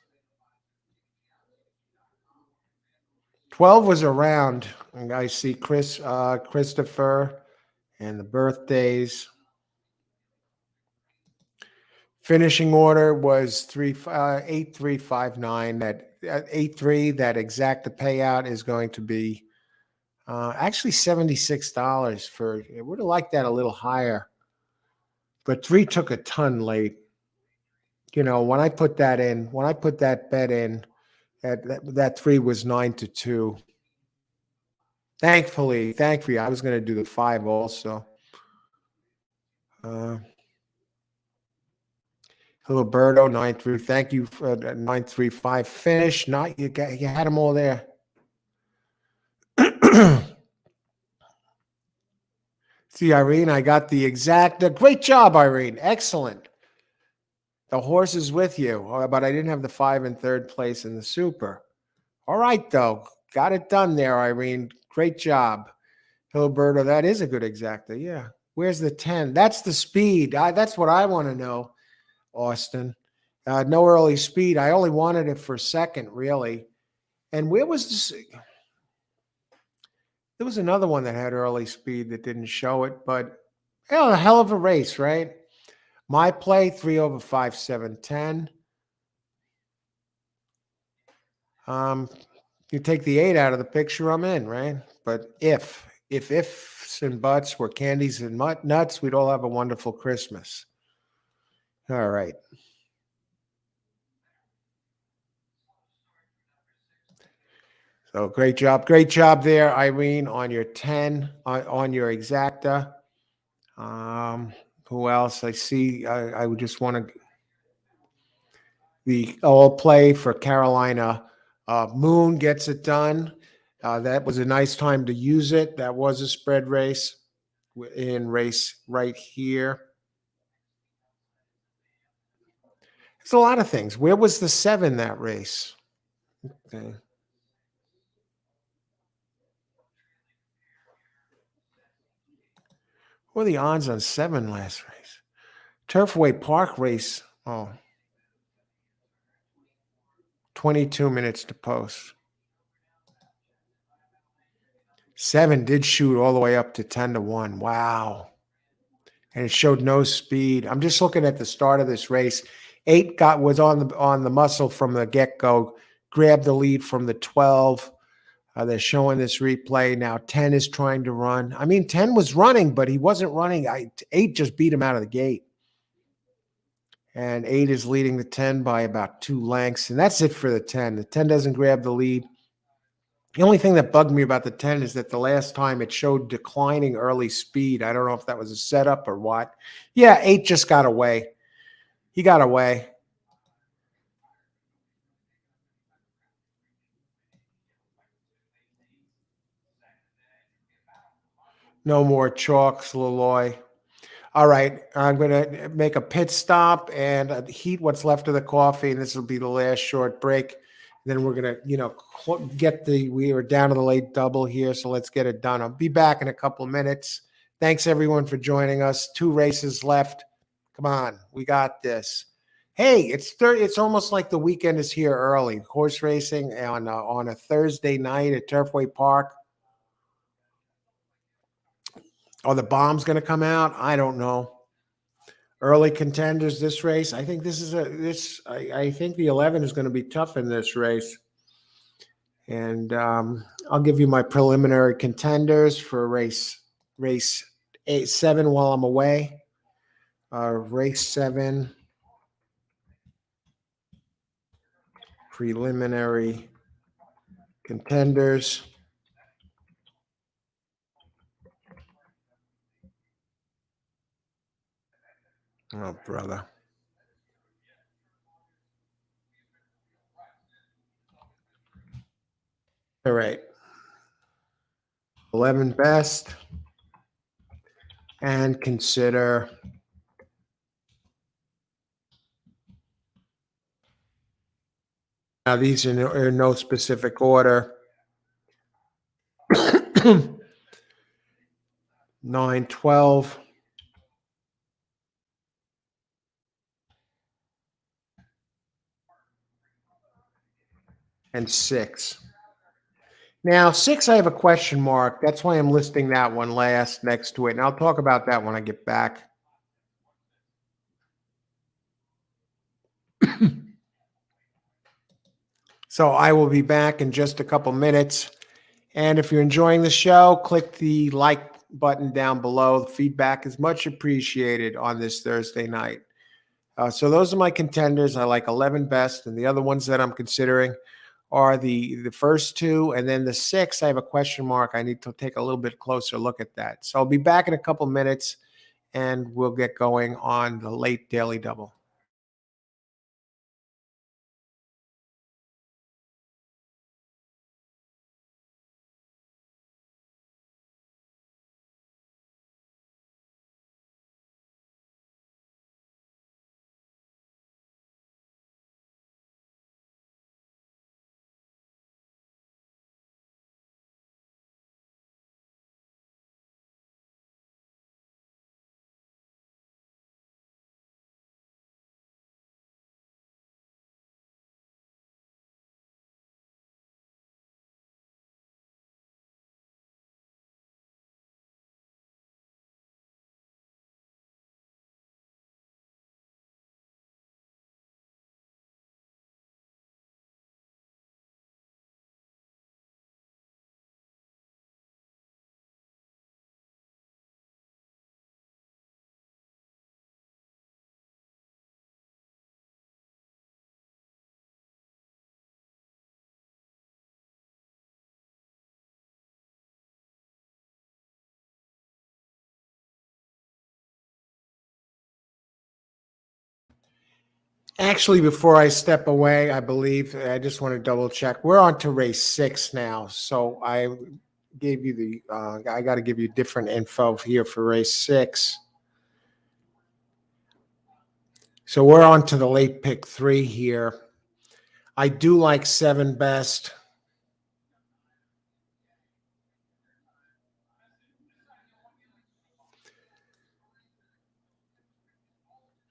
12 was around. And I see Christopher and the birthdays. Finishing order was 8359. That 83. That exact payout is going to be actually $76 for. I would have liked that a little higher, but 3 took a ton late. You know, when I put that bet in, that 3 was 9-2. Thankfully, I was going to do the 5 also. Roberto 9-3. Thank you for that 935 finish. You had them all there. See, Irene, I got the exact. Great job, Irene. Excellent. The horse is with you, but I didn't have the 5 in third place in the Super. All right, though. Got it done there, Irene. Great job. Roberto, that is a good exacta. Yeah. Where's the 10? That's the speed. That's what I want to know. Austin. No early speed. I only wanted it for second, really. And where was this? There was another one that had early speed that didn't show it, but a hell of a race, right? My play, 3 over 5, 7, 10. You take the 8 out of the picture, I'm in, right? But if ifs and buts were candies and nuts, we'd all have a wonderful Christmas. All right. So great job there, Irene, on your 10, on your exacta. Who else? I see. I would just want to the all play for Carolina. Moon gets it done. That was a nice time to use it. That was a spread race in race right here. There's a lot of things. Where was the 7 that race? Okay. What are the odds on 7 last race? Turfway Park race. Oh, 22 minutes to post. 7 did shoot all the way up to 10-1. Wow. And it showed no speed. I'm just looking at the start of this race. 8 was on the muscle from the get-go, grabbed the lead from the 12. They're showing this replay. Now 10 is trying to run. I mean, 10 was running, but he wasn't running. 8 just beat him out of the gate. And 8 is leading the 10 by about 2 lengths. And that's it for the 10. The 10 doesn't grab the lead. The only thing that bugged me about the 10 is that the last time it showed declining early speed. I don't know if that was a setup or what. Yeah, 8 just got away. He got away. No more chalks, Leloy. All right, I'm going to make a pit stop and heat what's left of the coffee, and this will be the last short break. Then we're going to, we are down to the late double here, so let's get it done. I'll be back in a couple of minutes. Thanks everyone for joining us. 2 races left. Come on, we got this. Hey, it's almost like the weekend is here early. Horse racing on a Thursday night at Turfway Park. Are the bombs going to come out? I don't know. Early contenders this race. I think this is a this. I think the 11 is going to be tough in this race. And I'll give you my preliminary contenders for race 7 while I'm away. Race 7 preliminary contenders. Oh, brother. All right. 11 best. And consider now these are in no specific order. 9, 12. And 6. Now, 6, I have a question mark. That's why I'm listing that one last next to it. And I'll talk about that when I get back. So I will be back in just a couple minutes. And if you're enjoying the show, click the like button down below. The feedback is much appreciated on this Thursday night. So those are my contenders. I like 11 best, and the other ones that I'm considering are the first 2, and then the 6. I have a question mark. I need to take a little bit closer look at that. So I'll be back in a couple minutes, and we'll get going on the late daily double. Actually, before I step away, I believe I just want to double check. We're on to race 6 now. So I gave you I got to give you different info here for race 6. So we're on to the late pick 3 here. I do like 7 best.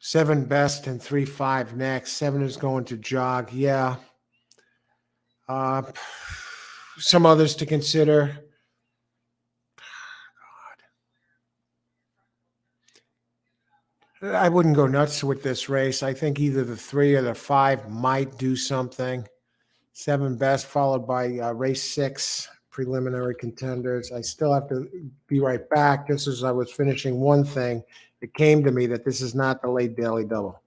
Seven best and 3-5 next. 7 is going to jog. Yeah. Some others to consider. I wouldn't go nuts with this race. I think either the 3 or the 5 might do something. 7 best, followed by race 6 preliminary contenders. I still have to be right back. Just as I was finishing one thing, it came to me that this is not the late daily double.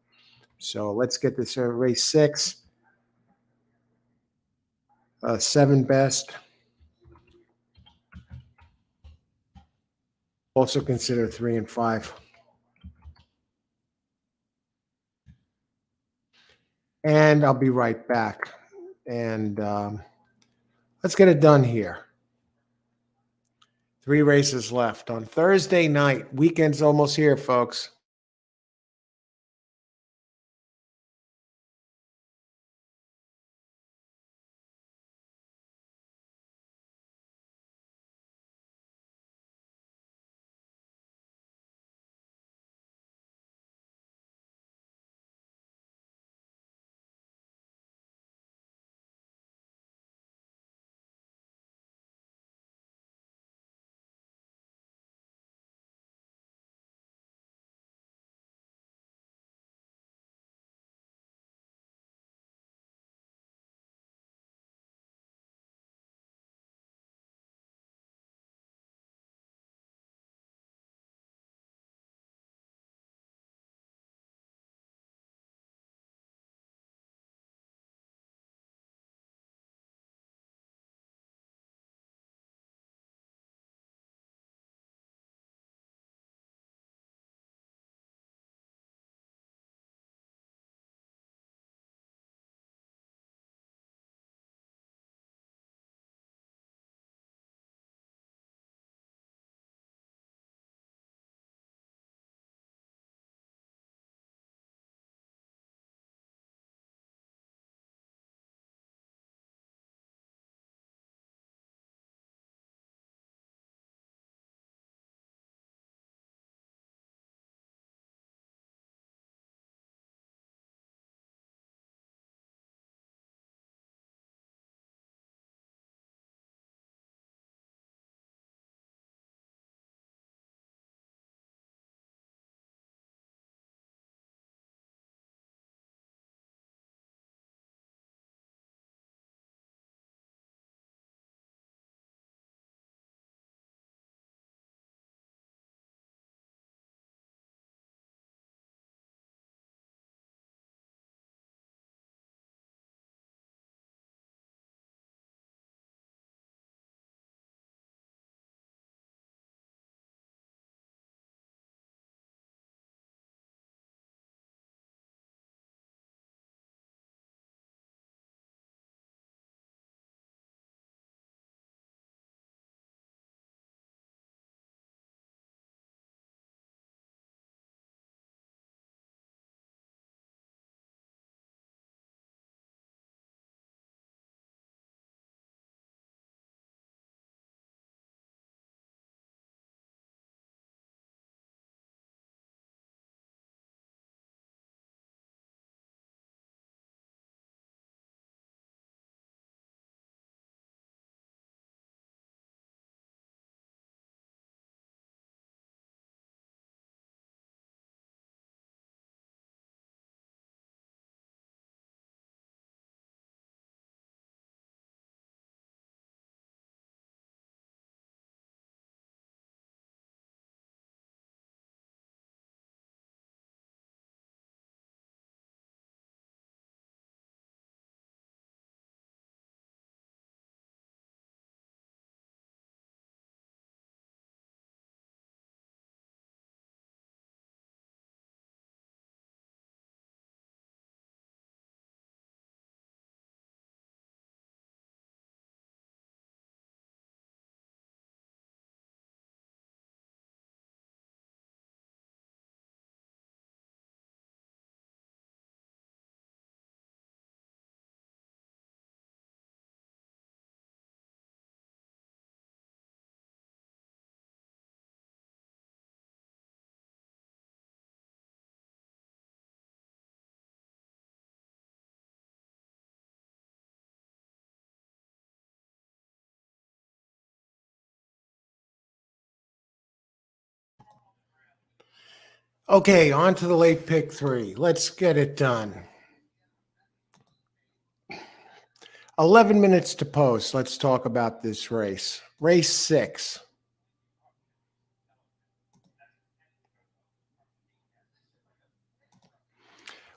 So let's get this race 6. 7 best. Also consider 3 and 5. And I'll be right back. And let's get it done here. 3 races left on Thursday night. Weekend's almost here, folks. Okay, on to the late pick three. Let's get it done. 11 minutes to post. Let's talk about this race. Race 6.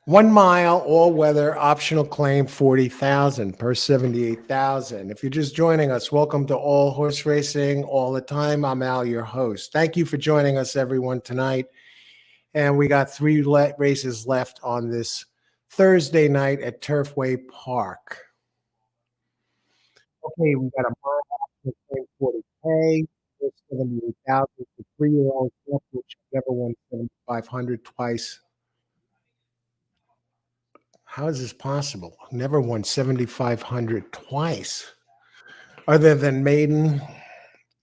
1 mile, all weather, optional claim 40,000 per 78,000. If you're just joining us, welcome to All Horse Racing All the Time. I'm Al, your host. Thank you for joining us, everyone, tonight. And we got three races left on this Thursday night at Turfway Park. Okay, we got a mile optional claim 40K, 78,000 for 3-year-olds, which never won 7,500 twice. How is this possible? Never won 7,500 twice. Other than maiden,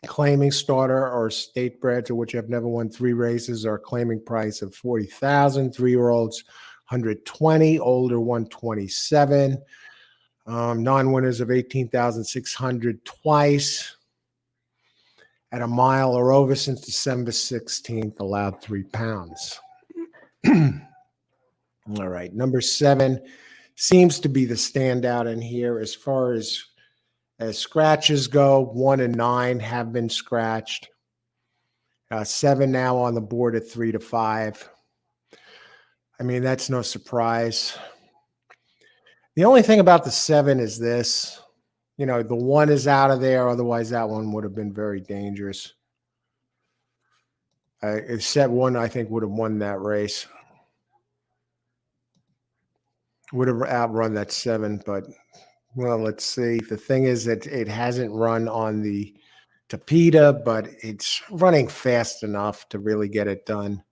claiming starter, or state breds, or which have never won 3 races, or claiming price of 40,000. 3-year-olds, 120, older 127. Non-winners of 18,600 twice at a mile or over since December 16th, allowed 3 pounds. All right, number 7 seems to be the standout in here as far as scratches go. 1 and 9 have been scratched. 7 now on the board at 3 to 5. I mean, that's no surprise. The only thing about the 7 is this. The 1 is out of there. Otherwise, that one would have been very dangerous. If set 1, I think, would have won that race. Would have outrun that 7, but well, let's see. The thing is that it hasn't run on the Tapeta, but it's running fast enough to really get it done.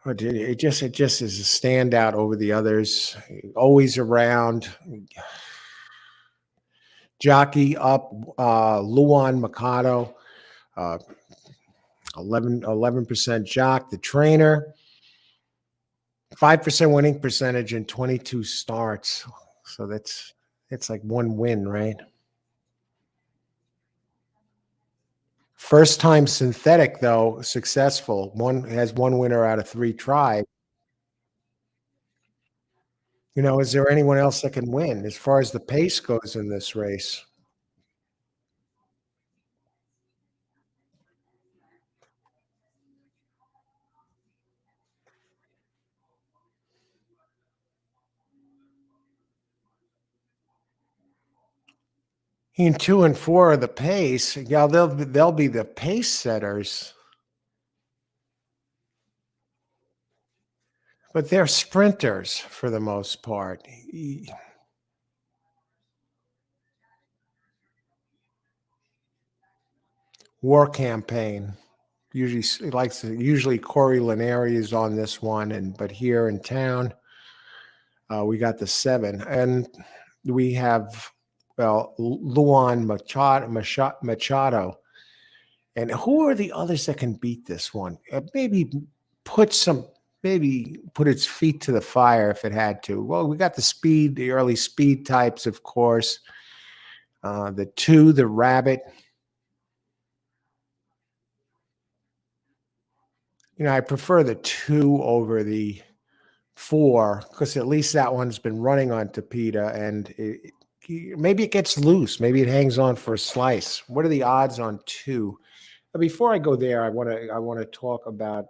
But it just is a standout over the others. Always around. Jockey up, Luan Mikado, 11% jock. The trainer, 5% winning percentage in 22 starts. So it's like 1 win, right? First time synthetic, though, successful. Has 1 winner out of 3 tries. Is there anyone else that can win as far as the pace goes in this race? In 2 and 4 are the pace. Yeah, they'll be the pace setters, but they're sprinters for the most part. War Campaign usually Corey Lineri is on this one, but here in town, we got the 7, and we have Luan Machado. And who are the others that can beat this one? Put maybe put its feet to the fire if it had to. Well, we got the early speed types, of course. The 2, the Rabbit. I prefer the 2 over the 4 because at least that one's been running on Tapeta, and maybe it gets loose. Maybe it hangs on for a slice. What are the odds on 2? Before I go there, I want to talk about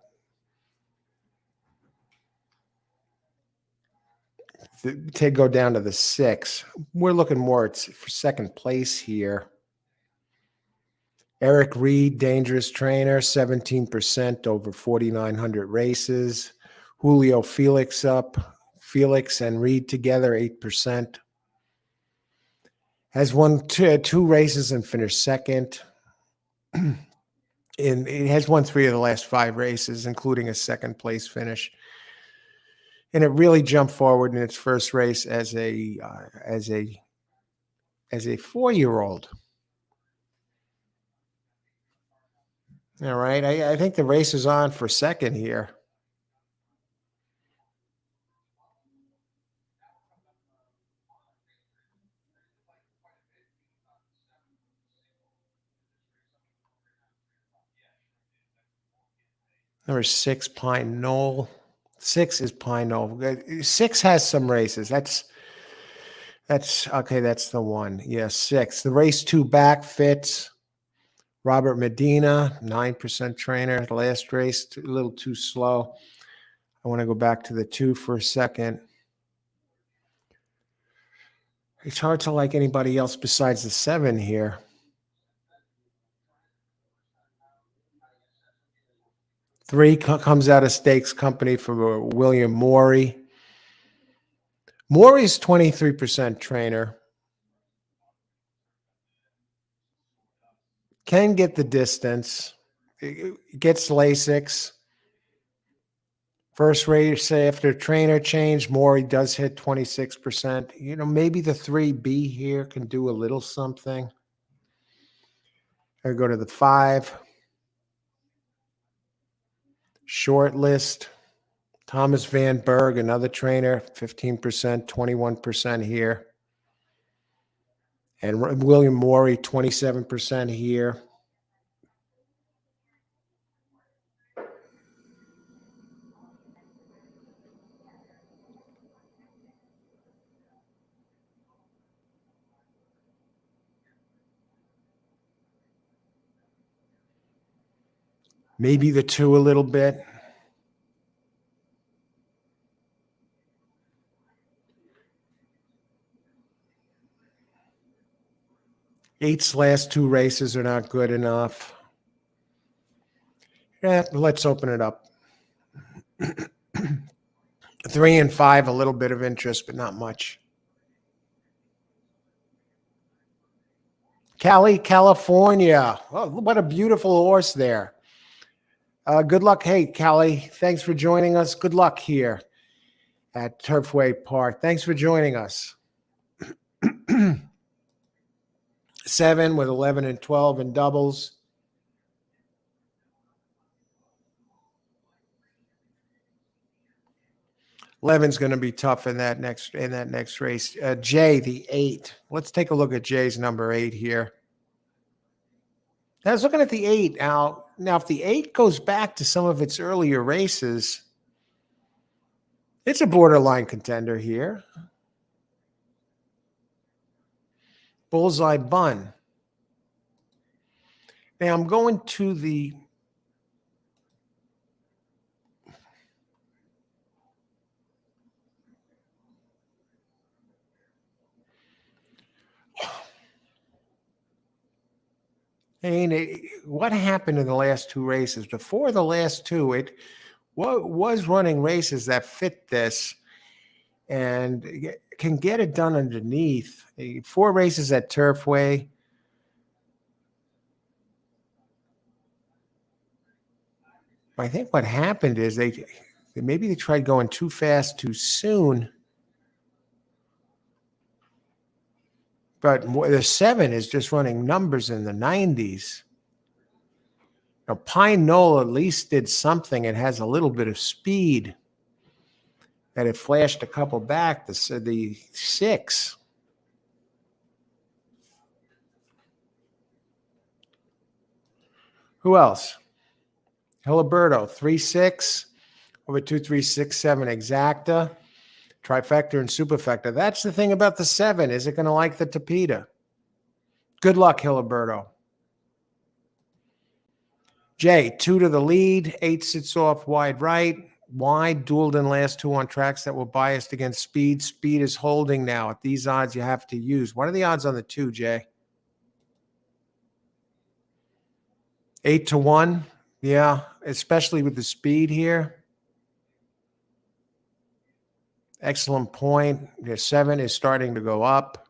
to go down to the 6. We're looking more for second place here. Eric Reed, dangerous trainer, 17% over 4,900 races. Julio Felix up. Felix and Reed together, 8%. Has won 2 races and finished second. And it has won 3 of the last 5 races, including a second place finish. And it really jumped forward in its first race as a 4-year-old. All right, I think the race is on for second here. Number 6, Pine Knoll. 6 is Pine Knoll. 6 has some races. That's okay. That's the one. Yeah, 6. The race 2 back fits. Robert Medina, 9% trainer. The last race, a little too slow. I want to go back to the 2 for a second. It's hard to like anybody else besides the 7 here. 3 comes out of Stakes Company for William Morey. Morey's 23% trainer. Can get the distance. It gets Lasix. First race after trainer change, Morey does hit 26%. Maybe the 3B here can do a little something. I go to the 5. Short list. Thomas Van Berg, another trainer, 15%, 21% here. And William Morey, 27% here. Maybe the 2 a little bit. 8's last 2 races are not good enough. Yeah, let's open it up. 3 and 5, a little bit of interest, but not much. Cali, California. Oh, what a beautiful horse there. Good luck. Hey, Cali, thanks for joining us. Good luck here at Turfway Park. Thanks for joining us. 7 with 11 and 12 in doubles. 11's going to be tough in that next race. Jay, the 8. Let's take a look at Jay's number 8 here. I was looking at the 8. Now, if the 8 goes back to some of its earlier races, it's a borderline contender here. Bullseye Bun. Now, I'm going to the what happened in the last 2 races? Before the last 2, it was running races that fit this and can get it done underneath. 4 races at Turfway. I think what happened is maybe they tried going too fast too soon. But the 7 is just running numbers in the 90s. Now, Pine Knoll at least did something. It has a little bit of speed. And it flashed a couple back, the 6. Who else? Hiliberto, 3-6 over 2-3-6-7 exacta, trifecta and superfecta. That's the thing about the 7. Is it going to like the Tapeta? Good luck, Hiliberto. Jay, 2 to the lead, 8 sits off wide right. Wide, dueled in last 2 on tracks that were biased against speed. Speed is holding now. At these odds, you have to use. What are the odds on the 2, Jay? 8 to 1. Yeah, especially with the speed here. Excellent point. The 7 is starting to go up.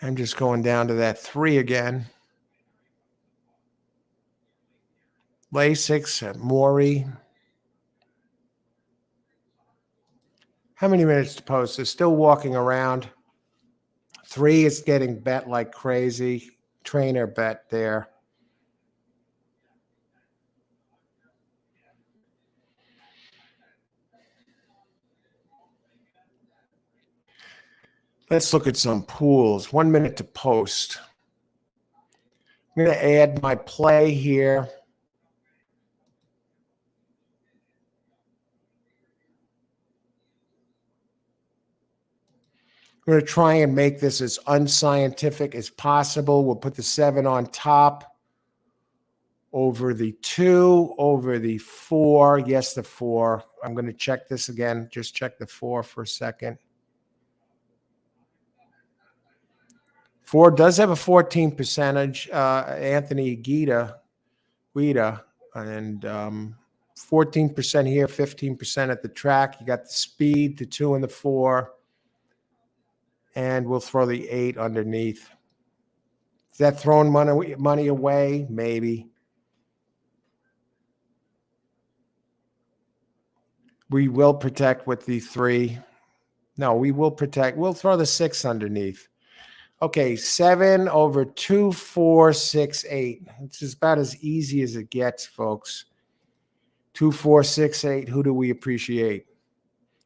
I'm just going down to that 3 again. Lasix at Morey. How many minutes to post? They're still walking around. 3 is getting bet like crazy. Trainer bet there. Let's look at some pools. 1 minute to post. I'm going to add my play here. I'm going to try and make this as unscientific as possible. We'll put the 7 on top, over the 2, over the 4. Yes, the 4. I'm going to check this again. Just check the 4 for a second. 4 does have a 14 percentage. Anthony Guida, and 14% here, 15% at the track. You got the speed, the 2 and the 4. And we'll throw the 8 underneath. Is that throwing money away? Maybe. We will protect with the 3. No, we will protect. We'll throw the 6 underneath. Okay, 7 over 2, 4, 6, 8. It's about as easy as it gets, folks. 2, 4, 6, 8. Who do we appreciate?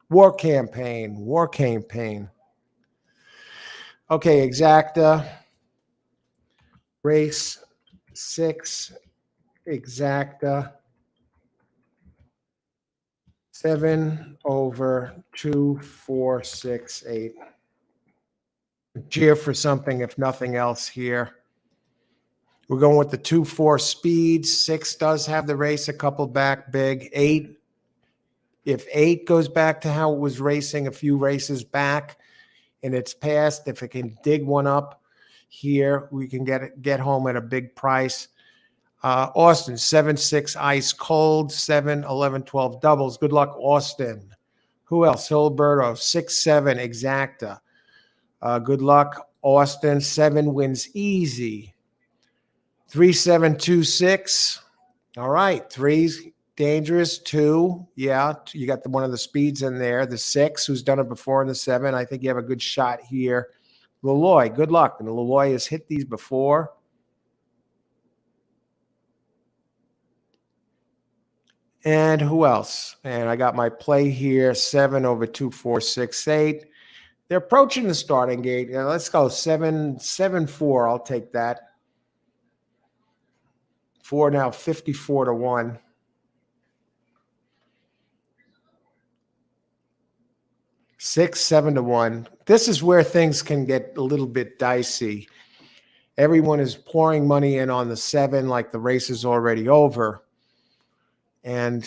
War campaign. War campaign. Okay, exacta. Race 6. Exacta. 7 over 2, 4, 6, 8. Cheer for something, if nothing else here. We're going with the 2, 4 speeds. 6 does have the race a couple back big. 8, if 8 goes back to how it was racing a few races back in its past, if it can dig one up here, we can get home at a big price. Austin, 7, 6 ice cold, 7, 11, 12 doubles. Good luck, Austin. Who else? Hilberto, 6, 7 exacta. Good luck, Austin. 7 wins easy. 3, 7, 2, 6. All right. 3's dangerous. 2. Yeah. You got one of the speeds in there. The 6, who's done it before, in the 7. I think you have a good shot here. Laloy, good luck. And Laloy has hit these before. And who else? And I got my play here, 7 over 2, 4, 6, 8. They're approaching the starting gate. Let's go 7, 7, 4. I'll take that. 4 now, 54 to 1. 6, 7 to 1. This is where things can get a little bit dicey. Everyone is pouring money in on the 7 like the race is already over. And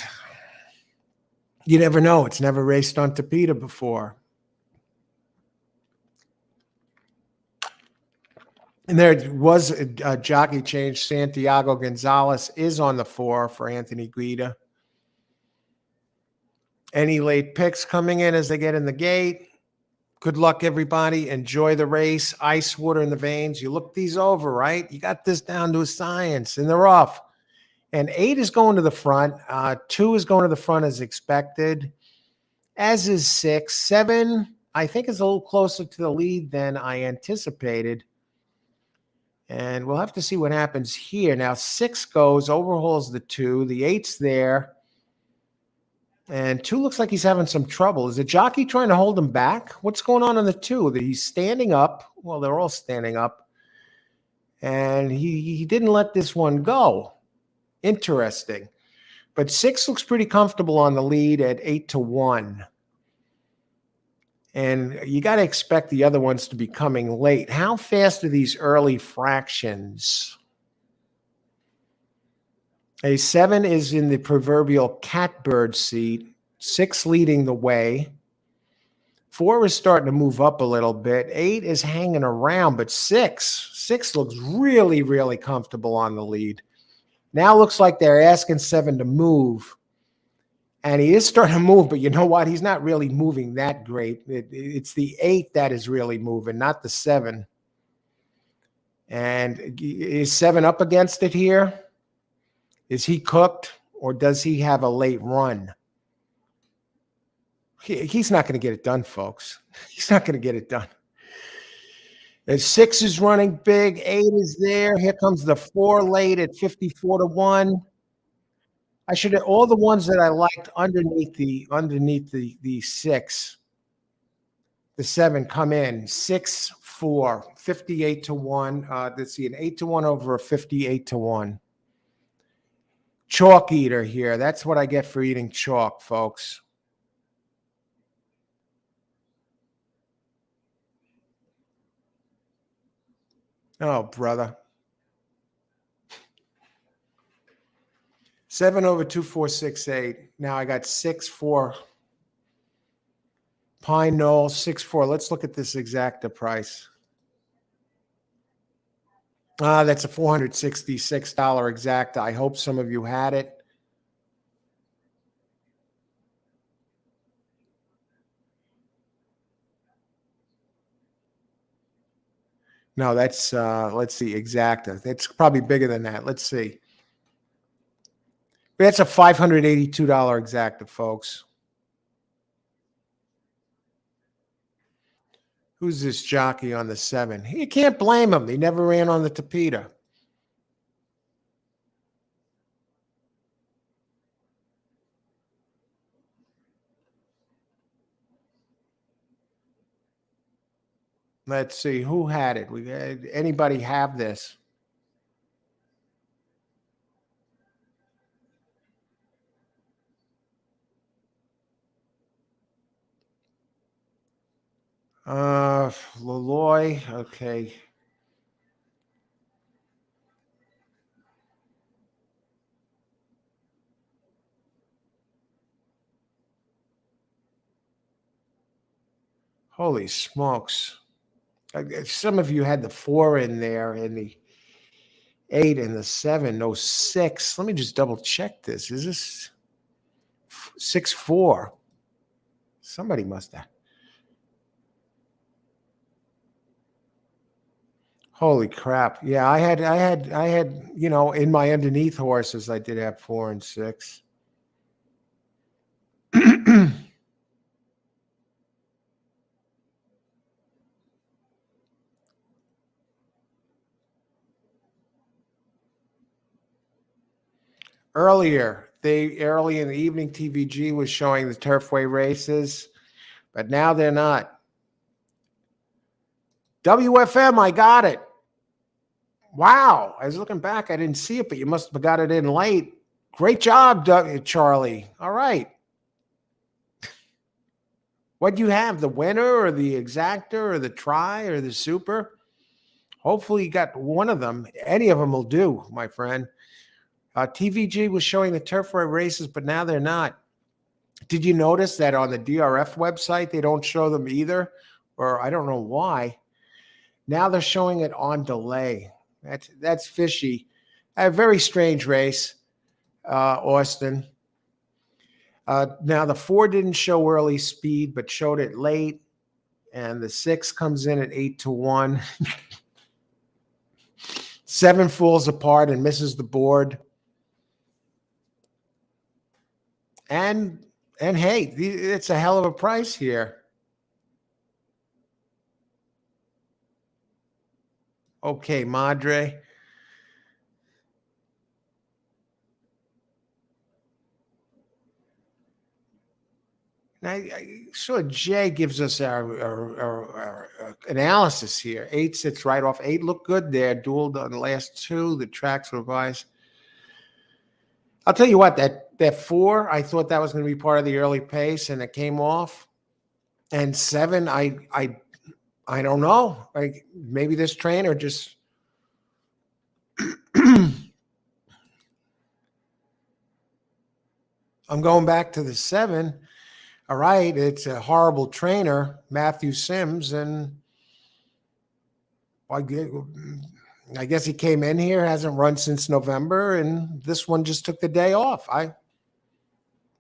you never know. It's never raced on Tapeta before. And there was a jockey change. Santiago Gonzalez is on the 4 for Anthony Guida. Any late picks coming in as they get in the gate? Good luck, everybody. Enjoy the race. Ice water in the veins. You look these over, right? You got this down to a science, and they're off. And 8 is going to the front. 2 is going to the front as expected, as is 6. 7, I think, is a little closer to the lead than I anticipated. And we'll have to see what happens here. Now, 6 goes, overhauls the 2. The 8's there. And 2 looks like he's having some trouble. Is the jockey trying to hold him back? What's going on the 2? He's standing up. Well, they're all standing up. And he didn't let this one go. Interesting. But 6 looks pretty comfortable on the lead at 8 to 1. And you got to expect the other ones to be coming late. How fast are these early fractions? A 7 is in the proverbial catbird seat. 6 leading the way. 4 is starting to move up a little bit. 8 is hanging around, but 6 looks really, really comfortable on the lead. Now looks like they're asking 7 to move. And he is starting to move, but you know what? He's not really moving that great. It's the 8 that is really moving, not the 7. And is 7 up against it here? Is he cooked, or does he have a late run? He's not going to get it done, folks. He's not going to get it done. And 6 is running big. 8 is there. Here comes the 4 late at 54 to 1. I should have all the ones that I liked underneath the 6. The 7 come in 6-4, 58 to 1. Let's see, an 8 to 1 over a 58 to 1. Chalk eater here. That's what I get for eating chalk, folks. Oh, brother. 7 over 2468. Now I got 6-4. Pine Knoll 6-4. Let's look at this exacta price. That's a $466 exacta. I hope some of you had it. No, that's let's see, exacta. It's probably bigger than that. Let's see. That's a $582 exacta, folks. Who's this jockey on the 7? You can't blame him. He never ran on the Tapeta. Let's see. Who had it? Anybody have this? Laloy. Okay. Holy smokes. Some of you had the 4 in there and the 8 and the 7. No, 6. Let me just double check this. Is this 6-4? Somebody must have. Holy crap. Yeah, I had, in my underneath horses, I did have 4 and 6. Early in the evening, TVG was showing the Turfway races, but now they're not. WFM, I got it. Wow. I was looking back. I didn't see it, but you must have got it in late. Great job, Charlie. All right. What do you have? The winner or the exacta or the try or the super? Hopefully you got one of them. Any of them will do, my friend. TVG was showing the Turfway races, but now they're not. Did you notice that on the DRF website, they don't show them either? Or I don't know why. Now they're showing it on delay. That's fishy. A very strange race, Austin. Now the 4 didn't show early speed, but showed it late. And the 6 comes in at 8 to 1. 7 falls apart and misses the board. And hey, it's a hell of a price here. Okay, Madre. Now, I saw Jay gives us our analysis here. 8 sits right off. 8 looked good there. Dueled on the last 2. The tracks revised. I'll tell you what, that 4, I thought that was going to be part of the early pace, and it came off. And 7, I don't know. Like maybe this trainer just I'm going back to the 7. All right, it's a horrible trainer, Matthew Sims, and I guess he came in here, hasn't run since November, and this one just took the day off. I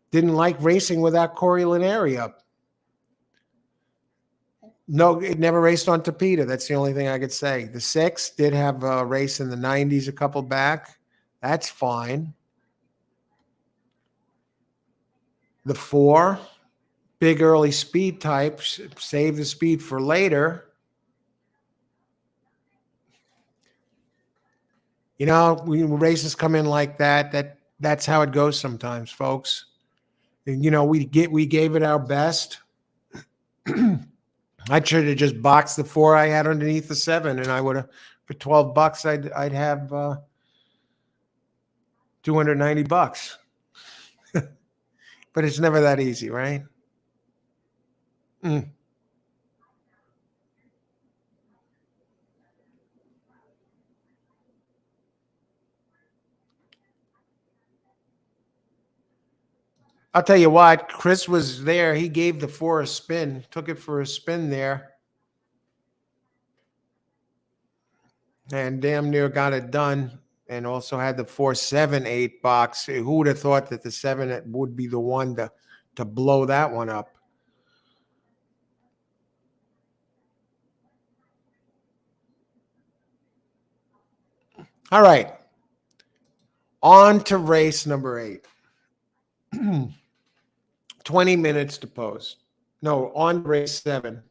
didn't like racing without Corey Lineri up. No, it never raced on Tapeta. That's the only thing I could say. The 6 did have a race in the 90s a couple back. That's fine. The 4, big early speed type, save the speed for later. You know, when races come in like that's how it goes sometimes, folks. And, we gave it our best. I should have just boxed the 4 I had underneath the 7, and I would have, for $12, I'd have $290. But it's never that easy, right? Mm. I'll tell you what, Chris was there. He gave the 4 a spin, took it for a spin there, and damn near got it done. And also had the 478 box. Who would have thought that the 7 would be the one to blow that one up? All right, on to race number 8. 20 minutes to post. No, on race 7.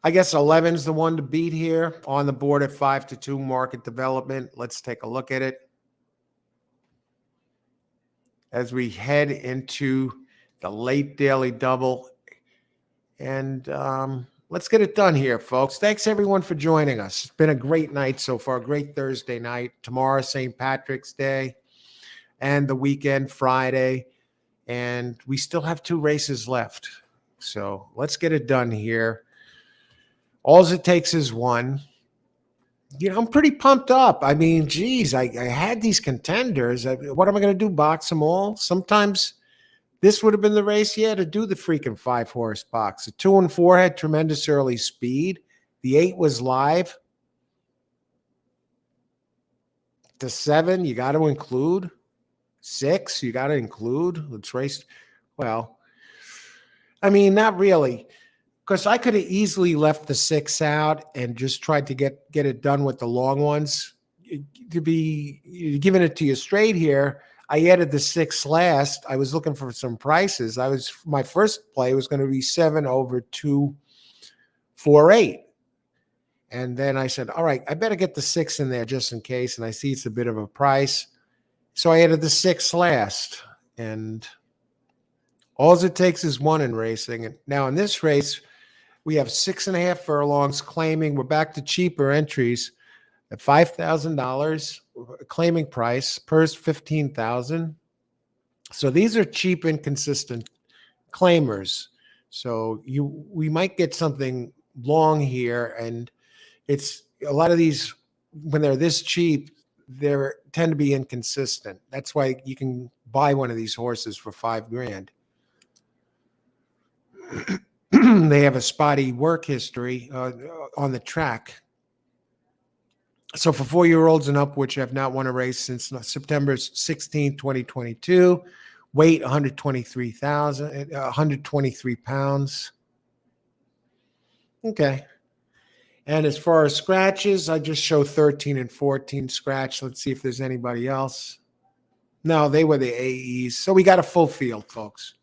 I guess 11's the one to beat here on the board at 5-2 market development. Let's take a look at it as we head into the late daily double. And let's get it done here, folks. Thanks, everyone, for joining us. It's been a great night so far, great Thursday night. Tomorrow, St. Patrick's Day, and the weekend, Friday. And we still have 2 races left. So let's get it done here. All it takes is one. I'm pretty pumped up. I mean, geez, I had these contenders. What am I going to do? Box them all? Sometimes this would have been the race, to do the freaking 5-horse box. The 2 and 4 had tremendous early speed. The 8 was live. The 7, you got to include. 6, you got to include. Let's race. Well, I mean, not really. Because I could have easily left the 6 out and just tried to get it done with the long ones. To be giving it to you straight here, I added the 6 last. I was looking for some prices. My first play was going to be 7 over 248. And then I said, all right, I better get the 6 in there just in case. And I see it's a bit of a price. So I added the 6 last. And all it takes is one in racing. And now in this race, we have 6.5 furlongs claiming. We're back to cheaper entries at $5,000 claiming price. Purse $15,000. So these are cheap and consistent claimers. So we might get something long here, and it's a lot of these when they're this cheap, they tend to be inconsistent. That's why you can buy one of these horses for $5,000. They have a spotty work history on the track. So for 4-year-olds and up, which have not won a race since September 16, 2022, weight 123 pounds. Okay. And as far as scratches, I just show 13 and 14 scratch. Let's see if there's anybody else. No, they were the AEs. So we got a full field, folks.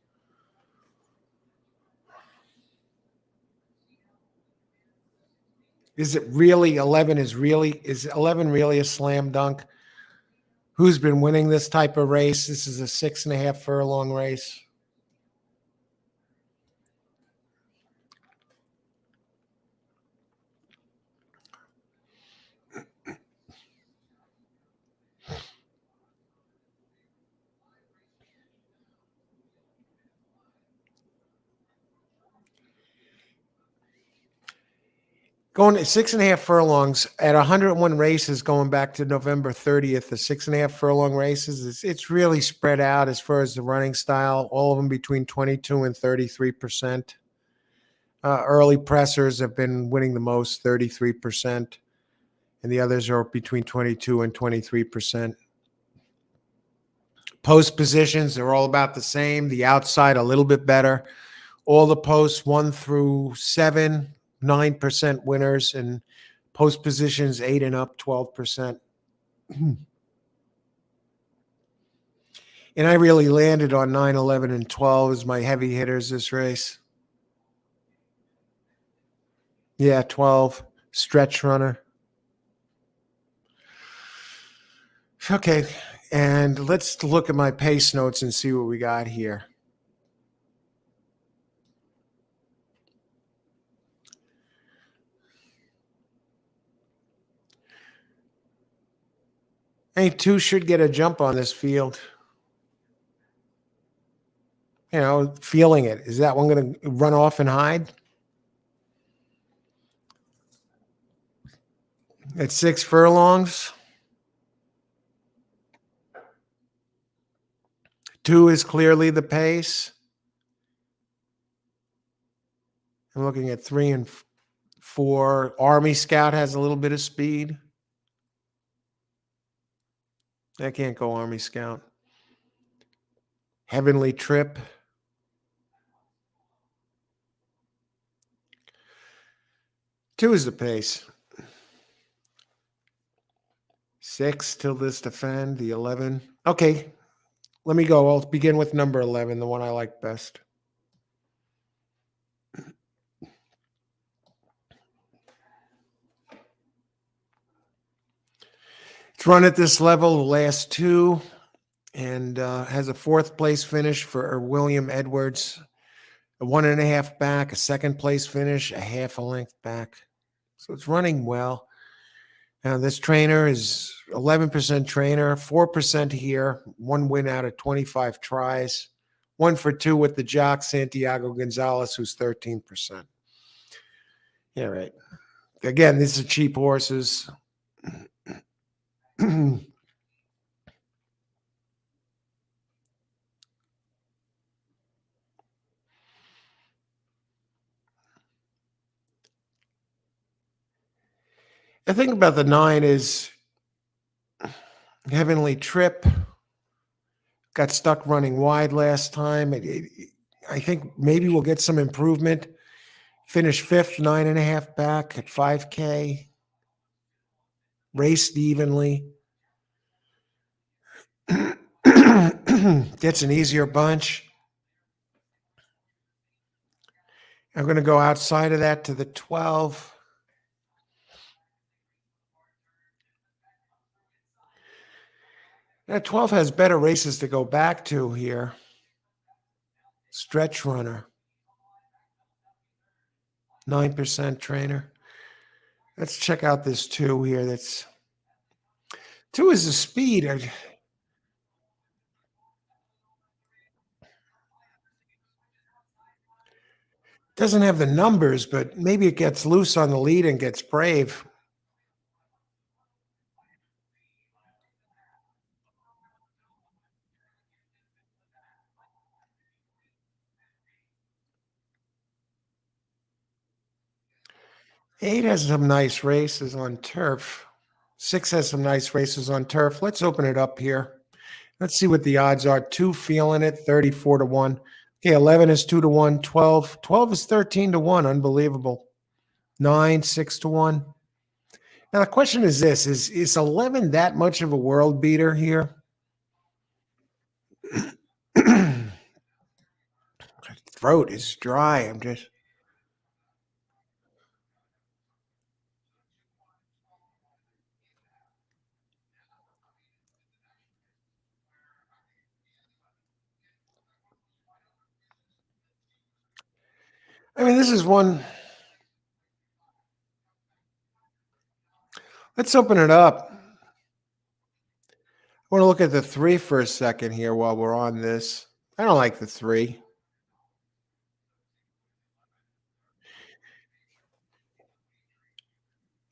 Is 11 really a slam dunk? Who's been winning this type of race? This is a 6.5 furlong race. Going to 6.5 furlongs at 101 races going back to November 30th, the 6.5 furlong races, it's really spread out as far as the running style, all of them between 22 and 33%. Early pressers have been winning the most, 33%, and the others are between 22 and 23%. Post positions, they're all about the same. The outside, a little bit better. All the posts 1 through 7, 9% winners, and post positions 8 and up, 12%. And I really landed on 9, 11, and 12 as my heavy hitters this race. Yeah, 12, stretch runner. Okay. And let's look at my pace notes and see what we got here. Any two should get a jump on this field. You know, feeling it. Is that one going to run off and hide? At 6 furlongs. 2 is clearly the pace. I'm looking at 3 and 4. Army Scout has a little bit of speed. I can't go Army Scout. Heavenly Trip. 2 is the pace. 6 till this defend. The 11. Okay, let me go. I'll begin with number 11, the one I like best. It's run at this level the last 2 and has a 4th place finish for William Edwards, a 1.5 back, a 2nd place finish, a half a length back. So it's running well. Now this trainer is 11% trainer, 4% here, 1 win out of 25 tries, 1 for 2 with the jock Santiago Gonzalez, who's 13%. Yeah, right. Again, these are cheap horses. The thing about the 9 is Heavenly Trip got stuck running wide last time. I think maybe we'll get some improvement. Finished 5th, 9.5 back at 5K. Raced evenly. Gets an easier bunch. I'm going to go outside of that to the 12. That 12 has better races to go back to here. Stretch runner. 9% trainer. Let's check out this 2 here. That's 2 is the speed. Doesn't have the numbers, but maybe it gets loose on the lead and gets brave. Eight has some nice races on turf. 6 has some nice races on turf. Let's open it up here. Let's see what the odds are. 2 feeling it, 34 to 1. Okay, 11 is 2 to 1. 12 is 13 to 1. Unbelievable. 9, 6 to 1. Now the question is this: is 11 that much of a world beater here? Throat is dry. I'm just. I mean, this is one. Let's open it up. I want to look at the 3 for a second here while we're on this. I don't like the 3.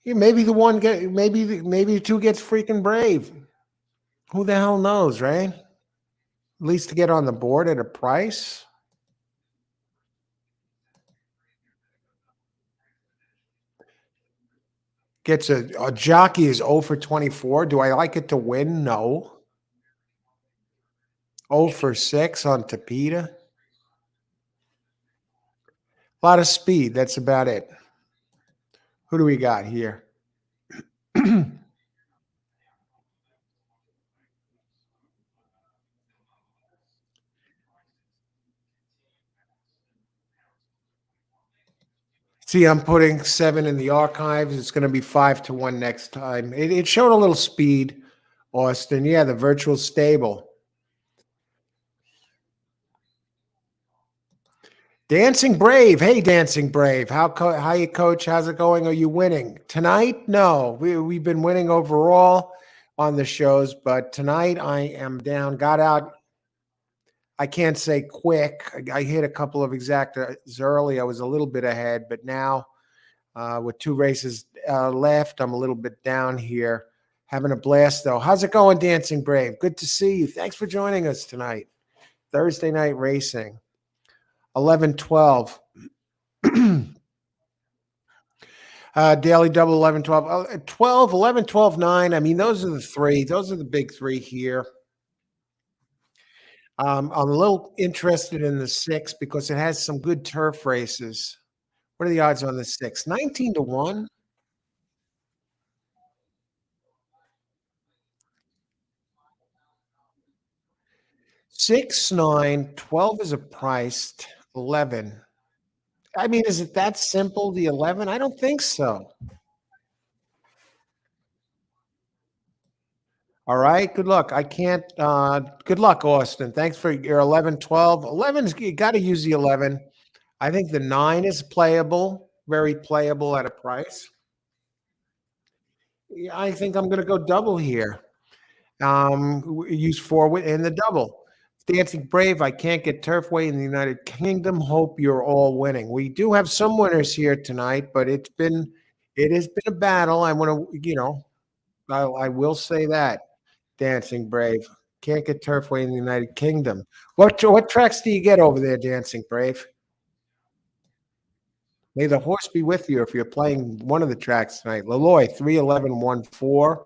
Yeah, maybe the 1 get maybe the 2 gets freaking brave. Who the hell knows, right? At least to get on the board at a price. Gets a jockey is 0 for 24. Do I like it to win? No. 0 for 6 on Tapita. A lot of speed. That's about it. Who do we got here? See, I'm putting 7 in the archives. It's going to be 5 to 1 next time. It showed a little speed. Austin, yeah, the virtual stable. Dancing Brave. Hey, Dancing Brave. How you, coach? How's it going? Are you winning tonight? No, we've been winning overall on the shows, but tonight I am down. Got out. I can't say quick. I hit a couple of exactas early. I was a little bit ahead, but now with two races left, I'm a little bit down here. Having a blast though. How's it going, Dancing Brave? Good to see you. Thanks for joining us tonight. Thursday night racing. 11-12. Daily double 11, 12, 12, 11, 12, 9. I mean, those are the three. Those are the big three here. I'm a little interested in the six because it has some good turf races. What are the odds on the six? 19-1. 6, 9, 12 is a priced 11. I mean, is it that simple, the 11? I don't think so. All right. Good luck. I can't. Good luck, Austin. Thanks for your 11, 12. 11 is, you got to use the 11. I think the 9 is playable, very playable at a price. Yeah, I think I'm going to go double here. Use forward in the double. Dancing Brave, I can't get Turfway in the United Kingdom. Hope you're all winning. We do have some winners here tonight, but it has been a battle. I want to, I will say that. Dancing Brave. Can't get Turfway in the United Kingdom. What tracks do you get over there, Dancing Brave? May the horse be with you if you're playing one of the tracks tonight. Leloy, 3-11-1-4.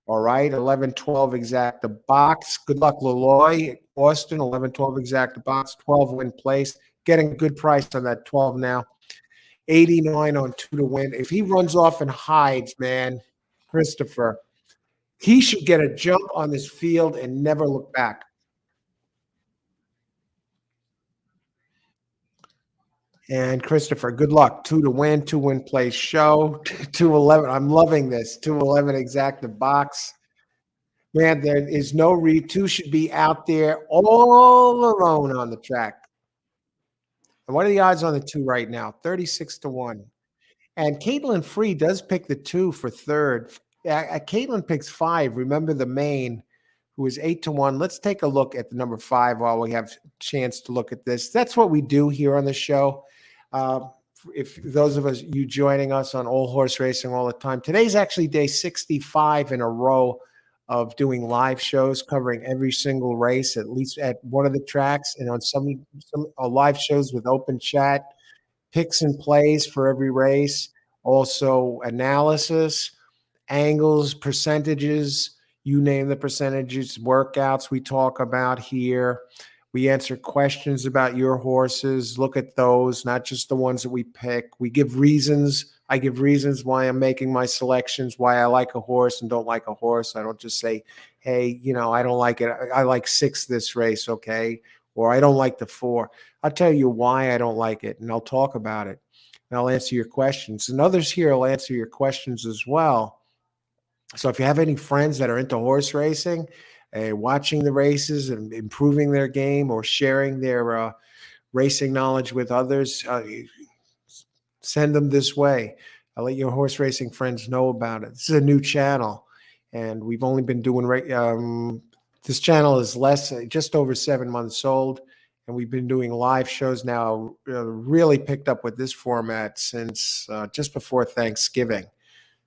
All right, 11-12 exact the box. Good luck, Leloy. Austin, 11-12 exact the box, 12 win place. Getting a good price on that 12 now. 89 on 2 to win. If he runs off and hides, man, Christopher, he should get a jump on this field and never look back. And Christopher, good luck. 2 to win, 2 win place show. 2-11. I'm loving this. 2-11 exact the box. Man, there is no read. Two should be out there all alone on the track. And what are the odds on the two right now? 36-1. And Caitlin Free does pick the two for third. Caitlin picks 5. Remember the main, who is 8-1. Let's take a look at the number 5 while we have a chance to look at this. That's what we do here on the show. If those of us, you joining us on All Horse Racing all the time, today's actually day 65 in a row of doing live shows covering every single race, at least at one of the tracks, and on some live shows with open chat, picks and plays for every race, also analysis, angles, percentages, you name the percentages, workouts we talk about here. We answer questions about your horses, look at those, not just the ones that we pick. We give reasons. I give reasons why I'm making my selections, why I like a horse and don't like a horse. I don't just say, hey, I don't like it. I like 6 this race, okay? Or I don't like the 4. I'll tell you why I don't like it, and I'll talk about it. And I'll answer your questions. And others here will answer your questions as well. So if you have any friends that are into horse racing, watching the races and improving their game or sharing their racing knowledge with others, send them this way. I'll let your horse racing friends know about it. This is a new channel, and we've only been doing this channel is just over 7 months old, and we've been doing live shows now. Really picked up with this format since just before Thanksgiving.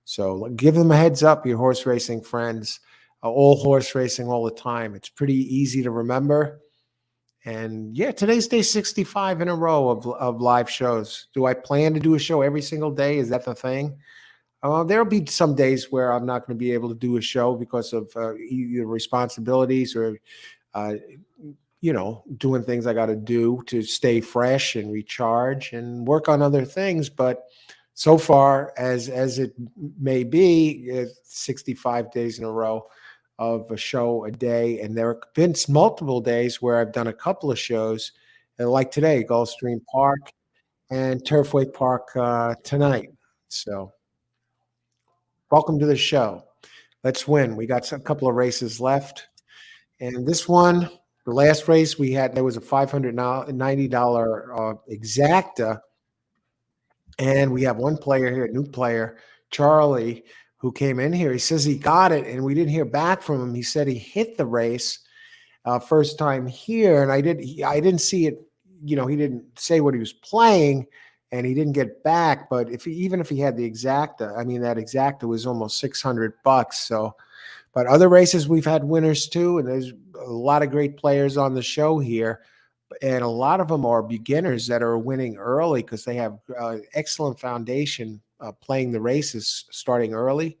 So give them a heads up, your horse racing friends. All horse racing all the time. It's pretty easy to remember. And yeah, today's day 65 in a row of live shows. Do I plan to do a show every single day? Is that the thing? There'll be some days where I'm not going to be able to do a show because of either responsibilities or, doing things I got to do to stay fresh and recharge and work on other things. But so far, as it may be, 65 days in a row of a show a day. And there have been multiple days where I've done a couple of shows, like today, Gulfstream Park and Turfway Park tonight. So welcome to the show. Let's win. We got a couple of races left. And this one, the last race we had, there was a $590 exacta. And we have one player here, a new player, Charlie, who came in here. He says he got it, and we didn't hear back from him. He said he hit the race first time here, and I didn't see it. He didn't say what he was playing, and he didn't get back. But even if he had the exacta, I mean that exacta was almost $600. So, but other races we've had winners too, and there's a lot of great players on the show here, and a lot of them are beginners that are winning early because they have excellent foundation playing the races starting early.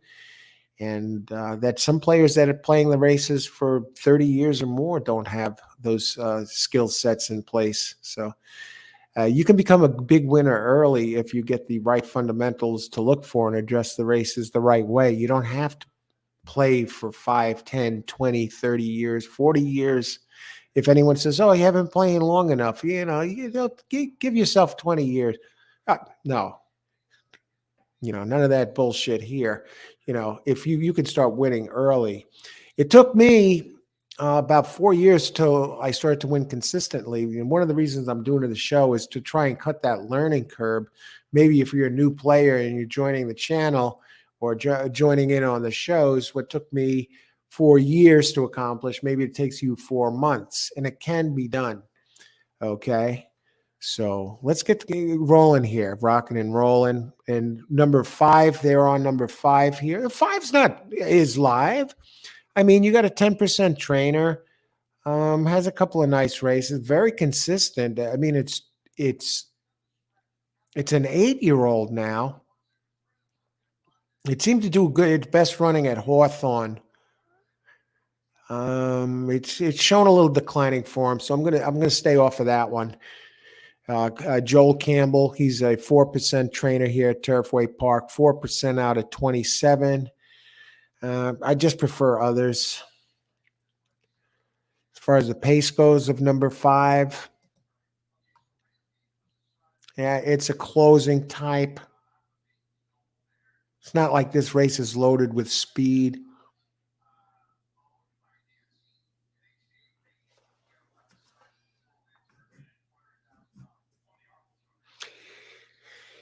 And that some players that are playing the races for 30 years or more don't have those skill sets in place. So you can become a big winner early if you get the right fundamentals to look for and address the races the right way. You don't have to play for 5, 10, 20, 30 years, 40 years. If anyone says, oh, you haven't been playing long enough, give yourself 20 years. No, none of that bullshit here. If you could start winning early. It took me about 4 years till I started to win consistently. And one of the reasons I'm doing the show is to try and cut that learning curve. Maybe if you're a new player and you're joining the channel or joining in on the shows, what took me 4 years to accomplish, maybe it takes you 4 months, and it can be done. Okay. So let's get rolling here, rocking and rolling. And number 5, they're on number 5 here. 5's not is live. I mean, you got a 10% trainer, has a couple of nice races, very consistent. I mean, it's an 8-year-old now. It seemed to do good. It's best running at Hawthorne. It's shown a little declining for him, so I'm gonna stay off of that one. Joel Campbell, he's a 4% trainer here at Turfway Park, 4% out of 27. I just prefer others. As far as the pace goes of number 5, yeah, it's a closing type. It's not like this race is loaded with speed.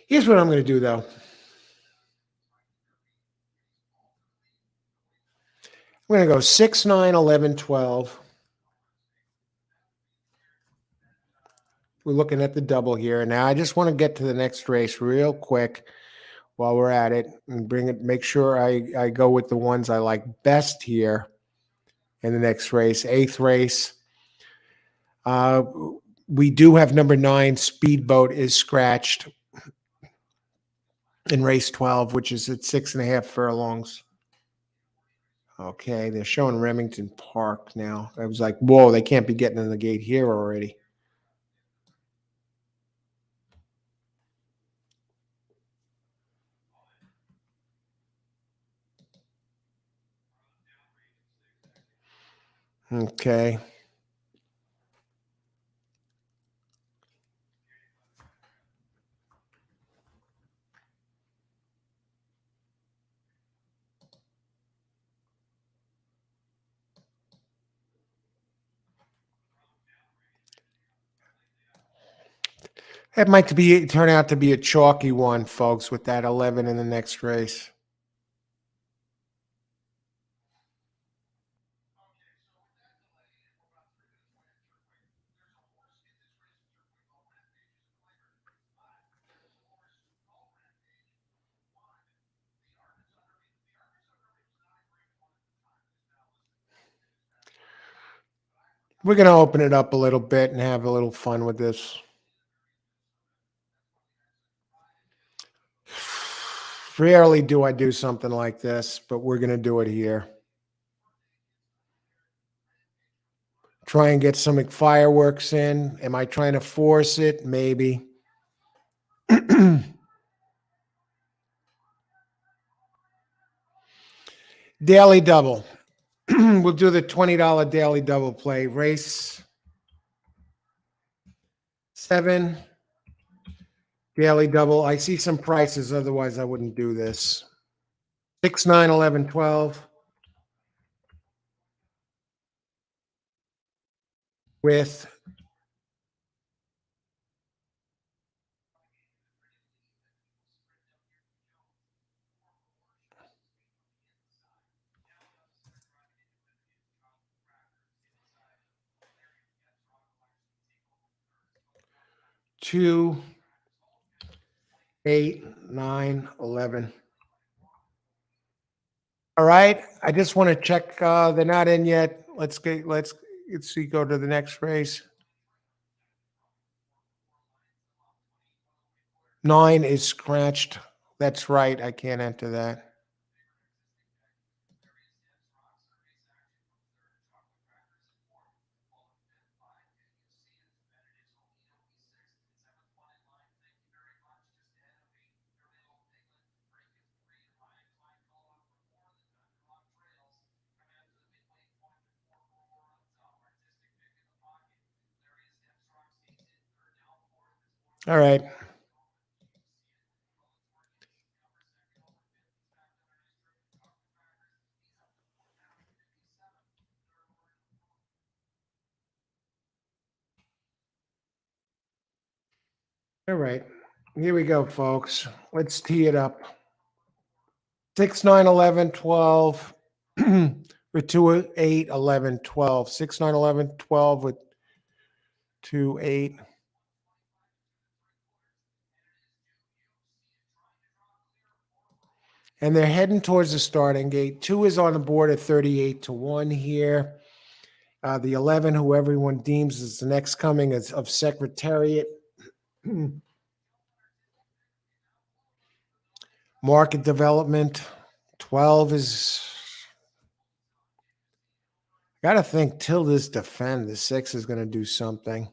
Here's what I'm going to do, though. I'm going to go 6, 9, 11, 12. We're looking at the double here. Now, I just want to get to the next race real quick while we're at it and make sure I go with the ones I like best here in the next race. 8th race. We do have number 9, Speedboat, is scratched in race 12, which is at 6.5 furlongs. Okay, they're showing Remington Park now. I was like, whoa, they can't be getting in the gate here already. Okay. That might turn out to be a chalky one, folks, with that 11 in the next race. We're going to open it up a little bit and have a little fun with this. Rarely do I do something like this, but we're going to do it here. Try and get some fireworks in. Am I trying to force it? Maybe. Daily double. We'll do the $20 daily double play. Race 7. Daily double. I see some prices. Otherwise, I wouldn't do this. 6, 9, 11, 12. with two, 8, 9, 11. All right. I just want to check. They're not in yet. Let's see. Go to the next race. 9 is scratched. That's right. I can't enter that. All right. All right. Here we go, folks. Let's tee it up. 6, 9, 11, 12. With 2, 8, 11, 12. 6, 9, 11, 12 with 2, 8. And they're heading towards the starting gate. 2 is on the board at 38-1 here. The 11, who everyone deems is the next coming of Secretariat. Market development. 12 is. Got to think Tilda's defend. The 6 is going to do something.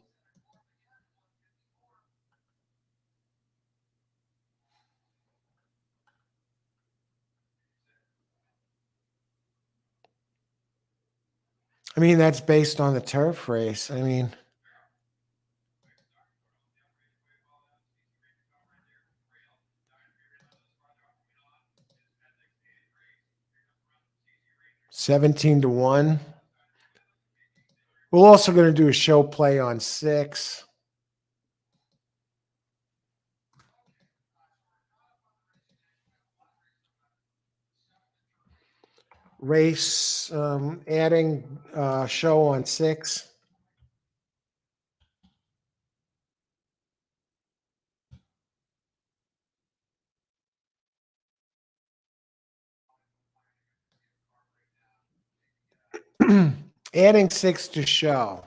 I mean, that's based on the turf race. I mean, $17-1. We're also going to do a show play on 6. Race, adding show on 6. Adding 6 to show.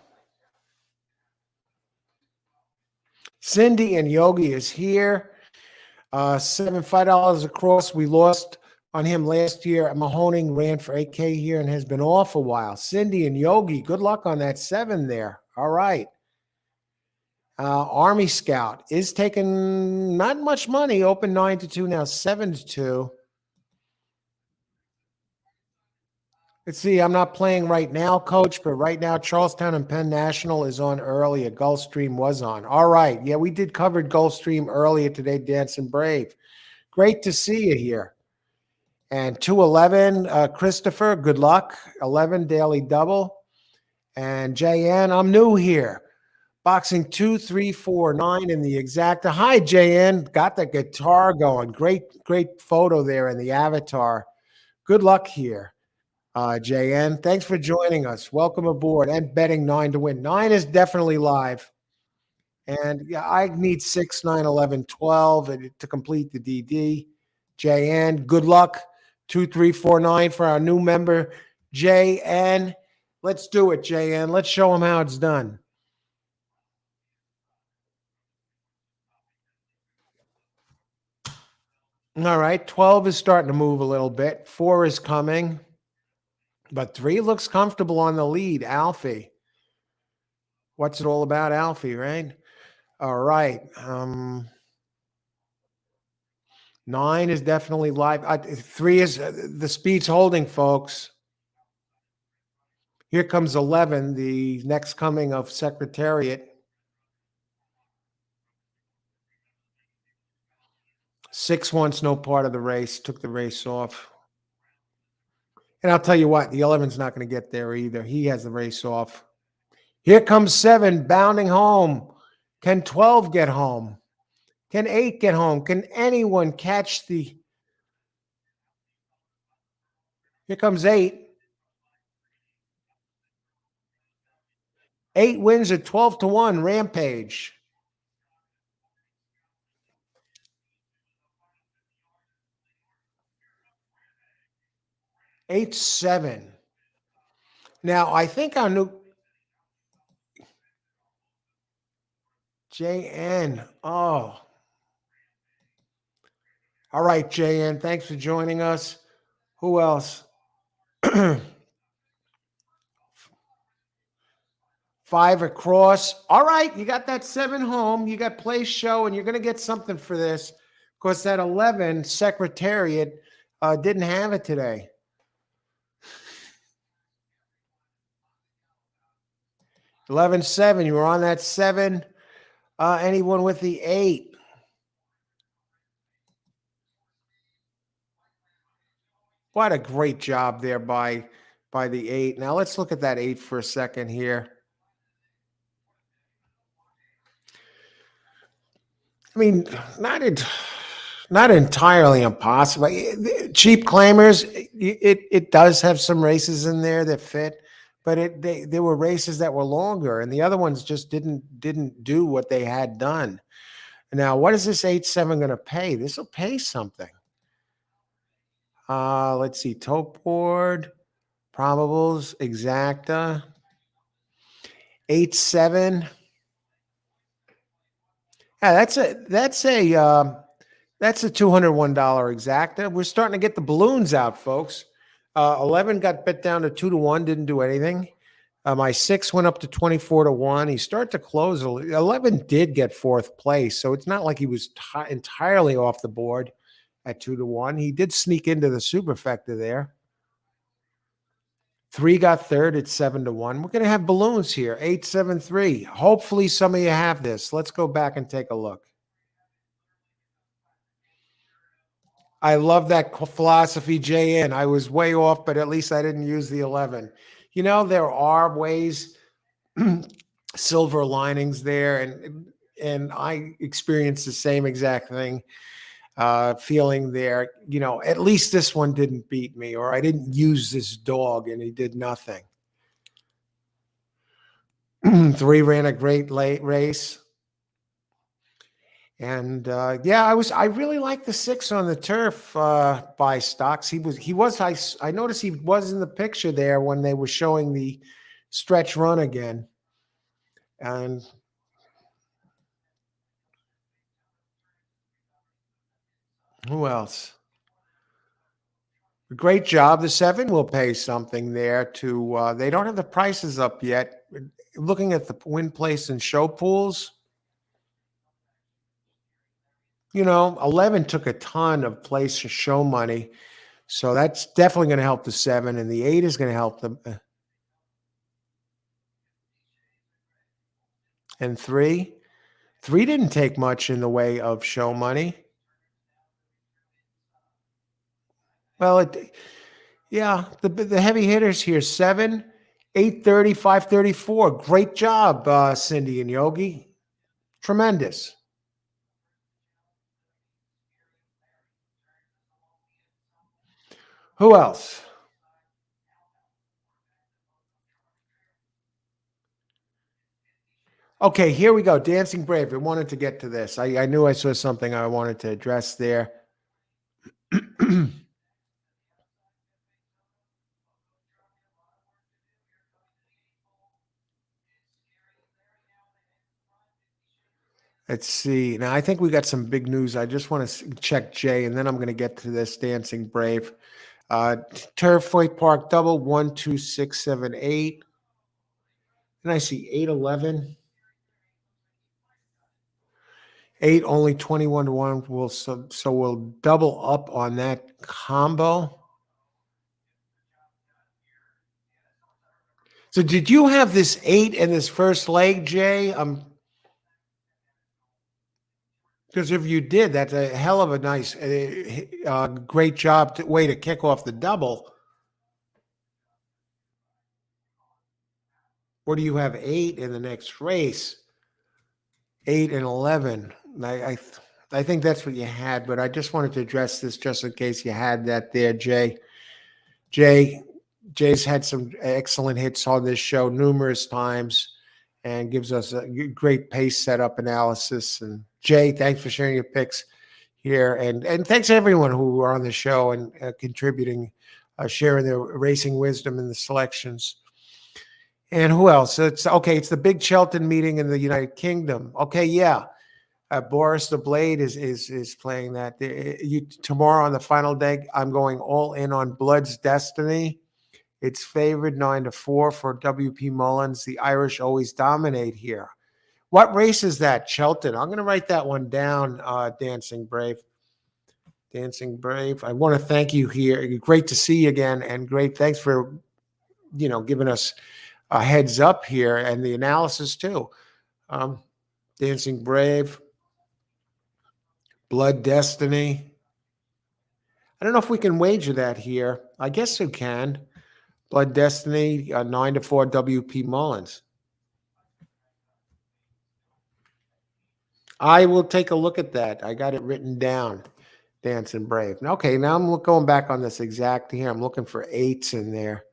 Cindy and Yogi is here. $5 across. We lost on him last year. Mahoning ran for 8K here and has been off a while. Cindy and Yogi, good luck on that 7 there. All right. Army Scout is taking not much money. Open 9-2 now, 7-2. Let's see. I'm not playing right now, Coach, but right now Charlestown and Penn National is on earlier. Gulfstream was on. All right. Yeah, we did covered Gulfstream earlier today, Dancing Brave. Great to see you here. And 211, Christopher, good luck. 11, Daily Double. And JN, I'm new here. Boxing 2, 3, 4, 9 in the exacta. Hi, JN. Got the guitar going. Great photo there in the avatar. Good luck here, JN. Thanks for joining us. Welcome aboard and betting 9 to win. 9 is definitely live. And yeah, I need 6, 9, 11, 12 to complete the DD. JN, good luck. 2, 3, 4, 9 for our new member, JN. Let's do it, JN. Let's show him how it's done. All right. 12 is starting to move a little bit. 4 is coming. But 3 looks comfortable on the lead, Alfie. What's it all about, Alfie, right? All right. 9 is definitely live. 3 is the speed's holding, folks. Here comes 11, the next coming of Secretariat. 6 wants no part of the race, took the race off. And I'll tell you what, the 11's not going to get there either. He has the race off. Here comes 7 bounding home. Can 12 get home? Can 8 get home? Can anyone catch the... Here comes 8. 8 wins at 12-1. Rampage. 8-7. Now, I think our new JN. Oh. All right, JN. Thanks for joining us. Who else? 5 across. All right, you got that 7 home. You got play show, and you're going to get something for this. Of course, that 11 Secretariat didn't have it today. 11-7. You were on that 7. Anyone with the 8? What a great job there by the 8. Now let's look at that 8 for a second here. I mean, not entirely impossible. Cheap claimers, it does have some races in there that fit, but there were races that were longer, and the other ones just didn't do what they had done. Now, what is this 8-7 going to pay? This will pay something. Let's see, tote board, probables, exacta, 8-7. Yeah, that's a $201 exacta. We're starting to get the balloons out, folks. 11 got bet down to 2-1, didn't do anything. My 6 went up to 24-1. He started to close. 11 did get 4th place, so it's not like he was entirely off the board at 2-1. He did sneak into the superfecta there. 3 got 3rd at 7-1. We're going to have balloons here, 8-7-3. Hopefully some of you have this. Let's go back and take a look. I love that philosophy, JN. I was way off, but at least I didn't use the 11. You know, there are ways, silver linings there, and I experienced the same exact thing, feeling there. You know, at least this one didn't beat me, or I didn't use this dog and he did nothing. 3 ran a great late race. And yeah, I really like the 6 on the turf by Stocks. I noticed he was in the picture there when they were showing the stretch run again. And who else? Great job. The 7 will pay something there to they don't have the prices up yet. Looking at the win place and show pools, you know, 11 took a ton of place to show money. So that's definitely going to help the 7, and the 8 is going to help them. And 3 didn't take much in the way of show money. Well, yeah, the heavy hitters here, 7, 830, 534. Great job, Cindy and Yogi. Tremendous. Who else? Okay, here we go. Dancing Brave. I wanted to get to this. I knew I saw something I wanted to address there. Let's see. Now, I think we got some big news. I just want to check Jay, and then I'm going to get to this Dancing Brave. Turfway Park double 1, 2, 6, 7, 8. And I see 8-11. 8 only 21-1. So we'll double up on that combo. So did you have this 8 in this first leg, Jay? Because if you did, that's a hell of a nice, great job, way to kick off the double. What do you have? 8 in the next race? 8 and 11. I think that's what you had, but I just wanted to address this just in case you had that there, Jay. Jay, Jay's had some excellent hits on this show numerous times and gives us a great pace setup analysis. And Jay, thanks for sharing your picks here, and thanks to everyone who are on the show and contributing, sharing their racing wisdom in the selections. And who else? It's okay. It's the Big Chelton meeting in the United Kingdom. Okay, yeah. Boris the Blade is playing that. Tomorrow on the final day, I'm going all in on Blood's Destiny. It's favored 9-4 for WP Mullins. The Irish always dominate here. What race is that, Chelton? I'm going to write that one down, Dancing Brave. Dancing Brave. I want to thank you here. Great to see you again, and great. Thanks for giving us a heads up here and the analysis too. Dancing Brave, Blood Destiny. I don't know if we can wager that here. I guess we can. Blood Destiny, 9-4 WP Mullins. I will take a look at that. I got it written down. Dancing Brave. Okay, now I'm going back on this exact here. I'm looking for 8s in there.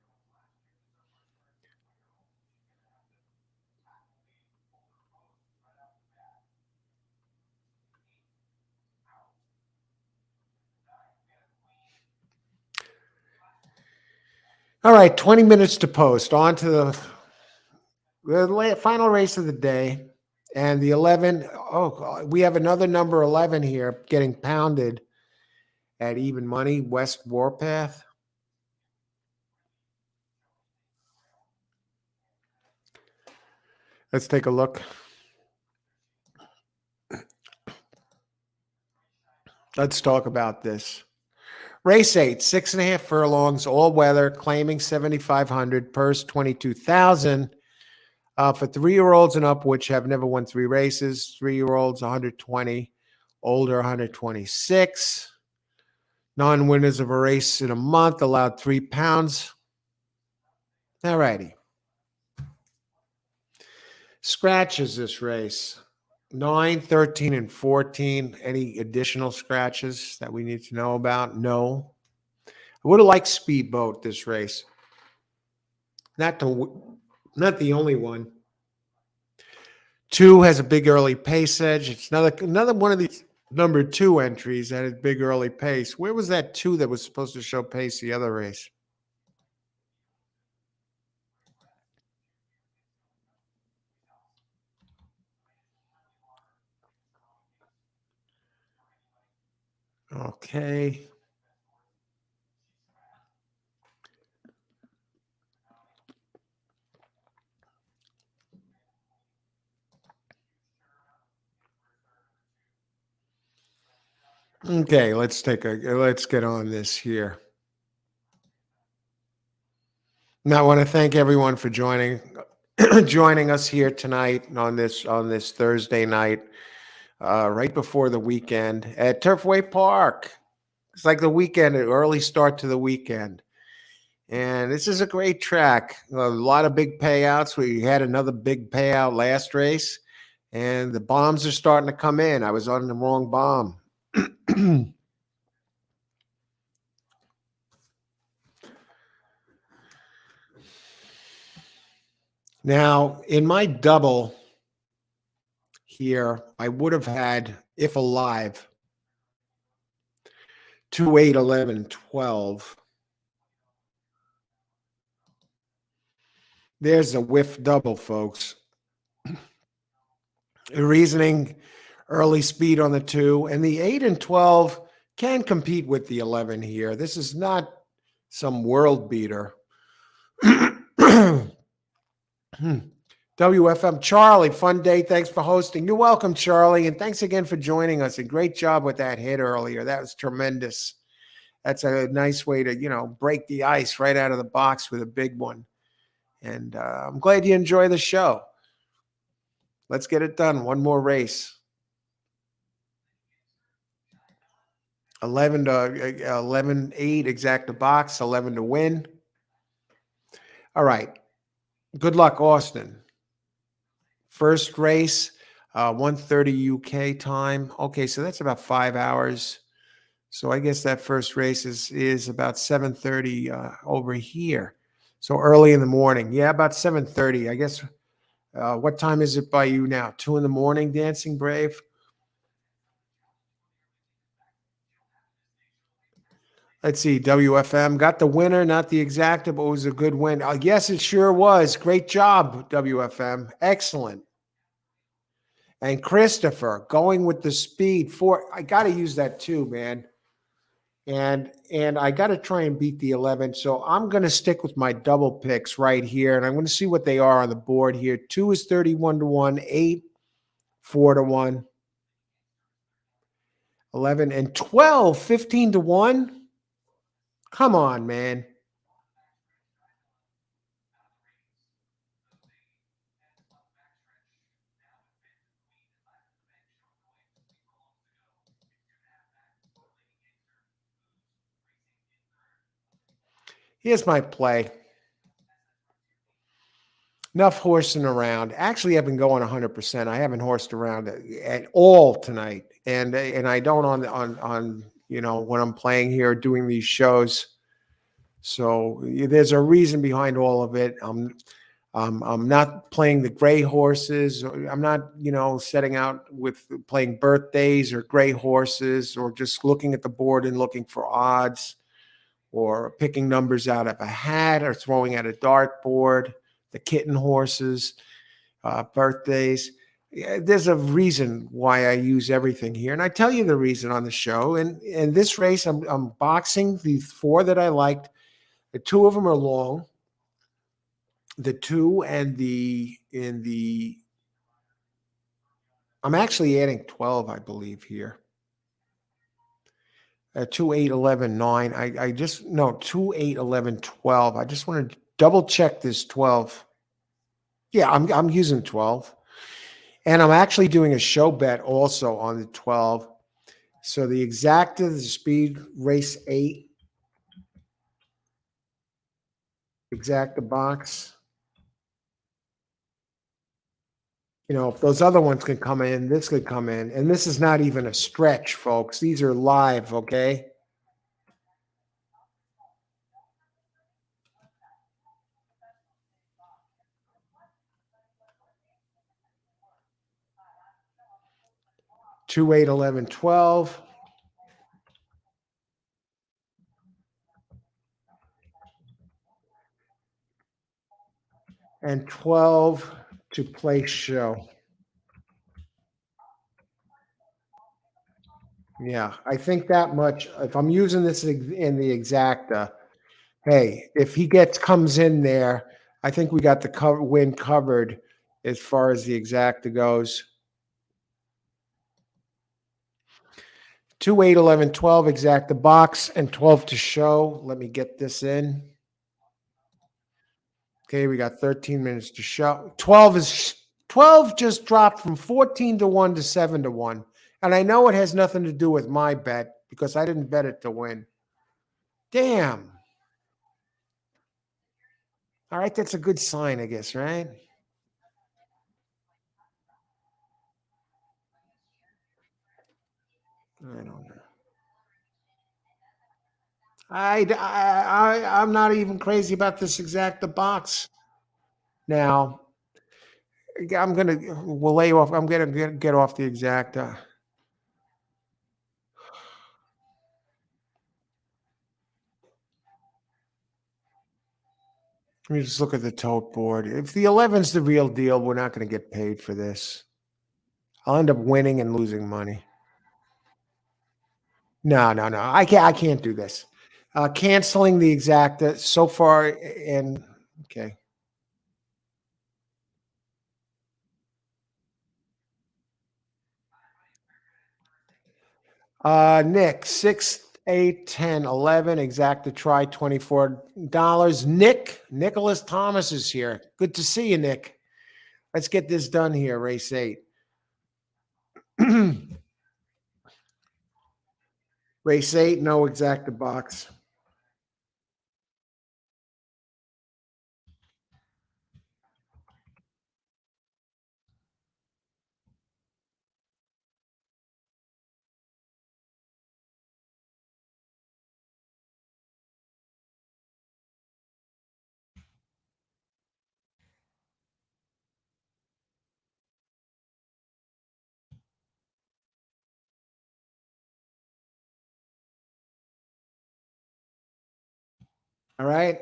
All right, 20 minutes to post. On to the final race of the day. And the 11, we have another number 11 here getting pounded at even money, West Warpath. Let's take a look. Let's talk about this. Race 8, 6.5 furlongs, all weather, claiming 7,500, purse 22,000. For 3-year-olds and up, which have never won 3 races, 3-year-olds 120, older 126. Non-winners of a race in a month allowed 3 pounds. All righty. Scratches this race. 9, 13, and 14. Any additional scratches that we need to know about? No. I would have liked Speedboat this race. Not the only one. 2 has a big early pace edge. It's another one of these number 2 entries that had big early pace. Where was that 2 that was supposed to show pace the other race? Okay. Okay, let's get on this here. Now, I want to thank everyone for joining us here tonight on this Thursday night, right before the weekend at Turfway Park. It's like the weekend, an early start to the weekend. And this is a great track. A lot of big payouts. We had another big payout last race, and the bombs are starting to come in. I was on the wrong bomb. Now, in my double here, I would have had, if alive, 2, 8, 11, 12. There's a whiff double, folks. Reasoning, early speed on the 2, and the 8 and 12 can compete with the 11 here. This is not some world beater. WFM Charlie, fun day. Thanks for hosting. You're welcome, Charlie, and thanks again for joining us. A great job with that hit earlier. That was tremendous. That's a nice way to, break the ice right out of the box with a big one. And I'm glad you enjoy the show. Let's get it done. One more race. 11 to 11, 8 exact to box, 11 to win. All right. Good luck, Austin. First race, 1:30 UK time. Okay, so that's about 5 hours. So I guess that first race is about 7:30 over here. So early in the morning. Yeah, about 7:30. I guess. What time is it by you now? 2 in the morning, Dancing Brave. Let's see. WFM got the winner, not the exacta, but it was a good win. Yes, it sure was. Great job, WFM. Excellent. And Christopher going with the speed for. I got to use that too, man. And I got to try and beat the 11. So I'm going to stick with my double picks right here, and I'm going to see what they are on the board here. 2 is 31 to 1, 8 4 to 1, 11 and 12 15 to 1. Come on, man. Here's my play. Enough horsing around. Actually, I've been going 100%. I haven't horsed around at all tonight, and I don't on when I'm playing here doing these shows. So there's a reason behind all of it. I'm not playing the gray horses. I'm not setting out with playing birthdays or gray horses or just looking at the board and looking for odds, or picking numbers out of a hat or throwing at a dartboard, the kitten horses, birthdays. Yeah, there's a reason why I use everything here. And I tell you the reason on the show. And in this race, I'm boxing the four that I liked. The two of them are long. The two and I'm actually adding 12, I believe, here. 2, 8, 11, 9. I just, no, 2, 8, 11, 12. I just want to double check this 12. Yeah, I'm using 12. And I'm actually doing a show bet also on the 12. So the exacta, the speed race 8, exacta box. If those other ones can come in, this could come in. And this is not even a stretch, folks. These are live, okay? Two, 8, 11, 12. And 12 to play show. Yeah, I think that much. If I'm using this in the exacta, hey, if he comes in there, I think we got the win covered as far as the exacta goes. 2, 8, 11, 12 exacta box and 12 to show. Let me get this in. Okay, we got 13 minutes to show. 12 just dropped from 14 to 1 to 7 to 1. And I know it has nothing to do with my bet because I didn't bet it to win. Damn. All right, that's a good sign, I guess, right? I don't know. I'm not even crazy about this exacta box. Now, we'll lay off. I'm gonna get off the exacta. Let me just look at the tote board. If the 11's the real deal, we're not going to get paid for this. I'll end up winning and losing money. No, no, no. I can't do this. Canceling the exacta so far, and okay. Nick, 6, 8, 10, 11, exacta try, $24. Nicholas Thomas is here. Good to see you, Nick. Let's get this done here, race 8. Race 8, no exacta box. All right.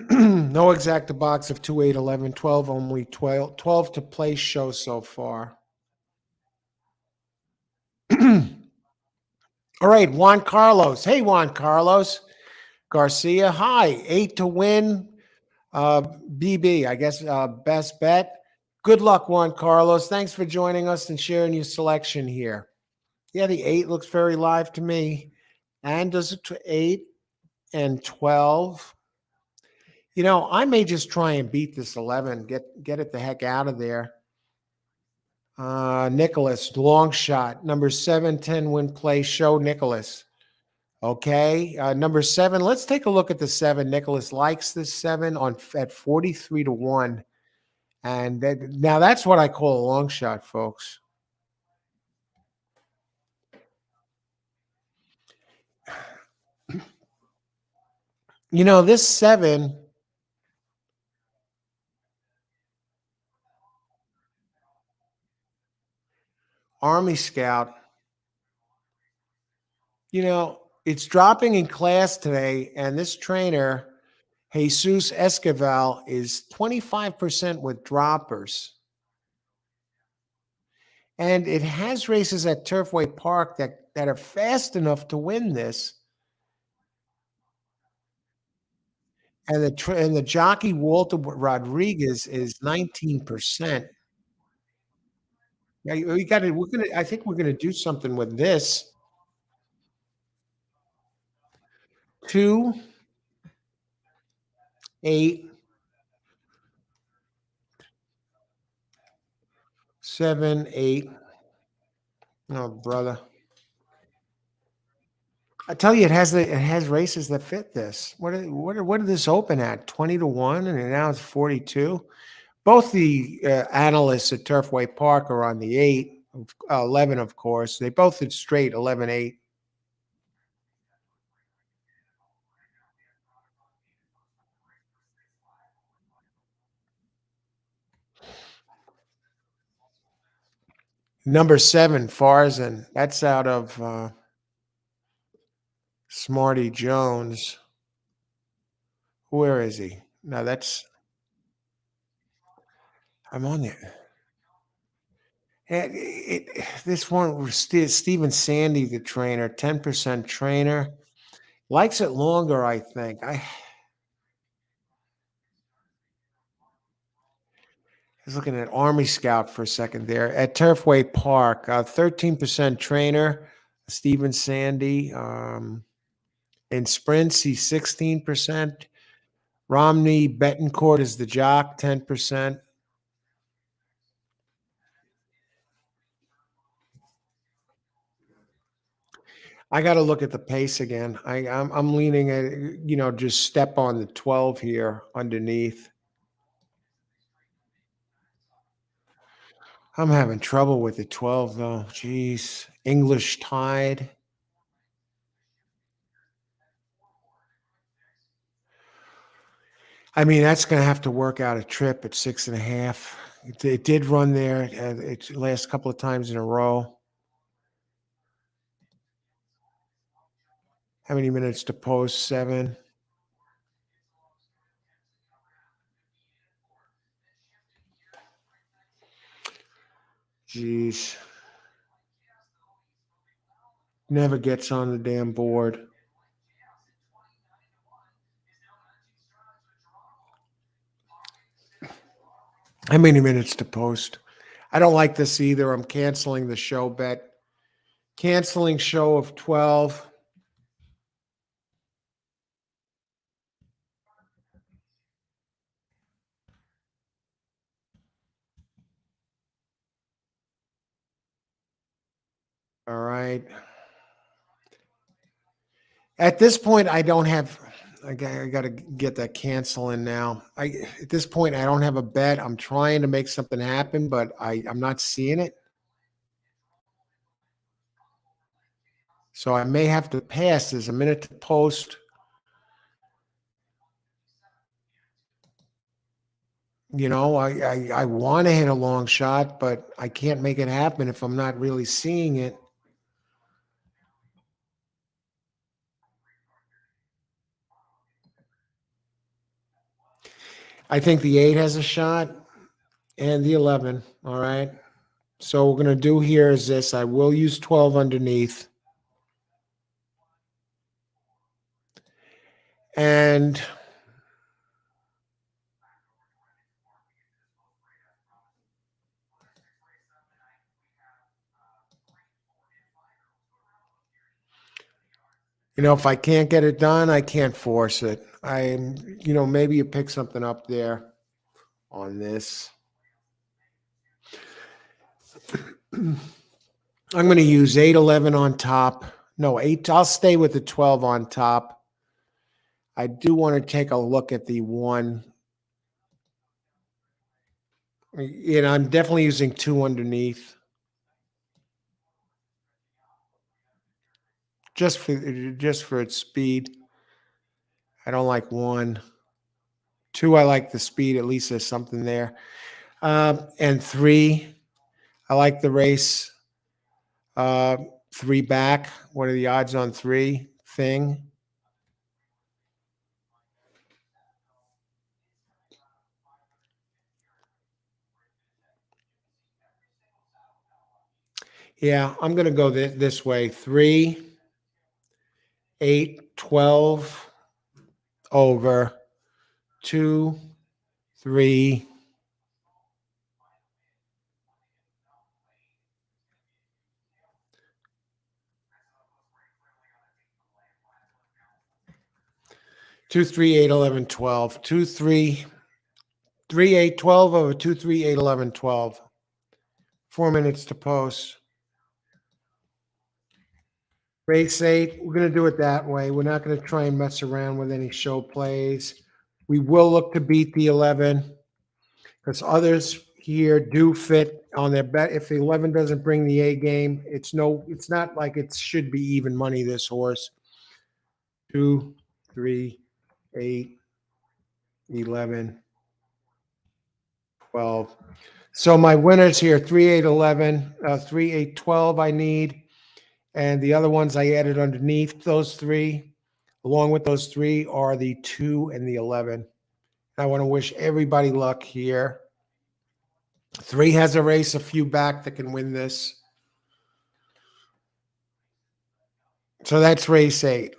No exact box of 2, 8, 11, 12. Only 12 to play show so far. All right, Juan Carlos. Hey, Juan Carlos. Garcia. Hi. 8 to win. BB, I guess, best bet. Good luck, Juan Carlos. Thanks for joining us and sharing your selection here. Yeah, the 8 looks very live to me. And does it to 8 and 12? I may just try and beat this 11. Get it the heck out of there. Nicholas, long shot. Number 7, 10 win play. Show Nicholas. Okay. Number 7. Let's take a look at the 7. Nicholas likes this 7 at 43 to 1. And now that's what I call a long shot, folks. This 7, Army Scout, it's dropping in class today. And this trainer, Jesus Esquivel, is 25% with droppers. And it has races at Turfway Park that are fast enough to win this. And the jockey Walter Rodriguez is 19%. Now we got to. We're gonna. I think we're gonna do something with this. 2, 8, 7, 8. Oh, brother! I tell you, it has races that fit this. What did this open at? 20 to 1, and now it's 42. Both the analysts at Turfway Park are on the 8, 11, of course. They both did straight 11, 8. Number 7, Farzan. That's out of Smarty Jones. Where is he? No, I'm on it. This one was Stephen Sandy, the trainer, 10% trainer. Likes it longer, I think. I was looking at Army Scout for a second there at Turfway Park. 13% trainer, Stephen Sandy. In sprints, he's 16%. Romney Betancourt is the jock, 10%. I got to look at the pace again. I'm leaning at just step on the 12 here underneath. I'm having trouble with the 12 though. Jeez, English Tide. I mean, that's going to have to work out a trip at 6.5. It did run there its last couple of times in a row. How many minutes to post? 7. Jeez. Never gets on the damn board. How many minutes to post? I don't like this either. I'm canceling the show bet. Canceling show of 12. All right. At this point, I don't have. I got to get that canceling now. At this point, I don't have a bet. I'm trying to make something happen, but I'm not seeing it. So I may have to pass. There's a minute to post. I want to hit a long shot, but I can't make it happen if I'm not really seeing it. I think the 8 has a shot and the 11. All right. So what we're going to do here is this. I will use 12 underneath. And if I can't get it done, I can't force it. Maybe you pick something up there on this. I'm going to use 8, 11 on top. No, 8. I'll stay with the 12 on top. I do want to take a look at the 1. I'm definitely using 2 underneath. Just for its speed. I don't like 1. 2, I like the speed. At least there's something there. And 3, I like the race. 3 back. What are the odds on 3 thing? Yeah, I'm going to go this way. 3, 8, 12 over 2, 3. Two, 3, 8, 11, 12. 2, 3, 3, 8, 12 over 2, 3, 8, 11, 12. 4 minutes to post. Race 8, we're going to do it that way. We're not going to try and mess around with any show plays. We will look to beat the 11 because others here do fit on their bet. If the 11 doesn't bring the A game, it's not like it should be even money, this horse. 2, 3, 8, 11, 12. So my winners here, 3, 8, 11, 3, 8, 12 I need. And the other ones I added underneath those 3, along with those 3, are the 2 and the 11. I want to wish everybody luck here. 3 has a race, a few back that can win this. So that's race 8.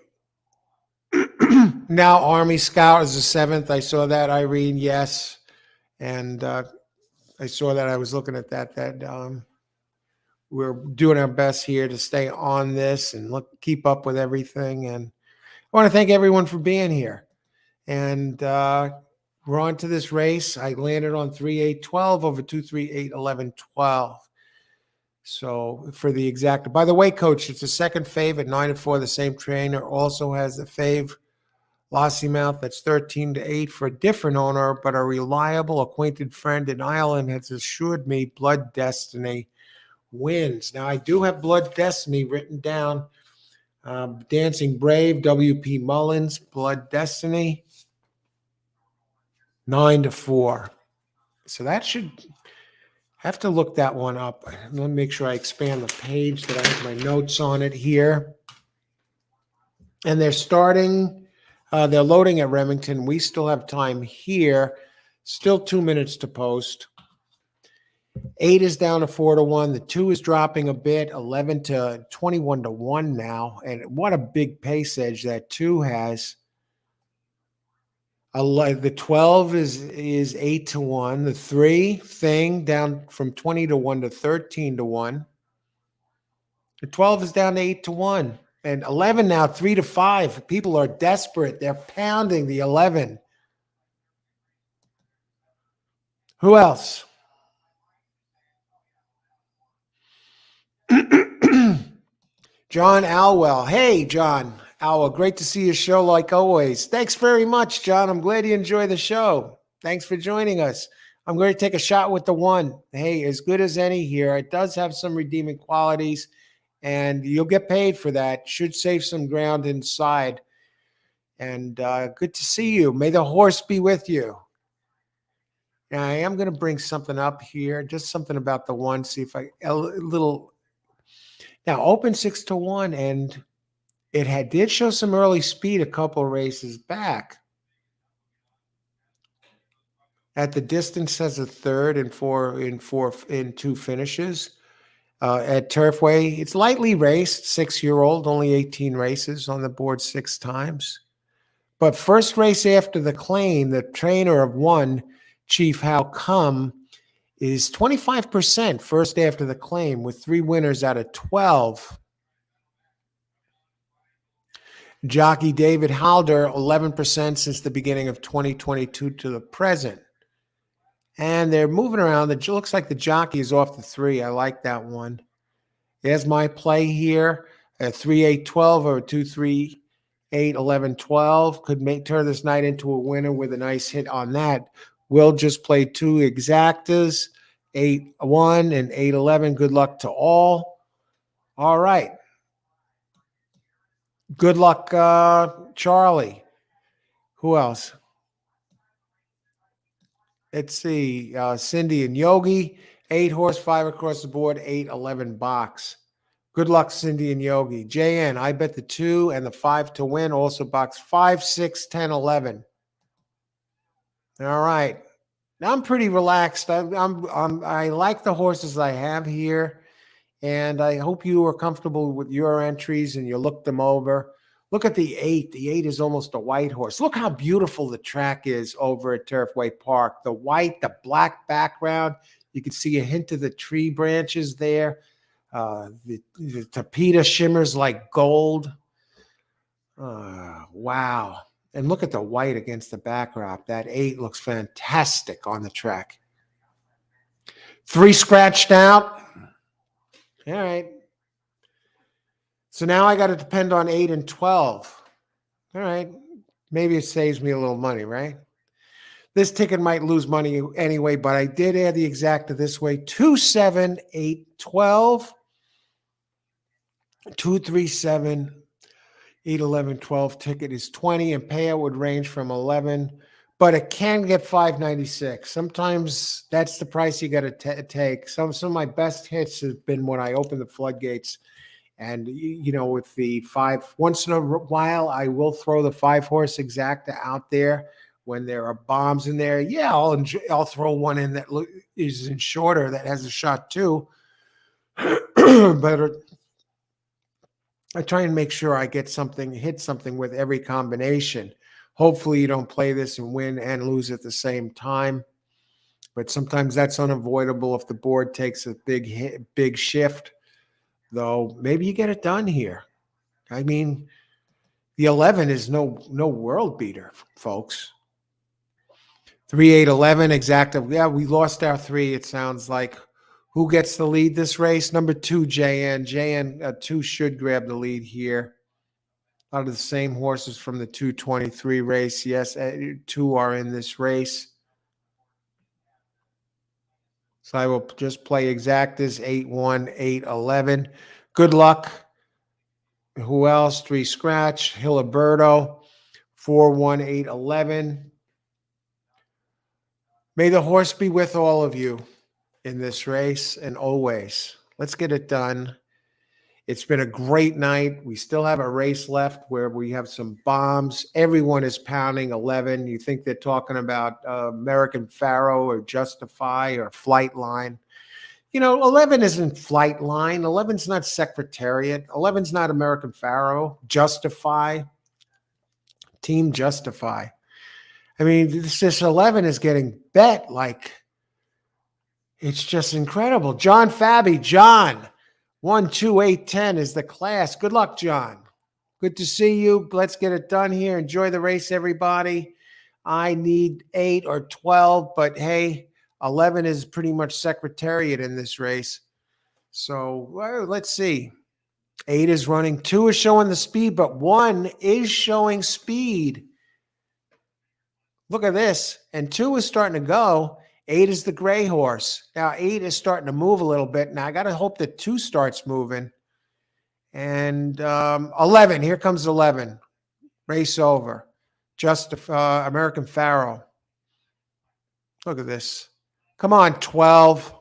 Now Army Scout is the 7th. I saw that, Irene. Yes. And I saw that. I was looking at that we're doing our best here to stay on this and keep up with everything. And I want to thank everyone for being here. And we're on to this race. I landed on 3, 8, 12 over 2, 3, 8, 11, 12. So for the exact, by the way, coach, it's a second fave at 9-4. The same trainer also has the fave Lossy Mouth. That's 13-8 for a different owner, but a reliable acquainted friend in Ireland has assured me Blood Destiny wins. Now I do have Blood Destiny written down. Dancing Brave, W.P. Mullins, Blood Destiny, 9-4. So that should have to look that one up. Let me make sure I expand the page that I have my notes on it here. And they're starting, they're loading at Remington. We still have time here. Still 2 minutes to post. 8 is down to 4-1. The 2 is dropping a bit, 11 to 21-1 now. And what a big pace edge that 2 has. The 12 is 8-1. The 3 thing down from 20-1 to 13-1. The 12 is down to 8-1. And 11 now, 3-5. People are desperate. They're pounding the 11. Who else? John Alwell. Hey, John Alwell. Great to see your show like always. Thanks very much, John. I'm glad you enjoy the show. Thanks for joining us. I'm going to take a shot with the 1. Hey, as good as any here. It does have some redeeming qualities, and you'll get paid for that. Should save some ground inside. And good to see you. May the horse be with you. Now, I am going to bring something up here, just something about the 1. See if a little. Now, open 6-1, and it did show some early speed a couple races back. At the distance as a third in two finishes. At Turfway, it's lightly raced, 6-year-old, only 18 races on the board 6 times. But first race after the claim, the trainer of one, Chief How Come, is 25% first after the claim with 3 winners out of 12. Jockey David Halder, 11% since the beginning of 2022 to the present. And they're moving around. It looks like the jockey is off the 3. I like that one. There's my play here. A 3-8-12 or a 2-3-8-11-12 could turn this night into a winner with a nice hit on that. We'll just play 2 exactas, 8-1 and 8-11. Good luck to all. All right. Good luck, Charlie. Who else? Let's see. Cindy and Yogi. 8 horse, 5 across the board, 8-11 box. Good luck, Cindy and Yogi. JN, I bet the 2 and the 5 to win. Also box 5, 6, 10, 11. All right. Now I'm pretty relaxed. I like the horses I have here, and I hope you are comfortable with your entries and you look them over. Look at the 8. The 8 is almost a white horse. Look how beautiful the track is over at Turfway Park. The white, the black background. You can see a hint of the tree branches there. The tapeta shimmers like gold. Wow. And look at the white against the backdrop. That 8 looks fantastic on the track. 3 scratched out. All right. So now I got to depend on 8 and 12. All right. Maybe it saves me a little money, right? This ticket might lose money anyway, but I did add the exacta this way. 2, 7, 8, 12. 2, 3, 7, 8, 11, 12 ticket is 20, and payout would range from 11, but it can get 596. Sometimes that's the price you got to take. Some of my best hits have been when I open the floodgates, and with the 5, once in a while I will throw the 5 horse exacta out there when there are bombs in there. Yeah, I'll throw one in that is in shorter that has a shot too, but I try and make sure I hit something with every combination. Hopefully you don't play this and win and lose at the same time. But sometimes that's unavoidable if the board takes a big shift. Though maybe you get it done here. I mean, the 11 is no world beater, folks. 3, 8, 11 exacta. Yeah, we lost our 3. It sounds like. Who gets the lead this race? Number 2, JN. JN 2 should grab the lead here. A lot of the same horses from the 223 race. Yes, 2 are in this race. So I will just play exactas 8-1, 8-11. Good luck. Who else? 3 scratch. Hiliberto 4-1, 8-11. May the horse be with all of you in this race and always. Let's get it done. It's been a great night. We still have a race left where we have some bombs. Everyone is pounding 11. You think they're talking about American Pharaoh or Justify or Flight Line. 11 isn't Flight Line. 11's not Secretariat. 11's not American Pharaoh. Justify. Team Justify. I mean, this 11 is getting bet like it's just incredible. John Fabi. John. 1, 2, 8, 10 is the class. Good luck, John. Good to see you. Let's get it done here. Enjoy the race, everybody. I need 8 or 12, but hey, 11 is pretty much Secretariat in this race. So let's see. 8 is running. 2 is showing the speed, but 1 is showing speed. Look at this. And 2 is starting to go. 8 is the gray horse. Now 8 is starting to move a little bit. Now I got to hope that 2 starts moving. And 11, here comes 11. Race over. American Pharaoh. Look at this. Come on, 12.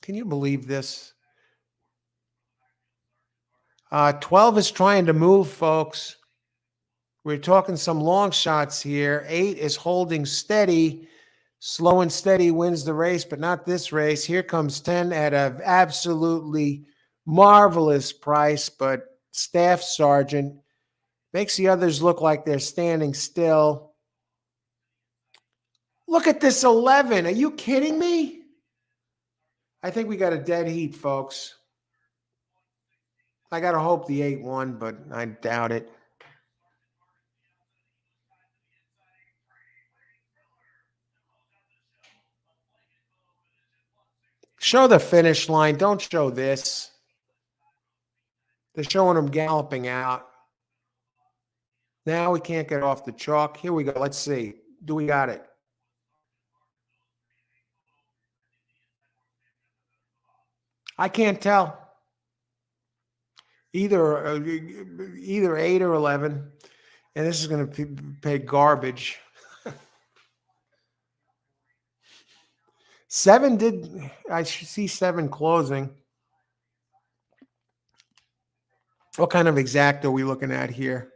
Can you believe this? 12 is trying to move, folks. We're talking some long shots here. 8 is holding steady. Slow and steady wins the race, but not this race. Here comes 10 at an absolutely marvelous price, but Staff Sergeant makes the others look like they're standing still. Look at this 11. Are you kidding me? I think we got a dead heat, folks. I got to hope the 8 won, but I doubt it. Show the finish line. Don't show this. They're showing them galloping out. Now we can't get off the chalk. Here we go. Let's see. Do we got it? I can't tell. Either 8 or 11. And this is going to pay garbage. 7 did. I see 7 closing. What kind of exact are we looking at here?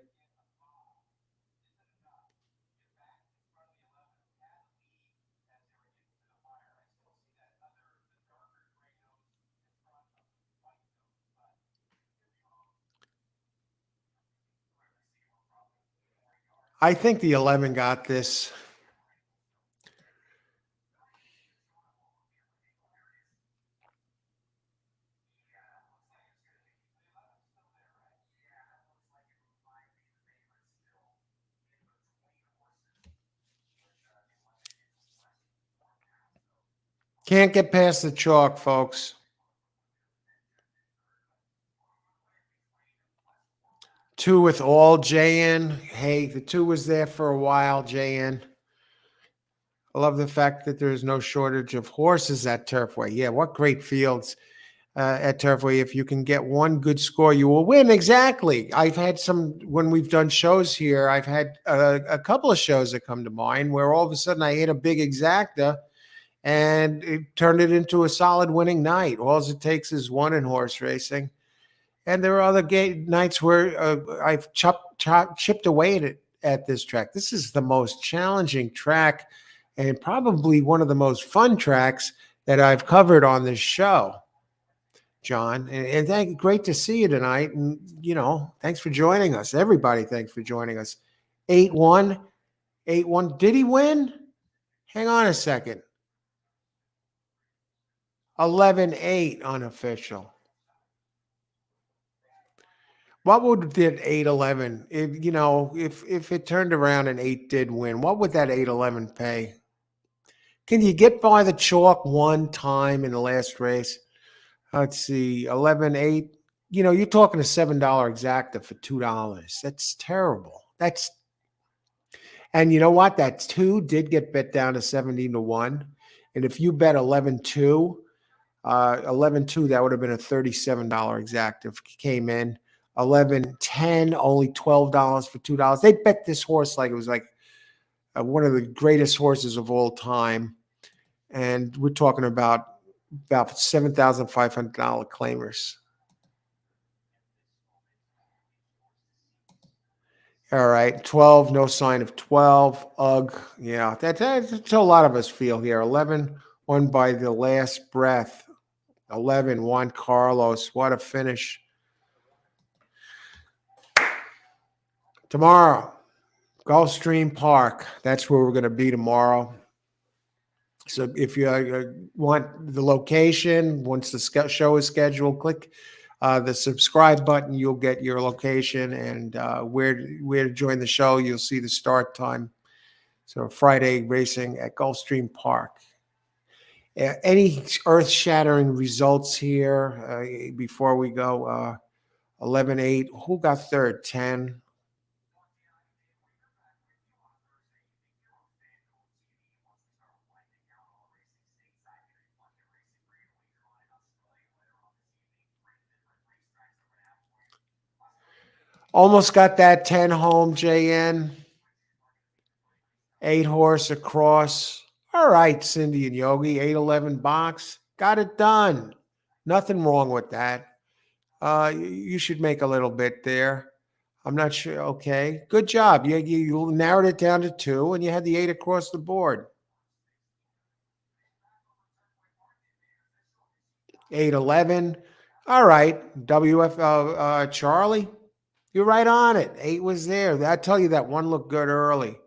I think the 11 got this. Can't get past the chalk, folks. 2 with all JN. Hey, the 2 was there for a while, JN. I love the fact that there's no shortage of horses at Turfway. Yeah, what great fields at Turfway. If you can get one good score, you will win. Exactly. I've had some, when we've done shows here, I've had a couple of shows that come to mind where all of a sudden I hit a big exacta and it turned it into a solid winning night. All it takes is one in horse racing. And there are other nights where I've chipped away at this track. This is the most challenging track and probably one of the most fun tracks that I've covered on this show, John. And great to see you tonight. And, thanks for joining us. Everybody, thanks for joining us. 8-1. 8-1. Did he win? Hang on a second. 11-8 unofficial. What would that 8-11? If it turned around and 8 did win, what would that 8-11 pay? Can you get by the chalk one time in the last race? Let's see, 11-8. You're talking a $7 exacta for $2. That's terrible. And you know what? That 2 did get bet down to 17-1. And if you bet 11-2, 11-2, that would have been a $37 exacta if it came in. 11-10, only $12 for $2. They bet this horse like it was like one of the greatest horses of all time. And we're talking about $7,500 claimers. All right, 12, no sign of 12. Ugh, yeah, that's a lot of us feel here. 11, won by the last breath. 11, Juan Carlos, what a finish. Tomorrow, Gulfstream Park. That's where we're going to be tomorrow. So if you want the location, once the show is scheduled, click the subscribe button. You'll get your location and where to join the show. You'll see the start time. So Friday racing at Gulfstream Park. Any earth-shattering results here before we go? 11-8. Who got third? 10. Almost got that 10 home, JN. 8 horse across. All right, Cindy and Yogi, 8-11 box. Got it done. Nothing wrong with that. You should make a little bit there. I'm not sure. Okay. Good job. You narrowed it down to two and you had the 8 across the board. 8-11. All right. Charlie, you're right on it. 8 was there. I tell you that one looked good early.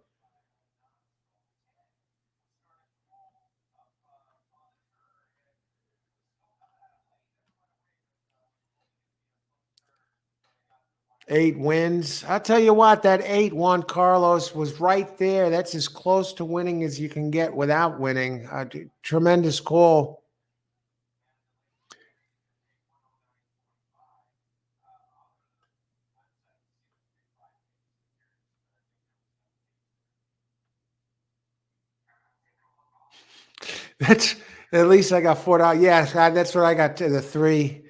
Eight wins. I'll tell you what, that 8 Juan Carlos was right there. That's as close to winning as you can get without winning. Tremendous call. That's at least I got $4. Yeah, that's what I got to the 3,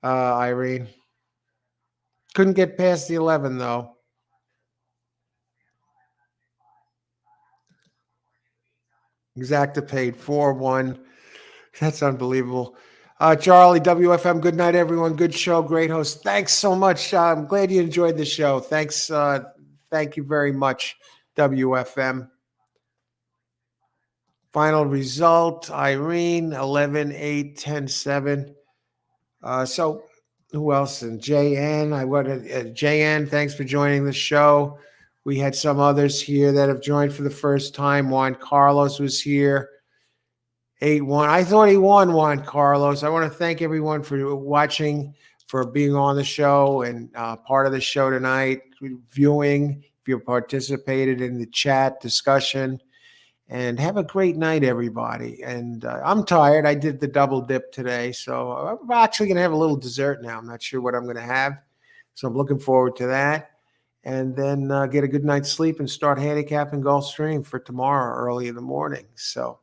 Irene. Couldn't get past the 11, though. Exacta paid 4-1. That's unbelievable. Charlie, WFM, good night, everyone. Good show. Great host. Thanks so much. I'm glad you enjoyed the show. Thanks. Thank you very much, WFM. Final result, Irene, 11-8, 10-7. So who else? And JN, JN, thanks for joining the show. We had some others here that have joined for the first time. Juan Carlos was here. 8-1. I thought he won, Juan Carlos. I want to thank everyone for watching, for being on the show and part of the show tonight, viewing, if you participated in the chat discussion. And have a great night, everybody. And I'm tired. I did the double dip today. So I'm actually going to have a little dessert now. I'm not sure what I'm going to have. So I'm looking forward to that. And then get a good night's sleep and start handicapping Gulfstream for tomorrow early in the morning. So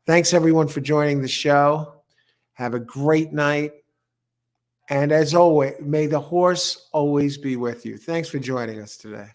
thanks, everyone, for joining the show. Have a great night. And as always, may the horse always be with you. Thanks for joining us today.